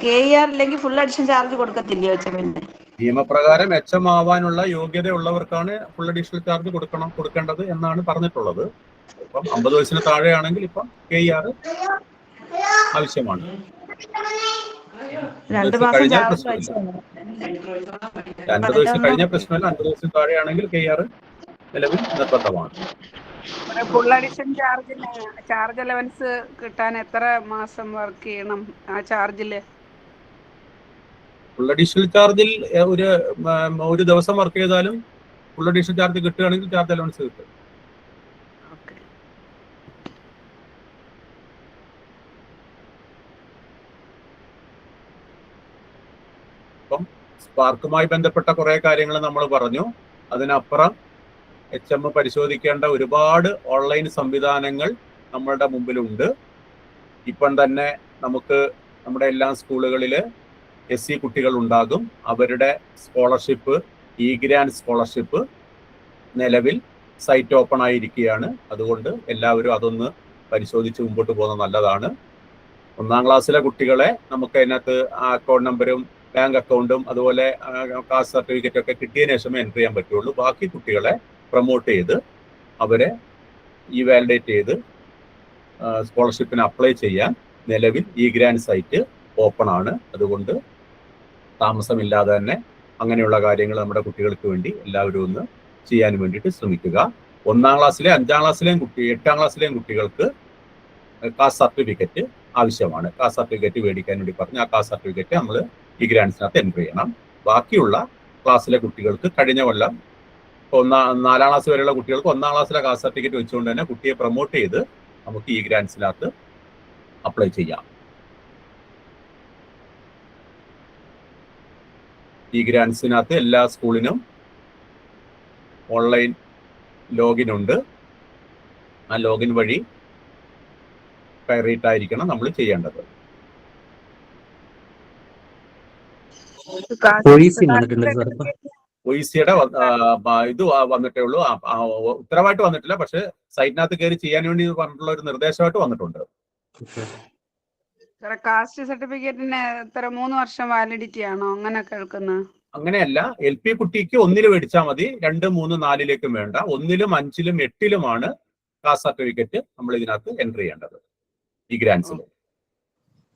[SPEAKER 3] KER ഇല്ലെങ്കിൽ ഫുൾ അഡിഷൻ ചാർജ് കൊടുക്കത്തില്ലയോ HMന്റെ?
[SPEAKER 1] നിയമപ്രകാരം HM ആവാനുള്ള യോഗ്യത ഉള്ളവർക്കാണ് ഫുൾ അഡീഷണൽ ചാർജ് കൊടുക്കേണ്ടത് എന്നാണ് പറഞ്ഞിട്ടുള്ളത്. ഇപ്പം 50 വയസ്സിന് താഴെയാണെങ്കിൽ ഇപ്പം KER ആവശ്യമാണ്.
[SPEAKER 3] 2 മാസം
[SPEAKER 1] കഴിഞ്ഞാൽ പ്രശ്നമില്ല. 50 വയസ്സ് കഴിഞ്ഞ പ്രശ്നമില്ല. 50 വയസ്സിന് താഴെയാണെങ്കിൽ KER നിലവിൽ നിർബന്ധമാണ്.
[SPEAKER 21] ഫുൾ അഡിഷൻ ചാർജ് അലവൻസ് കിട്ടാൻ എത്ര മാസം വർക്ക് ചെയ്യണം ആ ചാർജില്?
[SPEAKER 1] ഫുൾ അഡീഷണൽ ചാർജിൽ ഒരു ദിവസം വർക്ക് ചെയ്താലും ഫുൾ അഡീഷണൽ ചാർജ് കിട്ടുകയാണെങ്കിൽ ചാർജ് അലവൻസ് കിട്ടും. അപ്പം സ്പാർക്കുമായി ബന്ധപ്പെട്ട കുറെ കാര്യങ്ങൾ നമ്മൾ പറഞ്ഞു. അതിനപ്പുറം HM പരിശോധിക്കേണ്ട ഒരുപാട് ഓൺലൈൻ സംവിധാനങ്ങൾ നമ്മളുടെ മുമ്പിലുണ്ട്. ഇപ്പം തന്നെ നമുക്ക് നമ്മുടെ എല്ലാ സ്കൂളുകളിൽ SC കുട്ടികൾ ഉണ്ടാകും. അവരുടെ സ്കോളർഷിപ്പ്, ഗ്രാൻഡ് സ്കോളർഷിപ്പ് നിലവിൽ സൈറ്റ് ഓപ്പൺ ആയിരിക്കുകയാണ്. അതുകൊണ്ട് എല്ലാവരും അതൊന്ന് പരിശോധിച്ച് മുമ്പോട്ട് പോകുന്നത് നല്ലതാണ്. 1-ാം ക്ലാസ്സിലെ കുട്ടികളെ നമുക്ക് അതിനകത്ത് അക്കൗണ്ട് നമ്പറും ബാങ്ക് അക്കൗണ്ടും അതുപോലെ കാസ്റ്റ് സർട്ടിഫിക്കറ്റ് ഒക്കെ കിട്ടിയതിനു ശേഷമേ എൻട്രി ചെയ്യാൻ പറ്റുള്ളൂ. ബാക്കി കുട്ടികളെ പ്രൊമോട്ട് ചെയ്ത് അവരെ വാലിഡേറ്റ് ചെയ്ത് സ്കോളർഷിപ്പിന് അപ്ലൈ ചെയ്യാൻ നിലവിൽ ഗ്രാൻഡ് സൈറ്റ് ഓപ്പൺ ആണ്. അതുകൊണ്ട് താമസമില്ലാതെ തന്നെ അങ്ങനെയുള്ള കാര്യങ്ങൾ നമ്മുടെ കുട്ടികൾക്ക് വേണ്ടി എല്ലാവരും ഒന്ന് ചെയ്യാൻ വേണ്ടിയിട്ട് ശ്രമിക്കുക. 1-ാം ക്ലാസ്സിലെ 5-ാം ക്ലാസ്സിലെയും 8-ാം ക്ലാസ്സിലെയും കുട്ടികൾക്ക് കാസ്റ്റ് സർട്ടിഫിക്കറ്റ് ആവശ്യമാണ്. കാസ്റ്റ് സർട്ടിഫിക്കറ്റ് മേടിക്കാൻ വേണ്ടി പറഞ്ഞ് ആ കാസ്റ്റ് സർട്ടിഫിക്കറ്റ് നമ്മൾ ഗ്രാൻഡ്സിനകത്ത് എൻട്രി ചെയ്യണം. ബാക്കിയുള്ള ക്ലാസ്സിലെ കുട്ടികൾക്ക് കഴിഞ്ഞ കൊല്ലം ഇപ്പോൾ 4ാം ക്ലാസ് വരെയുള്ള കുട്ടികൾക്ക് 1ാം ക്ലാസ്സിലെ കാസ്റ്റ് സർട്ടിഫിക്കറ്റ് വെച്ചുകൊണ്ട് തന്നെ കുട്ടിയെ പ്രൊമോട്ട് ചെയ്ത് നമുക്ക് ഈ ഗ്രാൻസിനകത്ത് അപ്ലൈ ചെയ്യാം. ഈ ഗ്രാൻസിനകത്ത് എല്ലാ സ്കൂളിനും ഓൺലൈൻ ലോഗിൻ ഉണ്ട്. ആ ലോഗിൻ വഴി കയറിയിട്ടായിരിക്കണം നമ്മൾ ചെയ്യേണ്ടത്. ഒഇസിയുടെ ഇത് വന്നിട്ടേ ഉള്ളൂ, ഉത്തരവായിട്ട് വന്നിട്ടില്ല. പക്ഷെ സൈറ്റിനകത്ത് കയറി ചെയ്യാൻ വേണ്ടി പറഞ്ഞിട്ടുള്ള ഒരു നിർദ്ദേശമായിട്ട് വന്നിട്ടുണ്ട്.
[SPEAKER 21] കാസ്റ്റ് സർട്ടിഫിക്കറ്റിന് എത്ര 3 വർഷം വാലിഡിറ്റി ആണോ അങ്ങനെ കേൾക്കുന്നത്?
[SPEAKER 1] അങ്ങനെയല്ല, LP കുട്ടിക്ക് 1 മേടിച്ചാൽ മതി, 2, 3, 4 വേണ്ട. 1, 5, 8 കാസ്റ്റ് സർട്ടിഫിക്കറ്റ് നമ്മൾ ഇതിനകത്ത് എൻട്രി ചെയ്യേണ്ടത് ഈ ഗ്രാൻസിൽ.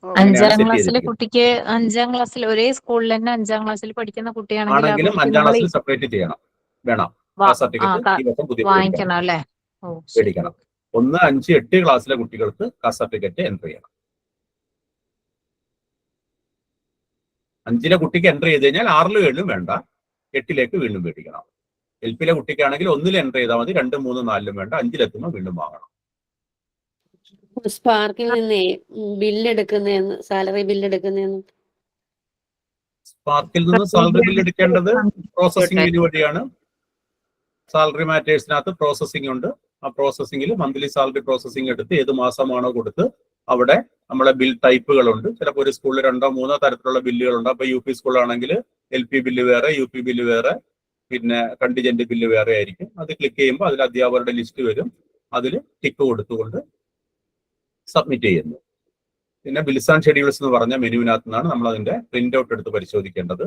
[SPEAKER 10] 5ാം ക്ലാസ്സിലെ കുട്ടിക്ക് 5ാം ക്ലാസ്സിൽ ഒരേ സ്കൂളിൽ തന്നെ 5ാം ക്ലാസ്സിൽ പഠിക്കുന്ന കുട്ടിയാണെങ്കിലും
[SPEAKER 1] 5ാം ക്ലാസ്സിൽ സെപ്പറേറ്റ് ചെയ്യണം, വേണം. കാസ്റ്റ് സർട്ടിഫിക്കറ്റ് ഈ വർഷം പുതിയ
[SPEAKER 10] വാങ്ങിക്കണം അല്ലേ?
[SPEAKER 1] മേടിക്കണം. 1, 5, 8 ക്ലാസ്സിലെ കുട്ടികൾക്ക് കാസ്റ്റ് സർട്ടിഫിക്കറ്റ് എൻട്രി ചെയ്യണം. 5ലെ കുട്ടിക്ക് എൻട്രി ചെയ്ത് കഴിഞ്ഞാൽ 6ലും 7ലും വേണ്ട, 8ലേക്ക് വീണ്ടും മേടിക്കണം. LPയിലെ കുട്ടിക്കാണെങ്കിൽ 1ൽ എൻട്രി ചെയ്താൽ മതി, 2, 3, 4ലും വേണ്ട, 5ലെത്തുമ്പോൾ വീണ്ടും വാങ്ങണം.
[SPEAKER 4] സ്പാർക്കിൽ നിന്നേ ബില്ലെടുക്കുന്നതെന്ന്, സാലറി ബില്ലെടുക്കുന്നതെന്ന്.
[SPEAKER 1] സ്പാർക്കിൽ നിന്ന് സാലറി ബില്ല് എടുക്കേണ്ടത് പ്രോസസ്സിംഗ് വഴിയാണ്. സാലറി മാറ്റേഴ്സിനകത്ത് പ്രോസസ്സിംഗ് ഉണ്ട്. ആ പ്രോസസ്സിംഗിൽ മന്ത്ലി സാലറി പ്രോസസ്സിംഗ് എടുത്ത് ഏത് മാസമാണോ കൊടുത്ത് അവിടെ നമ്മളെ ബിൽ ടൈപ്പുകളുണ്ട്. ചിലപ്പോൾ ഒരു സ്കൂളിൽ 2, 3 തരത്തിലുള്ള ബില്ലുകളുണ്ട്. അപ്പൊ UP സ്കൂളാണെങ്കിൽ LP ബില്ല് വേറെ, UP ബില്ല് വേറെ, പിന്നെ കണ്ടിജന്റ് ബില്ല് വേറെ ആയിരിക്കും. അത് ക്ലിക്ക് ചെയ്യുമ്പോൾ അതിൽ അധ്യാപകരുടെ ലിസ്റ്റ് വരും. അതിൽ ടിക്ക് കൊടുത്തുകൊണ്ട് സബ്മിറ്റ് ചെയ്യുന്നു. പിന്നെ ബിൽസ് ആൻഡ് ഷെഡ്യൂൾസ് എന്ന് പറഞ്ഞ മെനുവിനകത്ത് നിന്നാണ് നമ്മൾ അതിന്റെ പ്രിന്റ് ഔട്ട് എടുത്ത് പരിശോധിക്കേണ്ടത്.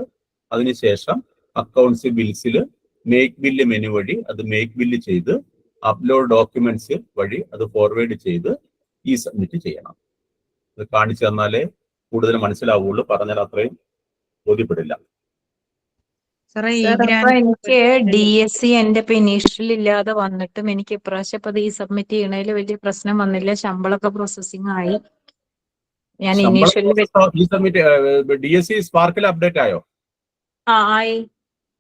[SPEAKER 1] അതിനുശേഷം അക്കൗണ്ട്സ് ബിൽസിൽ മേക്ക് ബില്ല് മെനു വഴി അത് മേക്ക് ബില്ല് ചെയ്ത് അപ്ലോഡ് ഡോക്യുമെന്റ്സ് വഴി അത് ഫോർവേഡ് ചെയ്ത് സബ്മിറ്റ് ചെയ്യണം. ഇത് കാണിച്ചു തന്നാലേ കൂടുതൽ മനസ്സിലാവുള്ളൂ, പറഞ്ഞാൽ അത്രയും ബോധ്യപ്പെടില്ല.
[SPEAKER 10] എനിക്ക് DSC എന്റെ ഇനീഷ്യൽ ഇല്ലാതെ വന്നിട്ടും എനിക്ക് ഇപ്രാവശ്യം ഇപ്പൊ ഈ സബ്മിറ്റ് ചെയ്യണതിൽ വലിയ പ്രശ്നം വന്നില്ല. ശമ്പളമൊക്കെ പ്രോസസ്സിംഗ് ആയി. ഞാൻ ഇനീഷ്യലി
[SPEAKER 1] DSC സ്പാർക്കിൽ അപ്ഡേറ്റ് ആയോ?
[SPEAKER 10] ആയി.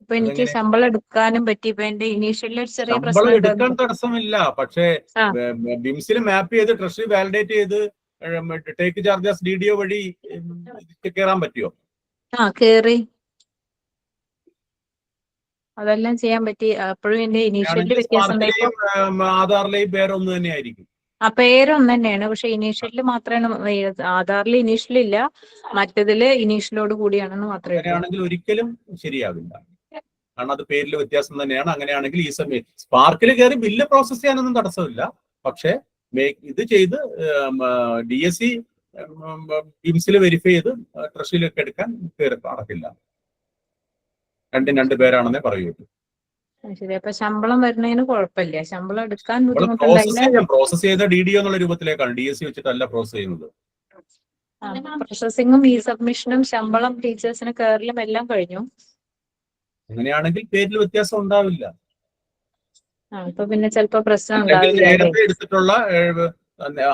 [SPEAKER 10] ഇപ്പൊ എനിക്ക് ശമ്പളം എടുക്കാനും പറ്റി. ഇപ്പൊ എന്റെ ഇനീഷ്യലി ഒരു ചെറിയ
[SPEAKER 1] ശമ്പളം
[SPEAKER 10] പ്രശ്നം
[SPEAKER 1] എടുക്കാൻ തടസ്സമില്ല, പക്ഷേ ബിംസിൽ മാപ്പ് ചെയ്ത് ട്രഷറി വാലിഡേറ്റ് ചെയ്ത് ടേക്ക് ചാർജസ് DDO വഴി കയറാൻ പറ്റുമോ?
[SPEAKER 10] കേറി അതെല്ലാം ചെയ്യാൻ പറ്റി. അപ്പോഴും എന്റെ ഇനീഷ്യലിൽ വ്യത്യാസം
[SPEAKER 1] ആധാറിലെയും പേരൊന്നു തന്നെയായിരിക്കും.
[SPEAKER 10] ആ പേരൊന്നു തന്നെയാണ്, പക്ഷെ ഇനീഷ്യലിൽ മാത്രമാണ്. ആധാറിൽ ഇനീഷ്യൽ ഇല്ല, മറ്റതില് ഇനീഷ്യലോട് കൂടിയാണെന്ന് മാത്രമേ.
[SPEAKER 1] അങ്ങനെയാണെങ്കിൽ ഒരിക്കലും ശരിയാവില്ല, കാരണം അത് പേരിൽ വ്യത്യാസം തന്നെയാണ്. അങ്ങനെയാണെങ്കിൽ ഈ സമയം സ്പാർക്കിൽ കയറി ബില്ല് പ്രോസസ് ചെയ്യാനൊന്നും തടസ്സമില്ല. പക്ഷെ ഇത് ചെയ്ത് DSC ബിംസിൽ വെരിഫൈ ചെയ്ത് ട്രഷറിയിലൊക്കെ എടുക്കാൻ നടക്കില്ല. 2 പേരാണെന്നേ പറയുള്ളൂ.
[SPEAKER 10] ശരി. അപ്പൊ ശമ്പളം വരുന്നതിന് കുഴപ്പമില്ല, ശമ്പളം എടുക്കാൻ
[SPEAKER 1] പ്രോസസ് ചെയ്ത DDO എന്നുള്ള രൂപത്തിലേക്കാണ്, DSC വെച്ചിട്ടല്ല പ്രോസസ് ചെയ്യുന്നത്.
[SPEAKER 10] പ്രോസസിംഗും സബ്മിഷനും ശമ്പളം ടീച്ചേഴ്സിന് കയറലും എല്ലാം കഴിഞ്ഞു.
[SPEAKER 1] അങ്ങനെയാണെങ്കിൽ പേരിൽ വ്യത്യാസം ഉണ്ടാവില്ല.
[SPEAKER 10] അപ്പൊ പിന്നെ ചിലപ്പോ പ്രശ്നം
[SPEAKER 1] നേരത്തെ എടുത്തിട്ടുള്ള,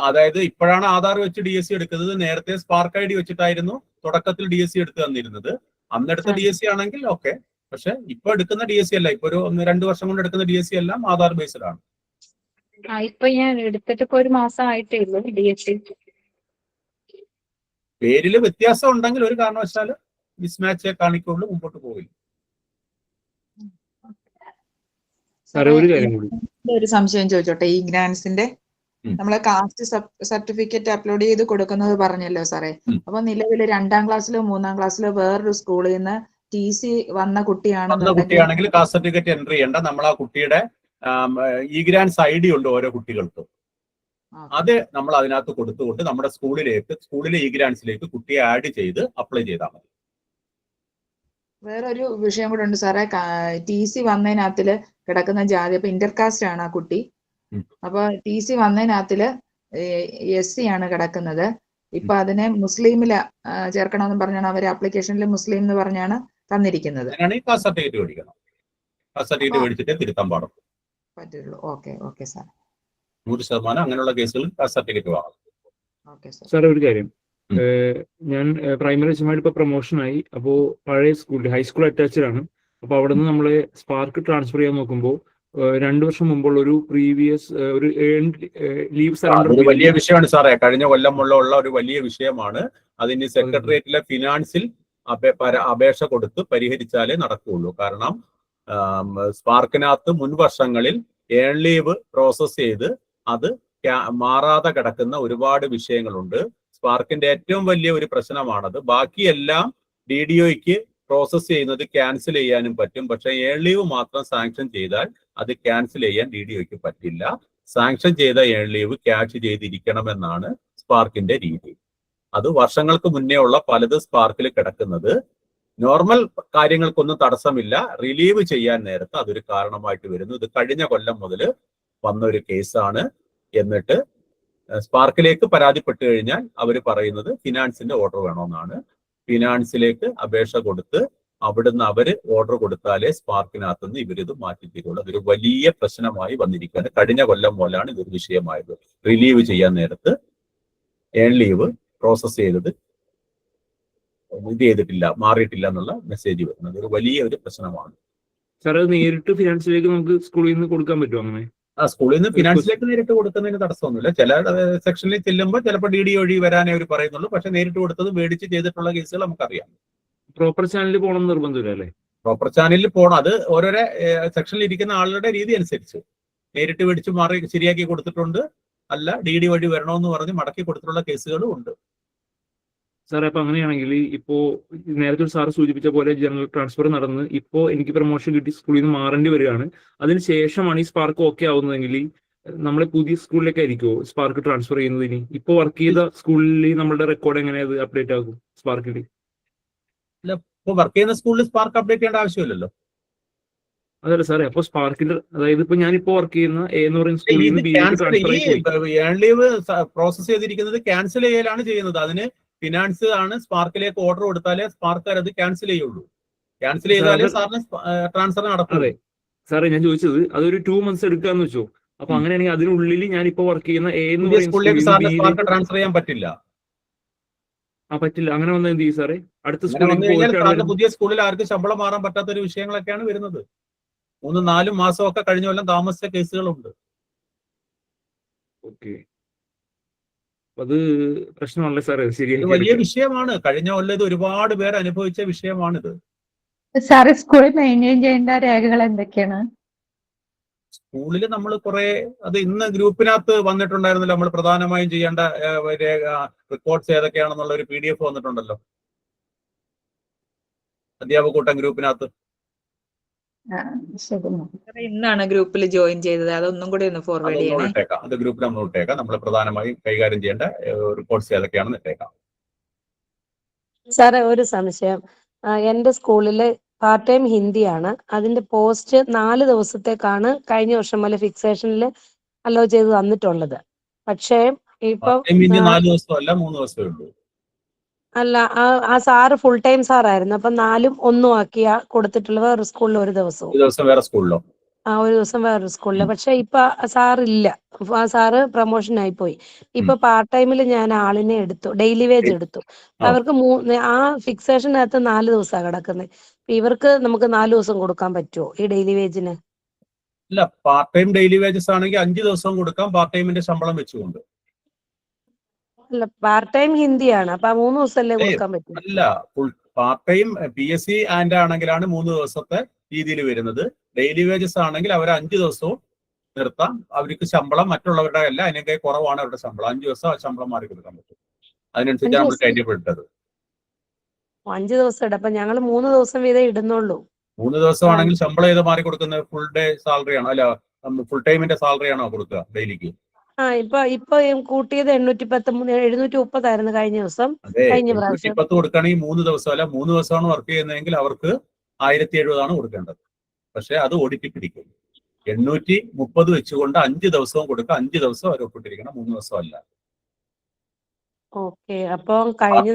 [SPEAKER 1] അതായത് ഇപ്പോഴാണ് ആധാർ വെച്ച് DSC എടുക്കുന്നത്. നേരത്തെ സ്പാർക്ക് ID വെച്ചിട്ടായിരുന്നു തുടക്കത്തിൽ DSC എടുത്തു തന്നിരുന്നത്. അന്നെടുത്ത DSC ആണെങ്കിൽ ഓക്കെ. പക്ഷെ ഇപ്പൊ എടുക്കുന്ന DSC അല്ല, ഇപ്പൊ ഒരു 1-2 വർഷം കൊണ്ട് എടുക്കുന്ന DSC എല്ലാം ആധാർ ബേസ്ഡ് ആണ്.
[SPEAKER 10] ഇപ്പൊ ഞാൻ എടുത്തിട്ട് ഇപ്പൊ 1 മാസം ആയിട്ടേ ഉള്ളൂ. DSC
[SPEAKER 1] പേരില് വ്യത്യാസം ഉണ്ടെങ്കിൽ ഒരു കാരണവശാലും മിസ്മാച്ചേ കാണിക്കുള്ളൂ, മുമ്പോട്ട് പോകില്ല.
[SPEAKER 8] ഒരു സംശയം ചോദിച്ചോട്ടെ, ഈ ഗ്രാൻസിന്റെ നമ്മളെ കാസ്റ്റ് സർട്ടിഫിക്കറ്റ് അപ്ലോഡ് ചെയ്ത് കൊടുക്കുന്നത് പറഞ്ഞല്ലോ സാറേ. അപ്പൊ നിലവിൽ 2ാം ക്ലാസ്സിലോ 3ാം ക്ലാസ്സിലോ വേറൊരു സ്കൂളിൽ നിന്ന് TC വന്ന
[SPEAKER 1] കുട്ടിയാണെങ്കിൽ കാസ്റ്റ് സർട്ടിഫിക്കറ്റ് എൻട്രി ചെയ്യേണ്ട. നമ്മൾ ആ കുട്ടിയുടെ ഗ്രാൻസ് ID ഉണ്ട് ഓരോ കുട്ടികൾക്കും. അത് നമ്മൾ അതിനകത്ത് കൊടുത്തുകൊണ്ട് നമ്മുടെ സ്കൂളിലെ ഗ്രാൻസിലേക്ക് കുട്ടിയെ ആഡ് ചെയ്ത് അപ്ലൈ ചെയ്താൽ മതി.
[SPEAKER 8] വേറൊരു വിഷയം കൂടെ ഉണ്ട് സാറേ. TC വന്നതിനകത്തില് കിടക്കുന്ന ജാതി, അപ്പൊ ഇന്റർകാസ്റ്റ് ആണ് ആ കുട്ടി. അപ്പൊ TC വന്നതിനകത്തില് SC ആണ് കിടക്കുന്നത്. ഇപ്പൊ അതിനെ മുസ്ലിമില് ചേർക്കണമെന്ന് പറഞ്ഞാണ് അവർ ആപ്ലിക്കേഷനിൽ മുസ്ലിം എന്ന് പറഞ്ഞാണ് തന്നിരിക്കുന്നത്.
[SPEAKER 1] കാസ്റ്റ് സർട്ടിഫിക്കറ്റ് മേടിച്ചിട്ട് തിരുത്താൻ
[SPEAKER 8] പറ്റുള്ളൂ. Okay sir.
[SPEAKER 1] 100% അങ്ങനെയുള്ള കേസുകൾ കാസ്റ്റ് സർട്ടിഫിക്കറ്റ് വാങ്ങണം.
[SPEAKER 9] സാർ ഒരു കാര്യം, ഞാൻ പ്രൈമറി HM ഇപ്പൊ പ്രൊമോഷൻ ആയി. അപ്പോ പഴയ സ്കൂളിൽ ഹൈസ്കൂൾ അറ്റാച്ച്ഡ് ആണ്. അപ്പൊ അവിടെ നിന്ന് നമ്മളെ സ്പാർക്ക് ട്രാൻസ്ഫർ ചെയ്യാൻ നോക്കുമ്പോൾ 2 വർഷം മുമ്പുള്ള ഒരു പ്രീവിയസ് ഒരു ലീവ് സറണ്ടർ
[SPEAKER 1] അതൊരു വലിയ വിഷയമാണ് സാറേ. കഴിഞ്ഞ കൊല്ലം ഉള്ള ഒരു വലിയ വിഷയമാണ്. അതിന് സെക്രട്ടേറിയറ്റിലെ ഫിനാൻസിൽ അപേക്ഷ കൊടുത്ത് പരിഹരിച്ചാലേ നടക്കുകയുള്ളൂ. കാരണം സ്പാർക്കിനകത്ത് മുൻ വർഷങ്ങളിൽ ഏൺ ലീവ് പ്രോസസ് ചെയ്ത് അത് മാറാതെ കിടക്കുന്ന ഒരുപാട് വിഷയങ്ങളുണ്ട്. സ്പാർക്കിന്റെ ഏറ്റവും വലിയ ഒരു പ്രശ്നമാണത്. ബാക്കിയെല്ലാം DDOയ്ക്ക് പ്രോസസ് ചെയ്യുന്നത് ക്യാൻസൽ ചെയ്യാനും പറ്റും. പക്ഷെ ഏൺ ലീവ് മാത്രം സാങ്ഷൻ ചെയ്താൽ അത് ക്യാൻസൽ ചെയ്യാൻ DDOയ്ക്ക് പറ്റില്ല. സാങ്ഷൻ ചെയ്ത ഏൺ ലീവ് ക്യാഷ് ചെയ്തിരിക്കണമെന്നാണ് സ്പാർക്കിന്റെ രീതി. അത് വർഷങ്ങൾക്ക് മുന്നേ ഉള്ള പലത് സ്പാർക്കിൽ കിടക്കുന്നത്. നോർമൽ കാര്യങ്ങൾക്കൊന്നും തടസ്സമില്ല, റിലീവ് ചെയ്യാൻ നേരത്ത് അതൊരു കാരണമായിട്ട് വരുന്നു. ഇത് കഴിഞ്ഞ കൊല്ലം മുതൽ വന്ന ഒരു കേസാണ്. എന്നിട്ട് സ്പാർക്കിലേക്ക് പരാതിപ്പെട്ട് കഴിഞ്ഞാൽ അവർ പറയുന്നത് ഫിനാൻസിന്റെ ഓർഡർ വേണമെന്നാണ്. ഫിനാൻസിലേക്ക് അപേക്ഷ കൊടുത്ത് അവിടുന്ന് അവര് ഓർഡർ കൊടുത്താലേ സ്പാർക്കിനകത്ത് നിന്ന് ഇവരിത് മാറ്റി തരുള്ളൂ. അതൊരു വലിയ പ്രശ്നമായി വന്നിരിക്കുകയാണ്. കഴിഞ്ഞ കൊല്ലം മുതലാണ് ഇതൊരു വിഷയമായത്. റിലീവ് ചെയ്യാൻ നേരത്ത് ഏൺ ലീവ് പ്രോസസ് ചെയ്തത് ഇത് ചെയ്തിട്ടില്ല, മാറിയിട്ടില്ല എന്നുള്ള മെസ്സേജ് വരുന്നത് ഒരു വലിയ ഒരു പ്രശ്നമാണ്.
[SPEAKER 9] സാർ അത് നേരിട്ട് ഫിനാൻസിലേക്ക് നമുക്ക് സ്കൂളിൽ നിന്ന് കൊടുക്കാൻ പറ്റുമോ അങ്ങനെ?
[SPEAKER 1] സ്കൂളിൽ നിന്ന് ഫിനാൻസിലേക്ക് നേരിട്ട് കൊടുക്കുന്നതിന് തടസ്സമൊന്നുമില്ല. ചില സെക്ഷനിൽ ചെല്ലുമ്പോൾ ചിലപ്പോൾ DD വഴി വരാനേ അവർ പറയുന്നുള്ളൂ. പക്ഷെ നേരിട്ട് കൊടുത്തത് മേടിച്ച് ചെയ്തിട്ടുള്ള കേസുകൾ നമുക്കറിയാം.
[SPEAKER 9] പ്രോപ്പർ ചാനലിൽ പോകണം എന്ന് നിർബന്ധമില്ല അല്ലേ?
[SPEAKER 1] പ്രോപ്പർ ചാനലിൽ പോകണം. അത് ഓരോരോ സെക്ഷനിൽ ഇരിക്കുന്ന ആളുടെ രീതി അനുസരിച്ച് നേരിട്ട് മേടിച്ച് മാറി ശരിയാക്കി കൊടുത്തിട്ടുണ്ട്. അല്ല DD വഴി വരണമെന്ന് പറഞ്ഞ് മടക്കി കൊടുത്തിട്ടുള്ള കേസുകളും ഉണ്ട്.
[SPEAKER 9] സാറേ അപ്പൊ അങ്ങനെയാണെങ്കിൽ ഇപ്പോ നേരത്തെ ഒരു സാറ് സൂചിപ്പിച്ച പോലെ ജനറൽ ട്രാൻസ്ഫർ നടന്ന് ഇപ്പോ എനിക്ക് പ്രൊമോഷൻ കിട്ടി സ്കൂളിൽ നിന്ന് മാറേണ്ടി വരികയാണ്. അതിന് ശേഷമാണ് ഈ സ്പാർക്ക് ഓക്കെ ആവുന്നതെങ്കിൽ നമ്മളെ പുതിയ സ്കൂളിലേക്ക് ആയിരിക്കുമോ സ്പാർക്ക് ട്രാൻസ്ഫർ ചെയ്യുന്നതിന്? ഇപ്പൊ വർക്ക് ചെയ്ത സ്കൂളിൽ നമ്മളുടെ റെക്കോർഡ് എങ്ങനെ അത് അപ്ഡേറ്റ് ആകും സ്പാർക്കിൽ?
[SPEAKER 1] അല്ല, ഇപ്പൊ വർക്ക് ചെയ്യുന്ന സ്കൂളിൽ സ്പാർക്ക് അപ്ഡേറ്റ് ചെയ്യേണ്ട ആവശ്യമില്ലല്ലോ.
[SPEAKER 9] അതല്ല സാറേ, അപ്പൊ സ്പാർക്കിന്റെ അതായത് ഇപ്പൊ ഞാനിപ്പോ വർക്ക് ചെയ്യുന്ന A എന്ന് പറയുന്ന സ്കൂളിൽ നിന്ന് B ട്രാൻസ്ഫർ ആയി
[SPEAKER 1] ഏൺ ലീവ് പ്രോസസ് ചെയ്തിരിക്കുന്നത് ക്യാൻസൽ ചെയ്യലാണ് ചെയ്യുന്നത്. അതിന് ഫിനാൻസ് ആണ് സ്പാർക്കിലേക്ക് ഓർഡർ കൊടുത്താലേ സ്പാർക്കാർ അത് ക്യാൻസൽ ചെയ്യുള്ളൂ. ക്യാൻസൽ ചെയ്താലേ സാറിന് ട്രാൻസ്ഫർ നടക്കും.
[SPEAKER 9] അതെ സാറേ, ഞാൻ ചോദിച്ചത് അതൊരു 2 months എടുക്കാന്ന് വെച്ചോ. അപ്പൊ അങ്ങനെയാണെങ്കിൽ അതിനുള്ളിൽ ഞാൻ ഇപ്പൊ വർക്ക് ചെയ്യുന്ന A എന്ന് പറയുന്ന
[SPEAKER 1] സ്കൂളിലേക്ക് സാറിന് സ്പാർക്ക് ട്രാൻസ്ഫർ ചെയ്യാൻ പറ്റില്ല.
[SPEAKER 9] പറ്റില്ല. അങ്ങനെ വന്നാൽ എന്ത് ചെയ്യും സാറേ? അടുത്ത
[SPEAKER 1] സ്കൂളിൽ പുതിയ സ്കൂളിൽ ആർക്കും ശമ്പളം മാറാൻ പറ്റാത്ത ഒരു വിഷയങ്ങളൊക്കെയാണ് വരുന്നത്. 3-4 മാസമൊക്കെ കഴിഞ്ഞ കൊല്ലം താമസിച്ച കേസുകളുണ്ട്.
[SPEAKER 9] ഓക്കെ, അത് പ്രശ്നമല്ലേ സാറേ? ശരിയായി
[SPEAKER 1] വലിയ വിഷയമാണ്. കഴിഞ്ഞ കൊല്ലം ഇത് ഒരുപാട് പേർ അനുഭവിച്ച വിഷയമാണിത്.
[SPEAKER 13] സാറ് സ്കൂളിൽ മെയിൻറ്റെയിൻ ചെയ്യേണ്ട രേഖകൾ എന്തൊക്കെയാണ്?
[SPEAKER 1] സ്കൂളിൽ നമ്മൾ കുറെ അത് ഇന്ന് ഗ്രൂപ്പിനകത്ത് വന്നിട്ടുണ്ടായിരുന്നല്ലോ. നമ്മൾ പ്രധാനമായും ചെയ്യേണ്ട റിപ്പോർട്ട്സ് ഏതൊക്കെയാണെന്നുള്ള ഒരു PDF വന്നിട്ടുണ്ടല്ലോ അധ്യാപക കൂട്ടം ഗ്രൂപ്പിനകത്ത്.
[SPEAKER 23] ഇന്നാണ് ഗ്രൂപ്പിൽ ജോയിൻ ചെയ്തത്. അതൊന്നും കൂടി ഒന്ന് ഫോർവേഡ് ചെയ്യണേ.
[SPEAKER 1] അത് ഗ്രൂപ്പിൽ നമ്മൾ ഇട്ടേക്കാം. നമ്മൾ പ്രധാനമായും കൈകാര്യം ചെയ്യേണ്ട റിപ്പോർട്ട്സ് ഏതൊക്കെയാണെന്ന് ഇട്ടേക്കാം.
[SPEAKER 17] സാറേ ഒരു സംശയം, എന്റെ സ്കൂളില് പാർട്ട് ടൈം ഹിന്ദിയാണ്. അതിന്റെ പോസ്റ്റ് 4 ദിവസത്തേക്കാണ് കഴിഞ്ഞ വർഷം മുതൽ ഫിക്സേഷനിൽ അലോ ചെയ്ത് തന്നിട്ടുള്ളത്. പക്ഷേ ഇപ്പം
[SPEAKER 1] 4 ദിവസമല്ല 3 ദിവസമേ ഉള്ളൂ.
[SPEAKER 17] അല്ല, ആ സാറ് ഫുൾ ടൈം സാറായിരുന്നു. അപ്പൊ 4ഉം 1ഉം ആക്കിയാ കൊടുത്തിട്ടുള്ളത്. വേറൊരു സ്കൂളിൽ ഒരു ദിവസവും,
[SPEAKER 1] ഒരു ദിവസം വേറെ സ്കൂളിലോ?
[SPEAKER 17] ഒരു ദിവസം വേറൊരു സ്കൂളില്. പക്ഷെ ഇപ്പൊ സാറില്ല, ആ സാറ് പ്രൊമോഷൻ ആയി പോയി. ഇപ്പൊ പാർട്ട് ടൈമിൽ ഞാൻ ആളിനെ എടുത്തു, ഡെയിലി വേജ് എടുത്തു. അവർക്ക് ആ ഫിക്സേഷനകത്ത് 4 ദിവസമാണ് കിടക്കുന്നത്. ഇവർക്ക് നമുക്ക് 4 ദിവസം കൊടുക്കാൻ പറ്റുമോ ഈ ഡെയിലി വേജിന്?
[SPEAKER 1] ഇല്ല, പാർട്ട് ടൈം ഡെയിലി വേജസ് ആണെങ്കിൽ 5 ദിവസം കൊടുക്കാം, പാർട്ട് ടൈമിന്റെ ശമ്പളം വെച്ചുകൊണ്ട്.
[SPEAKER 17] അല്ല, പാർട്ട് ടൈം ഹിന്ദിയാണ്. അപ്പൊ 3 ദിവസമല്ലേ കൊടുക്കാൻ പറ്റും?
[SPEAKER 1] അല്ല, full part time PSC and ആണെങ്കിലാണ് 3 ദിവസത്തെ രീതിയിൽ വരുന്നത്. ഡെയിലി വേജസ് ആണെങ്കിൽ അവർ 5 ദിവസവും നിർത്താം. അവർക്ക് ശമ്പളം മറ്റുള്ളവരുടെ അല്ല, അതിനൊക്കെ കുറവാണ് അവരുടെ ശമ്പളം. 5 ദിവസം ശമ്പളം മാറി കൊടുക്കാൻ പറ്റും. അതിനനുസരിച്ച് നമ്മൾ ടൈം ടേബിൾ ഇട്ടത്.
[SPEAKER 17] 5 ദിവസം ഇടാം. അപ്പൊ ഞങ്ങൾ 3 ദിവസം വീതം ഇടുന്നുള്ളൂ.
[SPEAKER 1] 3 ദിവസമാണെങ്കിൽ ശമ്പളം ഏത് മാറി കൊടുക്കുന്നത്? ഫുൾ ഡേ സാലറി ആണോ? അല്ല, ഫുൾ ടൈമിന്റെ സാലറി ആണോ കൊടുക്കുക ഡെയിലിക്ക്?
[SPEAKER 17] ഇപ്പൊ കൂട്ടിയത് 730 ആയിരുന്നു കഴിഞ്ഞ ദിവസം. കഴിഞ്ഞ പ്രാവശ്യം
[SPEAKER 1] 810 കൊടുക്കുകയാണെങ്കിൽ 3 ദിവസം അല്ല, 3 ദിവസമാണ് വർക്ക് ചെയ്യുന്നതെങ്കിൽ അവർക്ക് 1070 കൊടുക്കേണ്ടത്. പക്ഷെ അത് ഓഡിറ്റ് പിടിക്കും. 830 വെച്ചുകൊണ്ട് 5 ദിവസവും കൊടുക്കുക. 5 ദിവസം അവർ ഒപ്പിട്ടിരിക്കണം, 3 ദിവസം അല്ല.
[SPEAKER 17] ഓക്കെ, അപ്പൊ കഴിഞ്ഞ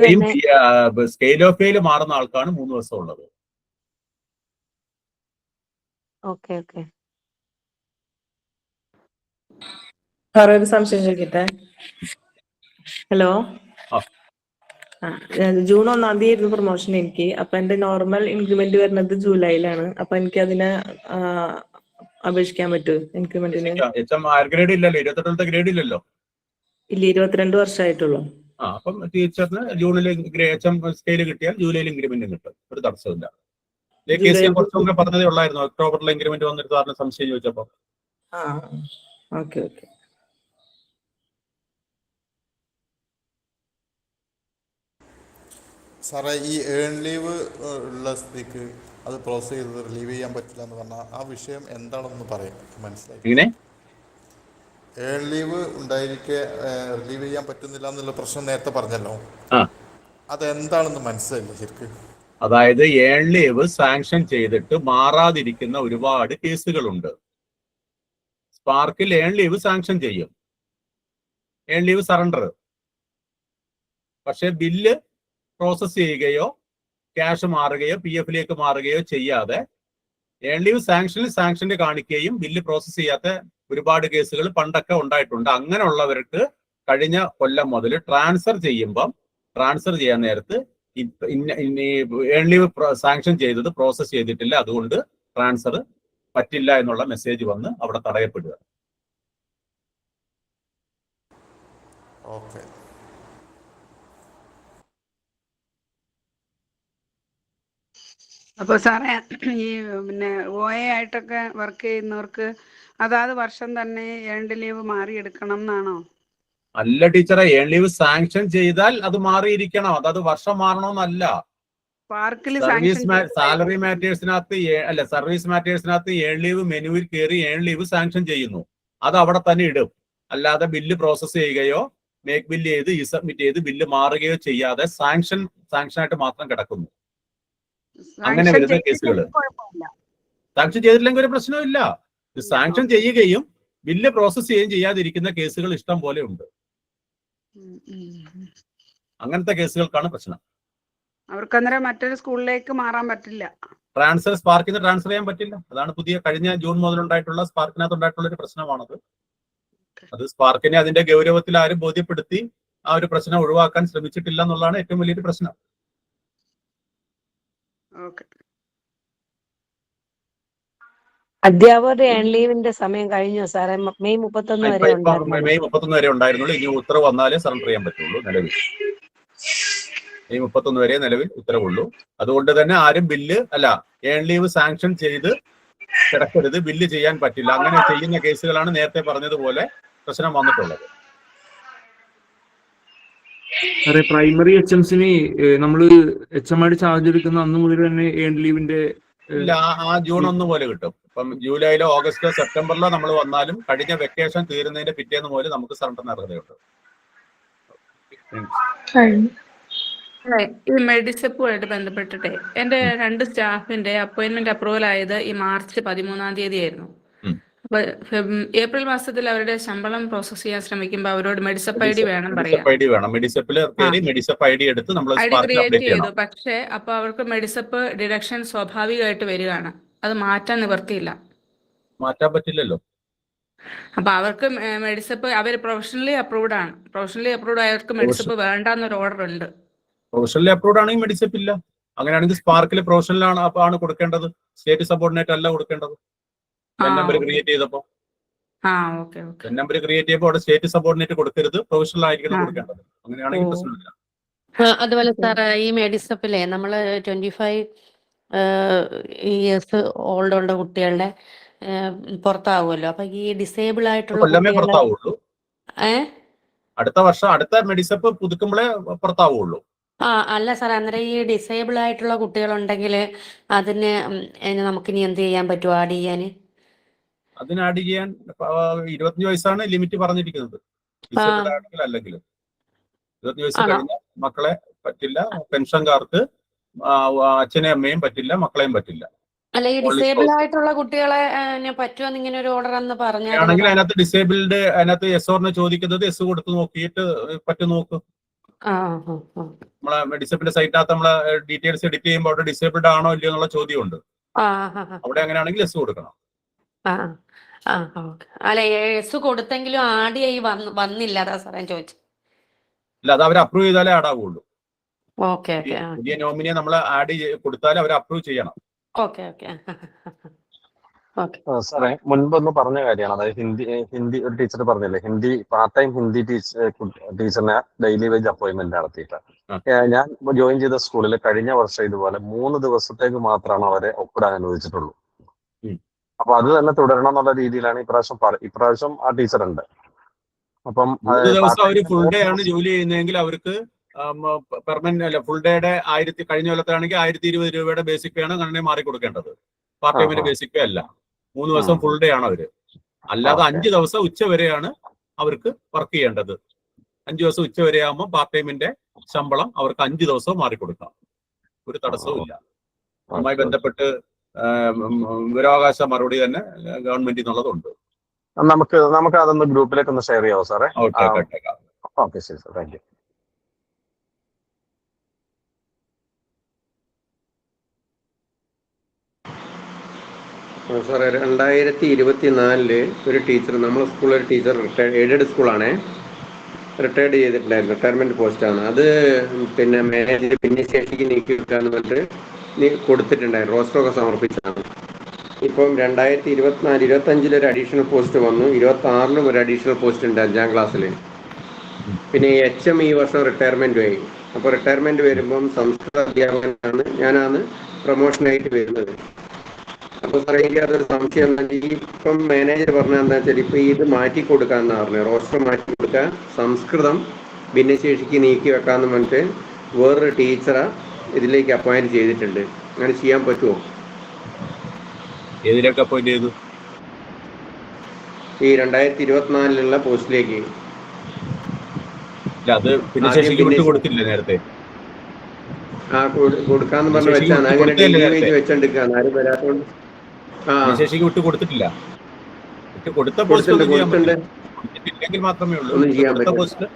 [SPEAKER 1] സ്കെയിൽ ഓഫ് പേയിൽ മാറുന്ന ആൾക്കാണ് 3 ദിവസം ഉള്ളത്.
[SPEAKER 17] Okay okay.
[SPEAKER 14] സാറേ ഒരു സംശയം ചോദിക്കട്ടെ? ഹലോ, ജൂൺ 1-ാം തീയതി ആയിരുന്നു പ്രൊമോഷൻ എനിക്ക്. അപ്പൊ എന്റെ നോർമൽ ഇൻക്രിമെന്റ് വരുന്നത് ജൂലൈയിലാണ്. അപ്പൊ എനിക്ക് അതിന് അപേക്ഷിക്കാൻ പറ്റുമോ ഇൻക്രിമെന്റിന്?
[SPEAKER 1] ഗ്രേഡ് ഇല്ലല്ലോ, 28 ഗ്രേഡ് ഇല്ലല്ലോ.
[SPEAKER 14] ഇല്ല, 22 വർഷമായിട്ടുള്ളൂ.
[SPEAKER 1] അപ്പം ടീച്ചറിന് ജൂണിൽ സ്കെയിൽ കിട്ടിയാൽ ജൂലൈയിൽ ഇൻക്രിമെന്റ് കിട്ടും, ഒരു തടസ്സമില്ല. കേസ് ഞാൻ കുറച്ചു മുമ്പേ പറഞ്ഞതേ ഉള്ളായിരുന്നു, ഒക്ടോബറിൽ ഇൻക്രിമെന്റ് വന്നിട്ട് സാറിന് സംശയം ചോദിച്ചപ്പോ.
[SPEAKER 14] ഓക്കെ.
[SPEAKER 16] സാറേ, ഈ ഏൺ ലീവ് ഉള്ള സ്ഥിതിക്ക് അത് പ്രോസസ് ചെയ്ത് റിലീവ് ചെയ്യാൻ പറ്റില്ല എന്ന് പറഞ്ഞാൽ ആ വിഷയം എന്താണെന്ന് പറയാം, മനസ്സിലായി. ഏൺ ലീവ് ഉണ്ടായിരിക്കെ റിലീവ് ചെയ്യാൻ പറ്റുന്നില്ല എന്നുള്ള പ്രശ്നം നേരത്തെ പറഞ്ഞല്ലോ, അതെന്താണെന്ന് മനസ്സിലായില്ല ശരിക്ക്.
[SPEAKER 1] അതായത് ഏൺ ലീവ് സാങ്ഷൻ ചെയ്തിട്ട് മാറാതിരിക്കുന്ന ഒരുപാട് കേസുകളുണ്ട്. സ്പാർക്കിൽ ഏൺ ലീവ് സാങ്ഷൻ ചെയ്യും, ഏൺ ലീവ് സറണ്ടർ, പക്ഷെ ബില്ല് പ്രോസസ് ചെയ്യുകയോ ക്യാഷ് മാറുകയോ PF ലേക്ക് മാറുകയോ ചെയ്യാതെ ഏൺ ലീവ് സാങ്ഷനിൽ കാണിക്കുകയും ബില്ല് പ്രോസസ് ചെയ്യാത്ത ഒരുപാട് കേസുകൾ പണ്ടൊക്കെ ഉണ്ടായിട്ടുണ്ട്. അങ്ങനെയുള്ളവർക്ക് കഴിഞ്ഞ കൊല്ലം മുതൽ ട്രാൻസ്ഫർ ചെയ്യാൻ നേരത്ത് ഏൺ ലീവ് സാങ്ഷൻ ചെയ്തത് പ്രോസസ് ചെയ്തിട്ടില്ല, അതുകൊണ്ട് ട്രാൻസ്ഫർ പറ്റില്ല എന്നുള്ള മെസ്സേജ് വന്ന് അവിടെ തടയപ്പെടുക.
[SPEAKER 16] ഓക്കെ.
[SPEAKER 21] അപ്പൊ സാറേ, ഈ പിന്നെ OA ആയിട്ടൊക്കെ വർക്ക് ചെയ്യുന്നവർക്ക് അതാത് വർഷം തന്നെ ഏൺഡ് ലീവ് മാറിയെടുക്കണം എന്നാണോ?
[SPEAKER 1] അല്ല ടീച്ചറെ, ഏൺ ലീവ് സാങ്ഷൻ ചെയ്താൽ അത് മാറിയിരിക്കണം, അതായത് വർഷം മാറണമെന്നല്ല. സാലറി മാറ്റേഴ്സിനകത്ത് സർവീസ് മാറ്റേഴ്സിനകത്ത് ഏൺ ലീവ് മെനുവിൽ കയറി ഏൺ ലീവ് സാങ്ഷൻ ചെയ്യുന്നു, അത് അവിടെ തന്നെ ഇടും. അല്ലാതെ ബില്ല് പ്രോസസ് ചെയ്യുകയോ മേക്ക് ബില്ല് ചെയ്ത് സബ്മിറ്റ് ചെയ്ത് ബില്ല് മാറുകയോ ചെയ്യാതെ സാങ്ഷനായിട്ട് മാത്രം കിടക്കുന്നു. അങ്ങനെ വരുന്ന കേസുകൾ സാങ്ഷൻ ചെയ്തിട്ടില്ലെങ്കിൽ ഒരു പ്രശ്നമില്ല. സാങ്ഷൻ ചെയ്യുകയും ബില്ല് പ്രോസസ് ചെയ്യുകയും ചെയ്യാതിരിക്കുന്ന കേസുകൾ ഇഷ്ടം പോലെ ഉണ്ട്. അങ്ങനത്തെ കേസുകൾക്കാണ് പ്രശ്നം.
[SPEAKER 21] അവർക്ക് അന്നേരം മറ്റൊരു സ്കൂളിലേക്ക് മാറാൻ പറ്റില്ല,
[SPEAKER 1] സ്പാർക്കിൽ നിന്ന് ട്രാൻസ്ഫർ ചെയ്യാൻ പറ്റില്ല. അതാണ് കഴിഞ്ഞ ജൂൺ മുതലുണ്ടായിട്ടുള്ള സ്പാർക്കിനകത്ത് ഉണ്ടായിട്ടുള്ള ഒരു പ്രശ്നമാണത്. അത് സ്പാർക്കിനെ അതിന്റെ ഗൗരവത്തിൽ ആരും ബോധ്യപ്പെടുത്തി ആ ഒരു പ്രശ്നം ഒഴിവാക്കാൻ ശ്രമിച്ചിട്ടില്ല എന്നുള്ളതാണ് ഏറ്റവും വലിയൊരു പ്രശ്നം.
[SPEAKER 17] അധ്യാപകരുടെ ഏൺ ലീവിന്റെ സമയം കഴിഞ്ഞോ സാറേ? മെയ് 31 വരെ
[SPEAKER 1] മെയ് 31 വരെ ഉണ്ടായിരുന്നുള്ളൂ. ഇനി ഉത്തരവ് വന്നാലേ സറണ്ടർ ചെയ്യാൻ പറ്റുള്ളൂ. നിലവിൽ മെയ് 31 വരെ നിലവിൽ ഉത്തരവുള്ളൂ. അതുകൊണ്ട് തന്നെ ആരും ഏൺ ലീവ് സാങ്ഷൻ ചെയ്ത് കിടക്കരുത്, ബില്ല് ചെയ്യാൻ പറ്റില്ല. അങ്ങനെ ചെയ്യുന്ന കേസുകളാണ് നേരത്തെ പറഞ്ഞതുപോലെ പ്രശ്നം വന്നിട്ടുള്ളത്.
[SPEAKER 9] സാറേ, പ്രൈമറി HMസിന് നമ്മൾ HM ചാർജ് എടുക്കുന്ന അന്ന് മുതൽ തന്നെ ഏൺ ലീവിന്റെ
[SPEAKER 1] ഇല്ല, ആ ജൂൺ 1 പോലെ കിട്ടും. ഇപ്പം ജൂലൈയിലോ ഓഗസ്റ്റിലോ സെപ്റ്റംബറിലോ നമ്മൾ വന്നാലും കഴിഞ്ഞ വെക്കേഷൻ തീരുന്നതിന്റെ പിറ്റേന്ന് പോലെ നമുക്ക് സറണ്ടറിന് അർഹതയുണ്ട്.
[SPEAKER 3] ഈ മെഡിസെപ്പുമായിട്ട് ബന്ധപ്പെട്ടിട്ട് എന്റെ 2 സ്റ്റാഫിന്റെ അപ്പോയിന്റ്മെന്റ് അപ്രൂവൽ ആയത് ഈ മാർച്ച് 13-ാം തീയതി ആയിരുന്നു. അപ്പൊ ഏപ്രിൽ മാസത്തിൽ അവരുടെ ശമ്പളം പ്രോസസ് ചെയ്യാൻ ശ്രമിക്കുമ്പോൾ അവരോട് മെഡിസെപ്പ് ID വേണം പറയാം.
[SPEAKER 1] മെഡിസെപ്പ് ID എടുത്ത് നമ്മൾ
[SPEAKER 3] ക്രിയേറ്റ് ചെയ്തു. പക്ഷെ അപ്പൊ അവർക്ക് മെഡിസെപ്പ് ഡിഡക്ഷൻ സ്വാഭാവികമായിട്ട് വരികയാണ്, അത് മാറ്റാൻ നിവർത്തിയില്ല.
[SPEAKER 1] മാറ്റാൻ പറ്റില്ലല്ലോ.
[SPEAKER 3] അപ്പൊ അവർക്ക് മെഡിസെപ്പ് അവർ പ്രൊഫഷണലി അപ്രൂവ്ഡ് ആണ്. പ്രൊഫഷണലി അപ്രൂവ്ഡ് ആയവർക്ക് മെഡിസെപ്പ് വേണ്ടെന്നൊരു ഓർഡർ ഉണ്ട്.
[SPEAKER 1] പ്രൊഫഷണലി അപ്രൂവ്ഡ് ആണെങ്കിൽ മെഡിസെപ്പ് ഇല്ല. അങ്ങനെയാണെങ്കിൽ സ്പാർക്കിൽ പ്രൊഫഷണൽ ആണ് കൊടുക്കേണ്ടത്, സ്റ്റേറ്റ് സബോർഡിനേറ്റ് അല്ല കൊടുക്കേണ്ടത്. നമ്പർ ക്രിയേറ്റ് ചെയ്തപ്പോ നമ്പർ ക്രിയേറ്റ് ചെയ്യുമ്പോൾ അവിടെ സ്റ്റേറ്റ് സബോർഡിനേറ്റ് കൊടുക്കരുത്, പ്രൊഫഷണൽ ആയിരിക്കണം കൊടുക്കേണ്ടത്. അങ്ങനെയാണെങ്കിൽ പ്രശ്നമില്ല.
[SPEAKER 4] അതുപോലെ സാർ, ഈ മെഡിസെപ്പിലെ നമ്മള് 25 ഇയേഴ്സ് ഓൾഡ് കുട്ടികളുടെ പുറത്താവുമല്ലോ. അപ്പൊ ഈ ഡിസേബിൾ ആയിട്ടുള്ള
[SPEAKER 1] പുറത്താവുള്ളൂ. അടുത്ത വർഷം അടുത്ത മെഡിസെപ്പ് പുതുക്കുമ്പോഴേ പുറത്താവുള്ളൂ.
[SPEAKER 4] അല്ല സാർ, അന്നേരം ഈ ഡിസേബിൾ ആയിട്ടുള്ള കുട്ടികളുണ്ടെങ്കിൽ അതിന് നമുക്കിനി എന്ത് ചെയ്യാൻ പറ്റുമോ ആഡ് ചെയ്യാൻ?
[SPEAKER 1] അതിന് ആഡ് ചെയ്യാൻ 25 വയസ്സാണ് ലിമിറ്റ് പറഞ്ഞിരിക്കുന്നത്. ഡിസേബിൾഡ് ആണെങ്കിൽ അല്ലെങ്കിലും 25 വയസ്സ് കഴിഞ്ഞ മക്കളെ പറ്റില്ല. പെൻഷൻകാർക്ക് അച്ഛനെയും അമ്മയും പറ്റില്ല, മക്കളെയും പറ്റില്ല.
[SPEAKER 4] അല്ല, ഈ ഡിസേബിൾ ആയിട്ടുള്ള കുട്ടികളെ പറ്റുമെന്ന് ഇങ്ങനെ ഒരു ഓർഡർ എന്ന്
[SPEAKER 1] പറഞ്ഞാണെങ്കിൽ അതിനകത്ത് ഡിസേബിൾഡ് അതിനകത്ത് എസ്ഒറിന് ചോദിക്കുന്നത് എസ് കൊടുത്ത് നോക്കിയിട്ട് പറ്റും നോക്കും. നമ്മളെ മെഡിസെപ്പിന്റെ സൈറ്റിനകത്ത് നമ്മളെ ഡീറ്റെയിൽസ് എഡിറ്റ് ചെയ്യുമ്പോൾ അവിടെ ഡിസേബിൾഡ് ആണോ ഇല്ലയോ എന്നുള്ള ചോദ്യമുണ്ട്. അവിടെ അങ്ങനെയാണെങ്കിൽ എസ് കൊടുക്കണം.
[SPEAKER 4] അല്ല, എസ് കൊടുത്തെങ്കിലും ആഡ് വന്നില്ല, അതാ സാറേ ചോദിച്ചത്.
[SPEAKER 1] ഇല്ല, അത് അവർ അപ്രൂവ് ചെയ്താലേ ആഡ് ആവുള്ളൂ.
[SPEAKER 4] ഓക്കെ ഓക്കെ
[SPEAKER 1] പുതിയ നോമിനിയെ നമ്മൾ ആഡ് കൊടുത്താൽ അവർ അപ്രൂവ് ചെയ്യണം.
[SPEAKER 4] Okay okay okay.
[SPEAKER 12] സാറേ മുൻപൊന്ന് പറഞ്ഞ കാര്യമാണ്, അതായത് ഹിന്ദി ഒരു ടീച്ചർ പറഞ്ഞില്ലേ, പാർട്ട് ടൈം ഹിന്ദി ടീച്ചറിനെ ഡെയിലി വേജ് അപ്പോയിന്റ്മെന്റ് നടത്തിയിട്ട് ഞാൻ ജോയിൻ ചെയ്ത സ്കൂളിൽ കഴിഞ്ഞ വർഷം ഇതുപോലെ 3 ദിവസത്തേക്ക് മാത്രമാണ് അവരെ ഒപ്പിടാൻ അനുവദിച്ചിട്ടുള്ളൂ. അപ്പൊ അത് തന്നെ തുടരണം എന്നുള്ള രീതിയിലാണ് ഇപ്രാവശ്യം ആ ടീച്ചർ ഉണ്ട്. അപ്പം
[SPEAKER 1] 3 ദിവസം അവർ ഫുൾ ഡേ ആണ് ജോലി ചെയ്യുന്നതെങ്കിൽ അവർക്ക് പെർമനന്റ് അല്ല, ഫുൾ ഡേയുടെ കഴിഞ്ഞ കൊല്ലത്താണെങ്കിൽ 1020 രൂപയുടെ ബേസിക് ആണ് അങ്ങനെ മാറി കൊടുക്കേണ്ടത്. പാർട്ട് ടൈമിന്റെ ബേസിക് പേ അല്ല. 3 ദിവസം ഫുൾ ഡേ ആണ് അവര്. അല്ലാതെ 5 ദിവസം ഉച്ച വരെയാണ് അവർക്ക് വർക്ക് ചെയ്യേണ്ടത്. 5 ദിവസം ഉച്ച വരെ ആകുമ്പോൾ പാർട്ട് ടൈമിന്റെ ശമ്പളം അവർക്ക് 5 ദിവസവും മാറിക്കൊടുക്കാം. ഒരു തടസ്സവും ഇല്ല. അതുമായി ബന്ധപ്പെട്ട് വിവരാവകാശ മറുപടി തന്നെ ഗവൺമെന്റിൽ നിന്നുള്ളതുണ്ട്.
[SPEAKER 12] നമുക്ക് അതൊന്ന് ഗ്രൂപ്പിലേക്ക് ഒന്ന് ഷെയർ ചെയ്യാവോ സാറേ? ഓക്കെ ശരി സാർ, താങ്ക് യു.
[SPEAKER 6] സാറേ 2024 ഒരു ടീച്ചർ, നമ്മളെ സ്കൂളിലൊരു ടീച്ചർ എയ്ഡഡ് സ്കൂളാണേ, റിട്ടയർഡ് ചെയ്തിട്ടുണ്ടായിരുന്നു. റിട്ടയർമെന്റ് പോസ്റ്റാണ് അത്. പിന്നെ മാനേജർ ഭിന്നശേഷിക്ക് നീക്കി വെക്കാന്ന് പറഞ്ഞിട്ട് കൊടുത്തിട്ടുണ്ടായിരുന്നു. റോസ്റ്ററൊക്കെ സമർപ്പിച്ചതാണ്. ഇപ്പം 2024-25 ഒരു അഡീഷണൽ പോസ്റ്റ് വന്നു. 26 ഒരു അഡീഷണൽ പോസ്റ്റ് ഉണ്ട് 5ാം ക്ലാസ്സിൽ. പിന്നെ HM ഈ വർഷം റിട്ടയർമെന്റ് ആയി. അപ്പോൾ റിട്ടയർമെന്റ് വരുമ്പം സംസ്കൃത അധ്യാപകനാണ് ഞാനാണ് പ്രൊമോഷനായിട്ട് വരുന്നത്. അപ്പോൾ സാറേ എനിക്ക് അതൊരു സംശയം എന്താ, ഇപ്പം മാനേജർ പറഞ്ഞാൽ എന്താ വെച്ചാൽ ഇപ്പം ഇത് മാറ്റി കൊടുക്കാമെന്നാണ് പറഞ്ഞത്. റോസ്റ്റർ മാറ്റി കൊടുക്കാൻ സംസ്കൃതം ഭിന്നശേഷിക്ക് നീക്കി വെക്കാമെന്ന് പറഞ്ഞിട്ട് വേറൊരു ടീച്ചറെ ഇതിലേക്ക് അപ്പോയിന്റ് ചെയ്തിട്ടുണ്ട്. അങ്ങനെ ചെയ്യാൻ പറ്റുമോ?
[SPEAKER 1] ഏതിലേക്ക് അപ്പോയിന്റ് ചെയ്തു?
[SPEAKER 6] ഈ 2024 പോസ്റ്റിലേക്ക്.
[SPEAKER 1] അത് ഭിന്നശേഷിക്ക് വിട്ടു കൊടുത്തില്ല നേരത്തെ.
[SPEAKER 6] കൊടുക്കാന്ന് പറഞ്ഞു വെച്ചാണ്. അങ്ങനെ ഡെയിലി വേജ് വെച്ചോണ്ടിരിക്കുകയാണ്. ആരും വരാത്തോണ്ട്
[SPEAKER 1] ഭിന്നശേഷിക്ക് വിട്ടു കൊടുത്തിട്ടില്ല. വിട്ടു കൊടുത്ത പോസ്റ്റ് മാത്രമേ ഉള്ളൂ.
[SPEAKER 6] ഒന്നും ചെയ്യാൻ പറ്റില്ല.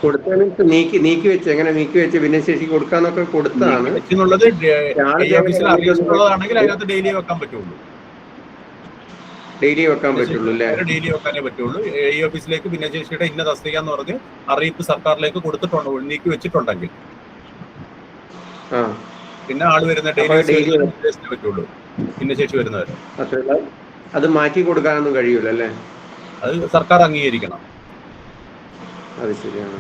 [SPEAKER 6] കൊടുത്തതിന് നീക്കി വെച്ച് എങ്ങനെ നീക്കി വെച്ച് ഭിന്നശേഷിക്ക് കൊടുക്കാന്നൊക്കെ കൊടുത്തതാണ്.
[SPEAKER 1] ഡെയിലി വെക്കാൻ പറ്റുള്ളൂ.
[SPEAKER 6] ഡെയിലി വെക്കാൻ പറ്റുള്ളൂ അല്ലേ?
[SPEAKER 1] ഡെയിലി വെക്കാനേ പറ്റുള്ളൂ. ഈ ഓഫീസിലേക്ക് ഭിന്നശേഷിയുടെ ഇന്ന തസ്തിക എന്ന് പറഞ്ഞ് അറിയിപ്പ് സർക്കാരിലേക്ക് കൊടുത്തിട്ടുണ്ടോ, നീക്കി വെച്ചിട്ടുണ്ടെങ്കിൽ പിന്നെ ആള് വരുന്ന ഡെയിലി പറ്റുള്ളൂ. ഭിന്നശേഷി വരുന്നവര്
[SPEAKER 6] അത് മാറ്റി കൊടുക്കാനൊന്നും കഴിയൂല അല്ലേ?
[SPEAKER 1] അത് സർക്കാർ അംഗീകരിക്കണം.
[SPEAKER 6] അത് ശരിയാണ്.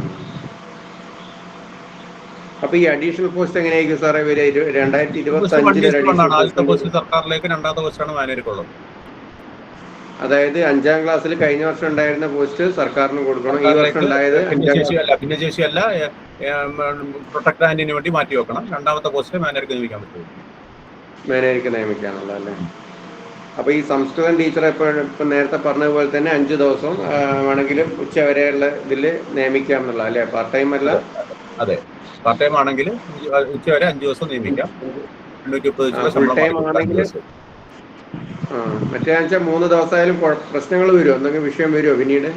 [SPEAKER 6] അപ്പൊ ഈ അഡീഷണൽ പോസ്റ്റ് എങ്ങനെയായിരിക്കും സാറേ വരെ? 2025
[SPEAKER 1] ആദ്യത്തെ പോസ്റ്റ് സർക്കാരിലേക്ക്, രണ്ടാമത്തെ പോസ്റ്റാണ് മാനേജർക്കുള്ളത്.
[SPEAKER 6] അതായത് 5ാം ക്ലാസ്സിൽ കഴിഞ്ഞ വർഷം ഉണ്ടായിരുന്ന പോസ്റ്റ് സർക്കാരിന് കൊടുക്കണം. ഈ വർഷം ഉണ്ടായത്
[SPEAKER 1] ഭിന്നശേഷി അല്ല, പ്രൊട്ടക്ട് ആന്റിന് വേണ്ടി മാറ്റി വെക്കണം. രണ്ടാമത്തെ പോസ്റ്റ് മാനേജർക്ക് നിയമിക്കാൻ പറ്റും.
[SPEAKER 6] മാനേജർക്ക് നിയമിക്കാനുള്ള അല്ലേ? അപ്പൊ ഈ സംസ്കൃതം ടീച്ചറെ ഇപ്പൊ നേരത്തെ പറഞ്ഞ പോലെ തന്നെ 5 ദിവസം ആണെങ്കിലും ഉച്ച വരെയുള്ള ഇതിൽ നിയമിക്കാം എന്നുള്ള അല്ലേ? പാർട്ട് ടൈം അല്ല?
[SPEAKER 1] അതെ, പാർട്ട് ടൈം ആണെങ്കിൽ ഉച്ച വരെ 5 ദിവസം നിയമിക്കാം. 230
[SPEAKER 6] ഫുൾ ടൈം ആണെങ്കിൽ മറ്റേ 3 ദിവസമായാലും പ്രശ്നങ്ങൾ വരുമോ? എന്തെങ്കിലും വിഷയം വരുമോ പിന്നീട്?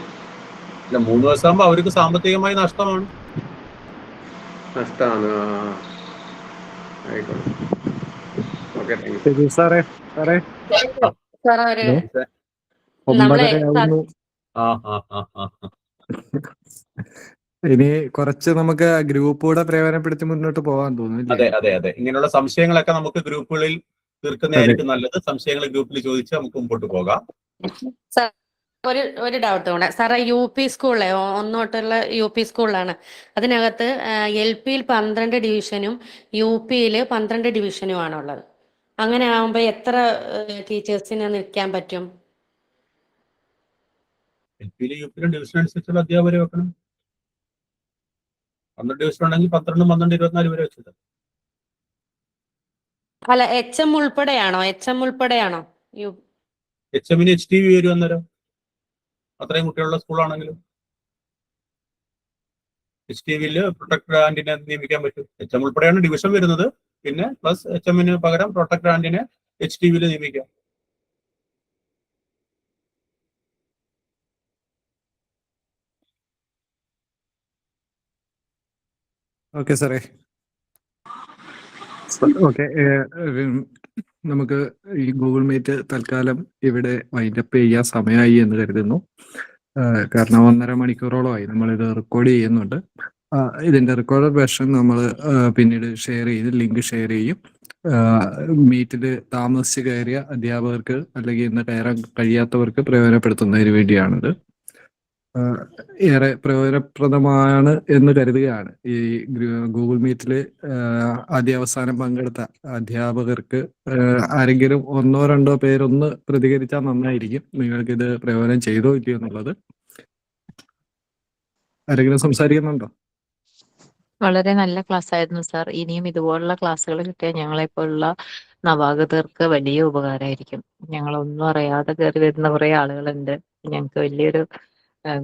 [SPEAKER 1] ഇല്ല, 3 ദിവസം ആകുമ്പോൾ അവർക്ക് സാമ്പത്തികമായി നഷ്ടമാണ്.
[SPEAKER 6] ആയിക്കോട്ടെ. ഓക്കെ, താങ്ക്
[SPEAKER 15] യു സാറേ. ഇനി കുറച്ച് നമുക്ക് ഗ്രൂപ്പുകൂടെ പ്രയോജനപ്പെടുത്തി മുന്നോട്ട് പോകാൻ തോന്നുന്നു.
[SPEAKER 1] അതെ അതെ അതെ, ഇങ്ങനെയുള്ള സംശയങ്ങളൊക്കെ നമുക്ക് ഗ്രൂപ്പുകളിൽ തീർക്കുന്നതായിരിക്കും നല്ലത്. സംശയങ്ങൾ ഗ്രൂപ്പിൽ ചോദിച്ച് നമുക്ക് മുമ്പോട്ട് പോകാം.
[SPEAKER 4] ഒരു ഡൗട്ട് കൂടെ സാറേ, UP സ്കൂളിലെ 1 തൊട്ടുള്ള UP സ്കൂളിലാണ്. അതിനകത്ത് LPയിൽ 12 ഡിവിഷനും UPയിൽ 12 ഡിവിഷനുമാണുള്ളത്. അങ്ങനെ ആകുമ്പോ എത്ര ടീച്ചേഴ്സിന് നിൽക്കാൻ പറ്റും?
[SPEAKER 1] LPയിലും UPയിലും ഡിവിഷൻ അനുസരിച്ചുള്ള അധ്യാപകരെ വെക്കണം. 12 ഡിവിഷൻ ഉണ്ടെങ്കിൽ 12, 12, 24 വരെ വെച്ചത്.
[SPEAKER 4] അല്ല, HM ഉൾപ്പെടെയാണോ?
[SPEAKER 1] HMന് HTV വരും അന്നേരം, അത്രയും കുട്ടികളുള്ള സ്കൂളാണെങ്കിലും. HTVയിൽ പ്രൊട്ടക്ടർ ആന്റിനെ നിയമിക്കാൻ പറ്റും. HM ഉൾപ്പെടെയാണ് ഡിവിഷൻ വരുന്നത്. പിന്നെ പ്ലസ് HMന് പകരം പ്രൊട്ടക്ടർ ആന്റിനെ HTVയിൽ നിയമിക്കാം.
[SPEAKER 15] ഓക്കെ സാറേ. ഓക്കെ, നമുക്ക് ഈ ഗൂഗിൾ മീറ്റ് തൽക്കാലം ഇവിടെ വൈൻഡപ്പ് ചെയ്യാൻ സമയമായി എന്ന് കരുതുന്നു. കാരണം 1.5 മണിക്കൂറോളമായി നമ്മളിത് റെക്കോർഡ് ചെയ്യുന്നുണ്ട്. ഇതിന്റെ റെക്കോർഡഡ് വെർഷൻ നമ്മൾ പിന്നീട് ഷെയർ ചെയ്ത് ലിങ്ക് ഷെയർ ചെയ്യും. മീറ്റിൽ താമസിച്ച് കയറിയ അധ്യാപകർക്ക് അല്ലെങ്കിൽ ഇന്ന് കയറാൻ കഴിയാത്തവർക്ക് പ്രയോജനപ്പെടുത്തുന്നതിന് വേണ്ടിയാണിത്. ഏറെ പ്രയോജനപ്രദമാണ് എന്ന് കരുതുകയാണ്. ഈ ഗൂഗിൾ മീറ്റിൽ ആദ്യ അവസാനം പങ്കെടുത്ത അധ്യാപകർക്ക് ആരെങ്കിലും 1-2 പേരൊന്ന് പ്രതികരിച്ചാൽ നന്നായിരിക്കും. നിങ്ങൾക്കിത് പ്രയോജനം ചെയ്തോ ഇല്ലയോ എന്നുള്ളത്. ആരെങ്കിലും സംസാരിക്കുന്നുണ്ടോ?
[SPEAKER 10] വളരെ നല്ല ക്ലാസ് ആയിരുന്നു സാർ. ഇനിയും ഇതുപോലുള്ള ക്ലാസ്സുകൾ കിട്ടിയാൽ ഞങ്ങളെപ്പോലുള്ള നവാഗതർക്ക് വലിയ ഉപകാരമായിരിക്കും. ഞങ്ങളൊന്നും അറിയാതെ കയറി വരുന്ന കുറെ ആളുകളുണ്ട്. ഞങ്ങൾക്ക് വലിയൊരു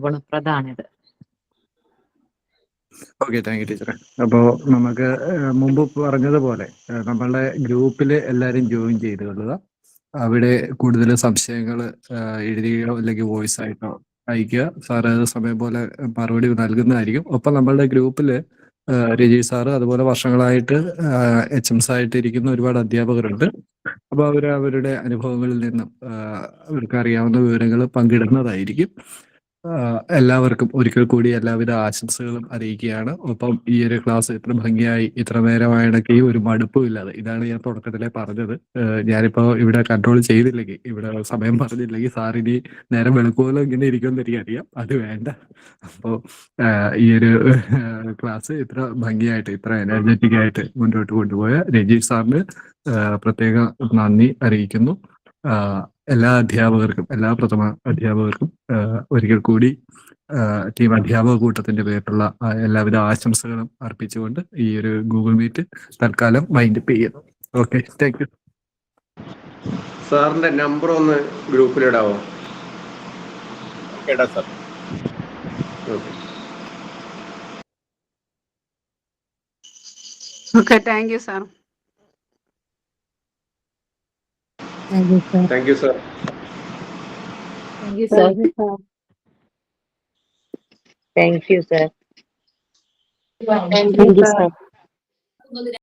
[SPEAKER 10] ഗുണപ്രദമാണിത്.
[SPEAKER 15] ഓക്കെ, താങ്ക് യു ടീച്ചറെ. അപ്പോൾ നമുക്ക് മുമ്പ് പറഞ്ഞതുപോലെ നമ്മളുടെ ഗ്രൂപ്പിൽ എല്ലാവരും ജോയിൻ ചെയ്ത് കൊള്ളുക. അവിടെ കൂടുതൽ സംശയങ്ങൾ എഴുതുകയോ അല്ലെങ്കിൽ വോയിസ് ആയിട്ടോ അയക്കുക. സാറ് സമയം പോലെ മറുപടി നൽകുന്നതായിരിക്കും. ഒപ്പം നമ്മളുടെ ഗ്രൂപ്പിൽ രജി സാറ് അതുപോലെ വർഷങ്ങളായിട്ട് HMs ആയിട്ട് ഇരിക്കുന്ന ഒരുപാട് അധ്യാപകരുണ്ട്. അപ്പോൾ അവർ അവരുടെ അനുഭവങ്ങളിൽ നിന്നും അവർക്ക് അറിയാവുന്ന വിവരങ്ങൾ പങ്കിടുന്നതായിരിക്കും. എല്ലാവർക്കും ഒരിക്കൽ കൂടി എല്ലാവിധ ആശംസകളും അറിയിക്കുകയാണ്. ഒപ്പം ഈ ഒരു ക്ലാസ് ഇത്ര ഭംഗിയായി ഇത്ര നേരമായിടയ്ക്ക് ഒരു മടുപ്പും ഇല്ലാതെ, ഇതാണ് ഞാൻ തുടക്കത്തിലെ പറഞ്ഞത്. ഞാനിപ്പോ ഇവിടെ കൺട്രോൾ ചെയ്തില്ലെങ്കിൽ, ഇവിടെ സമയം പറഞ്ഞില്ലെങ്കിൽ സാറിനി നേരം വെളുക്കുമല്ലോ ഇങ്ങനെ ഇരിക്കുമെന്ന് എനിക്കറിയാം. അത് വേണ്ട. അപ്പോൾ ഈ ഒരു ക്ലാസ് ഇത്ര ഭംഗിയായിട്ട് ഇത്ര എനർജറ്റിക് ആയിട്ട് മുന്നോട്ട് കൊണ്ടുപോയ രജീഷ് സാറിന് പ്രത്യേക നന്ദി അറിയിക്കുന്നു. എല്ലാ അധ്യാപകർക്കും, എല്ലാ പ്രഥമ അധ്യാപകർക്കും ഒരിക്കൽ കൂടി ടീം അധ്യാപക കൂട്ടത്തിന്റെ പേരിലുള്ള എല്ലാവിധ ആശംസകളും അർപ്പിച്ചുകൊണ്ട് ഈ ഒരു ഗൂഗിൾ മീറ്റ് തൽക്കാലം വൈൻഡപ്പ് ചെയ്യുന്നു. Okay, thank you.
[SPEAKER 6] സാറിന്റെ നമ്പർ ഒന്ന് ഗ്രൂപ്പിലിടാവോ?
[SPEAKER 1] Sir.
[SPEAKER 21] Okay, thank you sir.
[SPEAKER 10] Thank you sir.
[SPEAKER 6] Thank you sir.
[SPEAKER 10] Thank you sir. Thank you sir.
[SPEAKER 17] Thank you sir.